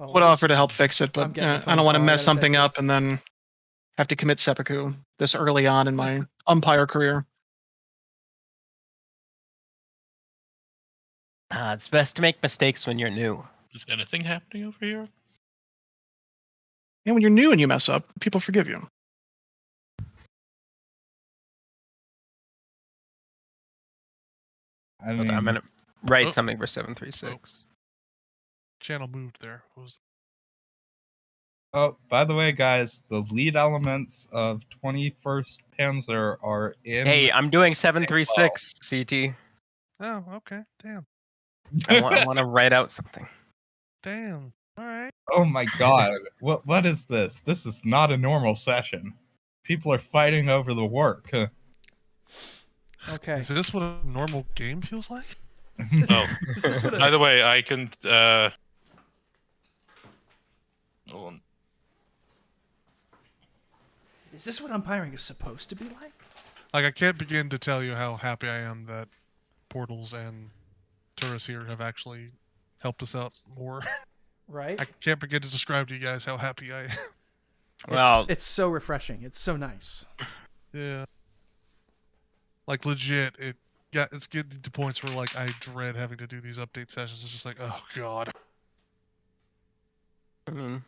Speaker 1: Oh,
Speaker 3: Would offer to help fix it,
Speaker 1: I'm
Speaker 3: but
Speaker 1: getting a
Speaker 3: I
Speaker 1: phone
Speaker 3: don't want to
Speaker 1: call. I
Speaker 3: mess
Speaker 1: gotta
Speaker 3: something
Speaker 1: take
Speaker 3: up
Speaker 1: this.
Speaker 3: and then have to commit seppuku this early on in my umpire career.
Speaker 5: It's best to make mistakes when you're new.
Speaker 6: Is anything happening over here?
Speaker 3: And when you're new and you mess up, people forgive you.
Speaker 4: I
Speaker 5: But
Speaker 4: mean,
Speaker 5: I'm gonna write
Speaker 2: Oh.
Speaker 5: something for 736.
Speaker 2: Channel moved there. What was
Speaker 4: oh, by the way, guys, the lead elements of 21st Panzer are in.
Speaker 5: Hey, I'm doing 736, CT.
Speaker 2: Oh, okay. Damn.
Speaker 5: I want to write out something.
Speaker 2: Damn. All right.
Speaker 4: Oh my god. What is this? This is not a normal session. People are fighting over the work.
Speaker 1: okay.
Speaker 2: Is this what a normal game feels like?
Speaker 6: Oh,
Speaker 1: Is this what
Speaker 6: by the way, I can. Hold on.
Speaker 1: Is this what umpiring is supposed to be like?
Speaker 2: Like, I can't begin to tell you how happy I am that Portals and Turris here have actually helped us out more.
Speaker 1: Right?
Speaker 2: I can't begin to describe to you guys how happy I am.
Speaker 5: Well,
Speaker 1: It's so refreshing. It's so nice.
Speaker 2: Yeah. Like, legit, it's getting to points where, like, I dread having to do these update sessions. It's just like, oh, God.
Speaker 5: I mean,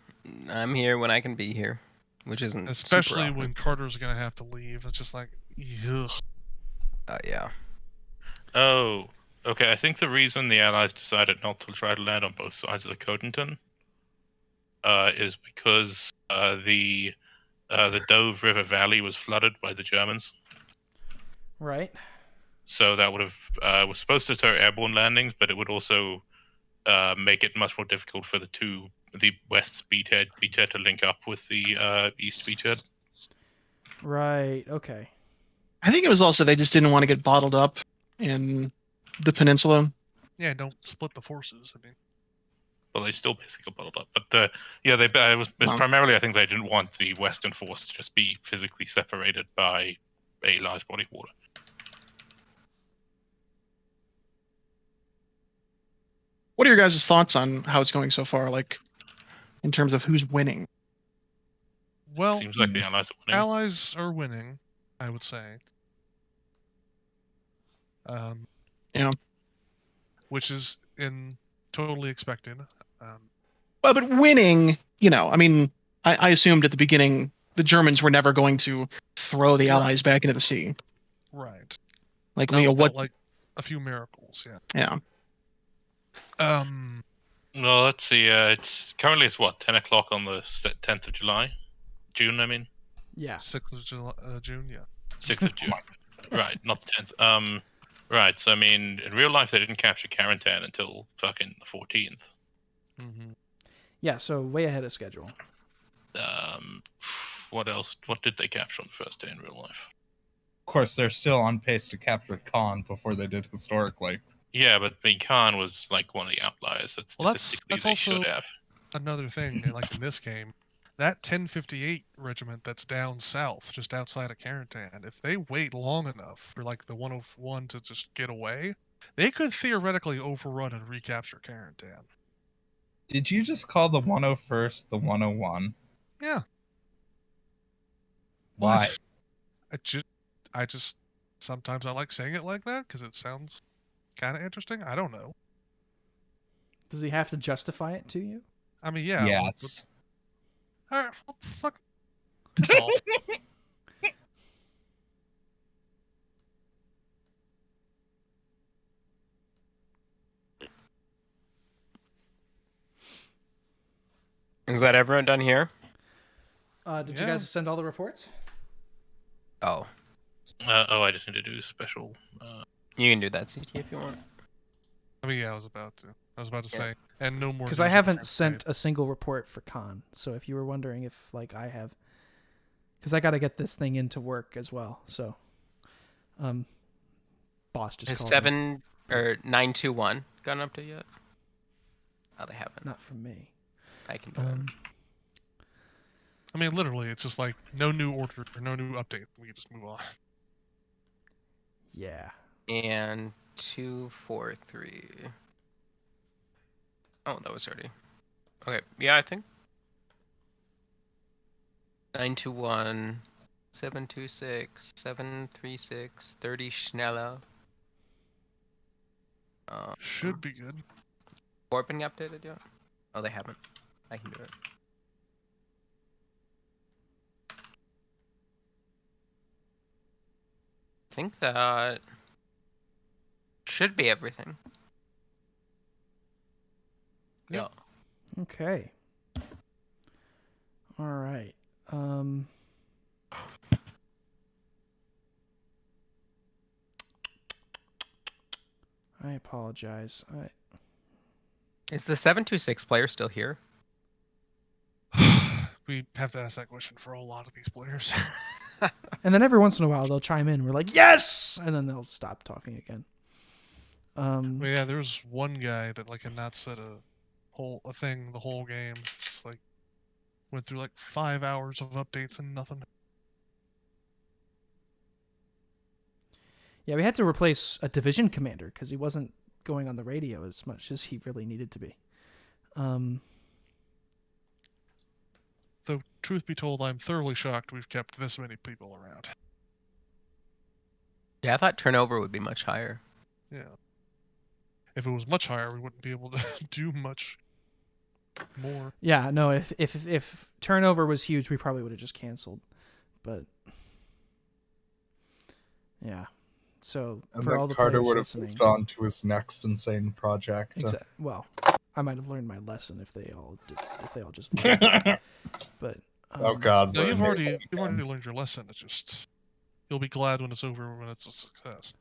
Speaker 5: I'm here when I can be here, which isn't
Speaker 2: Especially
Speaker 5: super
Speaker 2: when Carter's gonna have to leave. It's just like, ugh.
Speaker 5: yeah.
Speaker 6: Oh, okay. I think the reason the Allies decided not to try to land on both sides of the Codenton is because the Dove River Valley was flooded by the Germans.
Speaker 1: Right?
Speaker 6: So that would have was supposed to deter airborne landings, but it would also make it much more difficult for the west beachhead to link up with the east beachhead.
Speaker 1: Right. Okay.
Speaker 3: I think it was also they just didn't want to get bottled up in the peninsula.
Speaker 2: Yeah, don't split the forces. I mean,
Speaker 6: Well, they still basically bottled up, but yeah, it was
Speaker 3: Wow.
Speaker 6: primarily I think they didn't want the western force to just be physically separated by a large body of water.
Speaker 3: What are your guys' thoughts on how it's going so far? Like, in terms of who's winning?
Speaker 2: well,
Speaker 6: Seems like the Allies are winning.
Speaker 2: Allies are winning, I would say.
Speaker 3: Yeah.
Speaker 2: Which is totally expected.
Speaker 3: Well, but winning, I mean, I assumed at the beginning the Germans were never going to throw the
Speaker 2: Right.
Speaker 3: Allies back into the sea.
Speaker 2: Right.
Speaker 3: Like,
Speaker 2: Not without,
Speaker 3: what?
Speaker 2: like a few miracles, yeah.
Speaker 3: Yeah.
Speaker 6: Well, let's see. It's currently what 10 o'clock on the 10th of July, June. I mean,
Speaker 1: Yeah.
Speaker 2: 6th of June, yeah.
Speaker 6: 6th of June. Right, not the 10th. Right. So I mean, in real life, they didn't capture Carentan until fucking the 14th.
Speaker 2: Mm-hmm.
Speaker 1: Yeah. So way ahead of schedule.
Speaker 6: What else? What did they capture on the first day in real life?
Speaker 4: Of course, they're still on pace to capture Khan before they did historically.
Speaker 6: Yeah, but I mean, Khan was like one of the outliers.
Speaker 2: Well, that's
Speaker 6: Statistically, they should
Speaker 2: also-
Speaker 6: have.
Speaker 2: Another thing, like in this game, that 1058 regiment that's down south, just outside of Carentan, if they wait long enough for like the 101 to just get away, they could theoretically overrun and recapture Carentan.
Speaker 4: Did you just call the 101st the 101?
Speaker 2: Yeah.
Speaker 4: Why?
Speaker 2: What? I just sometimes I like saying it like that because it sounds kind of interesting. I don't know.
Speaker 1: Does he have to justify it to you?
Speaker 2: I mean, yeah.
Speaker 4: Yes.
Speaker 2: All right, what the fuck? Piss off.
Speaker 5: Is that everyone done here?
Speaker 1: Did you
Speaker 2: Yeah.
Speaker 1: guys send all the reports?
Speaker 5: Oh,
Speaker 6: I just need to do special.
Speaker 5: you can do that, CT, if you want.
Speaker 2: I mean, yeah, I was about to
Speaker 5: Yeah.
Speaker 2: say, and no more.
Speaker 1: Because I
Speaker 2: news
Speaker 1: haven't
Speaker 2: of
Speaker 1: sent a single report for Con. So if you were wondering if like I have, because I got to get this thing into work as well. So, boss just
Speaker 5: Has
Speaker 1: called me.
Speaker 5: 7 or 921 got an update yet? Oh, they haven't.
Speaker 1: Not from me.
Speaker 5: I can do it.
Speaker 2: I mean, literally, it's just like no new order or no new update. We can just move on.
Speaker 1: Yeah.
Speaker 5: And 243. Oh, that was already. Okay, yeah, I think. 921, 726, 736, 30 Schneller.
Speaker 2: Should be good.
Speaker 5: Board been updated yet? Oh, they haven't. I can do it. I think that should be everything.
Speaker 2: Yep.
Speaker 5: Yeah.
Speaker 1: Okay. All right. I apologize.
Speaker 5: Is the 726 player still here?
Speaker 2: We have to ask that question for a lot of these players.
Speaker 1: And then every once in a while they'll chime in. We're like, yes, and then they'll stop talking again.
Speaker 2: But yeah, there was one guy that like had not said a thing the whole game. Just like went through like 5 hours of updates and nothing.
Speaker 1: Yeah, we had to replace a division commander because he wasn't going on the radio as much as he really needed to be.
Speaker 2: Though truth be told, I'm thoroughly shocked we've kept this many people around.
Speaker 5: Yeah, I thought turnover would be much higher.
Speaker 2: Yeah. If it was much higher, we wouldn't be able to do much more.
Speaker 1: Yeah, no, if turnover was huge, we probably would have just canceled. But yeah. So
Speaker 7: And
Speaker 1: for
Speaker 7: then
Speaker 1: all the
Speaker 7: Carter
Speaker 1: players
Speaker 7: would have
Speaker 1: listening,
Speaker 7: moved on to his next insane project.
Speaker 1: well, I might have learned my lesson if they all just left. But
Speaker 7: Oh God!
Speaker 2: No,
Speaker 7: we're
Speaker 2: you've
Speaker 7: in
Speaker 2: already
Speaker 7: here again.
Speaker 2: learned your lesson. It's just you'll be glad when it's over when it's a success.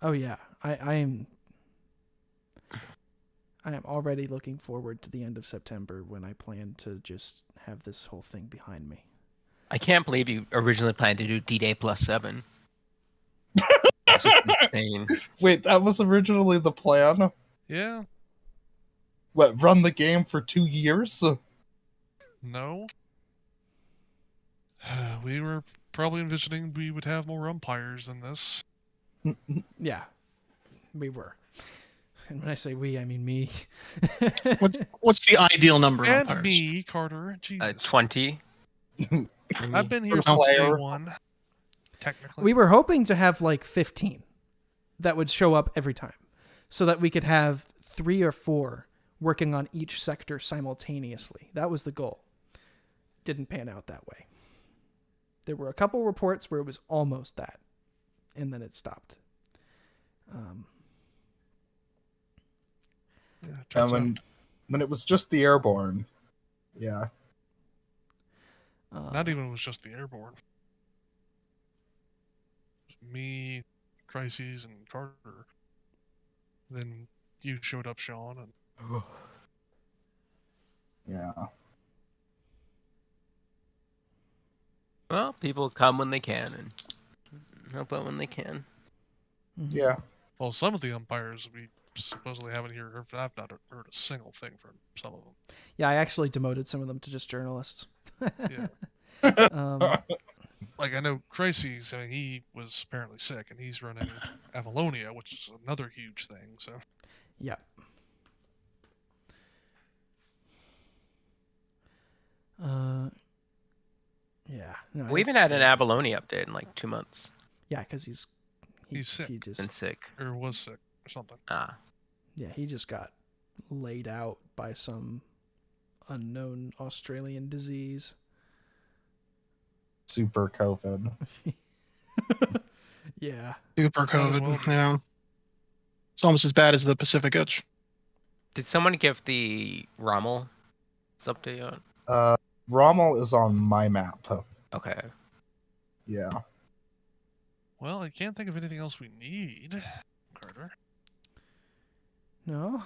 Speaker 1: Oh yeah, I am already looking forward to the end of September when I plan to just have this whole thing behind me.
Speaker 5: I can't believe you originally planned to do D-Day plus 7. That's just insane.
Speaker 7: Wait, that was originally the plan.
Speaker 2: Yeah.
Speaker 7: What? Run the game for 2 years?
Speaker 2: No. We were probably envisioning we would have more umpires than this.
Speaker 1: Yeah, we were. And when I say we, I mean me.
Speaker 3: What's the ideal number of
Speaker 2: And
Speaker 3: umpires?
Speaker 2: me, Carter. Jesus.
Speaker 5: 20.
Speaker 2: I've been here
Speaker 7: Per
Speaker 2: since day
Speaker 7: player.
Speaker 2: one. Technically.
Speaker 1: We were hoping to have like 15 that would show up every time so that we could have 3 or 4 working on each sector simultaneously. That was the goal. Didn't pan out that way. There were a couple reports where it was almost that, and then it stopped.
Speaker 2: Yeah,
Speaker 7: And
Speaker 2: turns out.
Speaker 7: when it was just the airborne, yeah.
Speaker 2: Not even when it was just the airborne. It was me, Crises, and Carter. Then you showed up, Sean, and
Speaker 7: Yeah.
Speaker 5: Well, people come when they can and help out when they can.
Speaker 7: Yeah.
Speaker 2: well, some of the umpires we supposedly haven't I've not heard a single thing from some of them.
Speaker 1: Yeah, I actually demoted some of them to just journalists.
Speaker 2: Yeah. Like, I know Crises, I mean, he was apparently sick, and he's running Avalonia, which is another huge thing, so...
Speaker 1: Yeah. Yeah. No,
Speaker 5: We haven't
Speaker 1: it's
Speaker 5: had an
Speaker 1: crazy.
Speaker 5: abalone update in like 2 months.
Speaker 1: Yeah, because he's
Speaker 2: sick.
Speaker 1: He just,
Speaker 5: Been sick.
Speaker 2: Or was sick, or something.
Speaker 5: Ah.
Speaker 1: yeah, he just got laid out by some unknown Australian disease.
Speaker 7: Super COVID.
Speaker 1: Yeah.
Speaker 3: Super
Speaker 2: Might as
Speaker 3: COVID.
Speaker 2: well be.
Speaker 3: Yeah. It's almost as bad as the Pacific itch.
Speaker 5: Did someone give the Rommel update yet?
Speaker 7: Rommel is on my map.
Speaker 5: Okay.
Speaker 7: Yeah.
Speaker 2: Well, I can't think of anything else we need, Carter.
Speaker 1: No.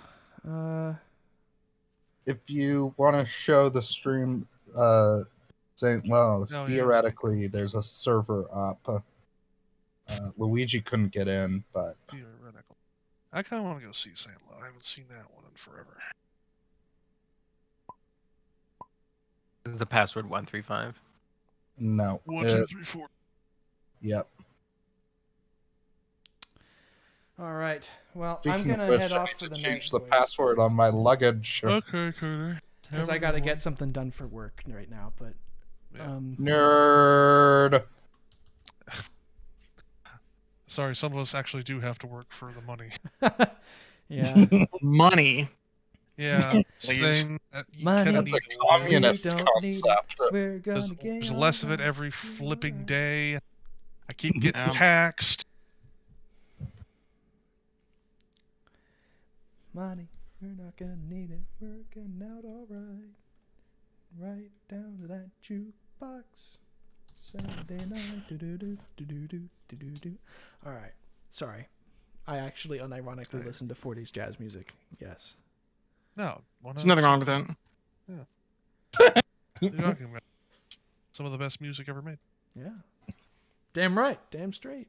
Speaker 7: If you want to show the stream, St. Lo,
Speaker 2: yeah.
Speaker 7: theoretically, there's a server up. Luigi couldn't get in, but
Speaker 2: Theoretical. I kind of want to go see St. Lo. I haven't seen that one in forever.
Speaker 5: Is the password 135?
Speaker 7: no.
Speaker 2: 1, 2, 3, 4.
Speaker 7: Yep.
Speaker 1: All right. Well,
Speaker 7: Speaking
Speaker 1: I'm gonna
Speaker 7: of which,
Speaker 1: head
Speaker 7: I
Speaker 1: off
Speaker 7: need
Speaker 1: for
Speaker 7: to
Speaker 1: the
Speaker 7: change
Speaker 1: night.
Speaker 7: the password on my luggage.
Speaker 2: Okay, Carter.
Speaker 1: Because I gotta get something done for work right now. But
Speaker 2: Yeah.
Speaker 7: Nerd.
Speaker 2: Sorry, some of us actually do have to work for the money.
Speaker 1: yeah.
Speaker 3: Money.
Speaker 2: Yeah,
Speaker 6: Please.
Speaker 2: thing. You
Speaker 1: Money.
Speaker 2: kinda
Speaker 7: That's a
Speaker 2: need to work.
Speaker 7: communist
Speaker 1: We don't need
Speaker 7: concept.
Speaker 1: We're gonna
Speaker 2: There's,
Speaker 1: get
Speaker 2: there's less of it
Speaker 1: alright.
Speaker 2: every flipping day. I keep getting
Speaker 3: Yeah.
Speaker 2: taxed.
Speaker 1: Money. We're not gonna need it. Working out all right. Right down to that jukebox. Saturday night. Do do do do do do do do do. All right. Sorry. I actually unironically
Speaker 2: Okay.
Speaker 1: listen to 40s jazz music. Yes.
Speaker 2: No,
Speaker 3: There's nothing wrong with that.
Speaker 2: You're talking about some of the best music ever made.
Speaker 1: Yeah. Damn right. Damn straight.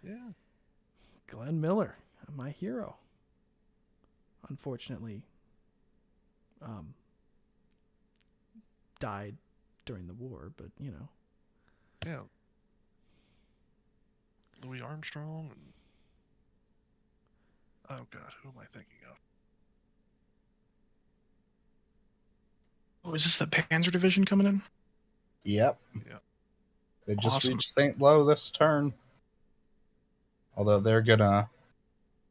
Speaker 2: Yeah.
Speaker 1: Glenn Miller, my hero. Unfortunately, died during the war, but you know.
Speaker 2: Yeah. Louis Armstrong and oh god, who am I thinking of?
Speaker 3: Oh, is this the Panzer Division coming in?
Speaker 7: Yep.
Speaker 2: Yeah.
Speaker 7: They just
Speaker 3: Awesome.
Speaker 7: reached St. Lo this turn. Although they're gonna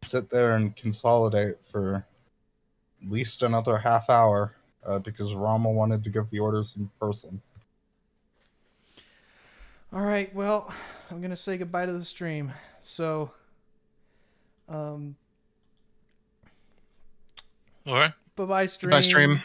Speaker 7: sit there and consolidate for at least another half hour because Rommel wanted to give the orders in person.
Speaker 1: All right, well, I'm gonna say goodbye to the stream. So,
Speaker 6: All right.
Speaker 1: bye-bye stream.
Speaker 3: Bye, stream.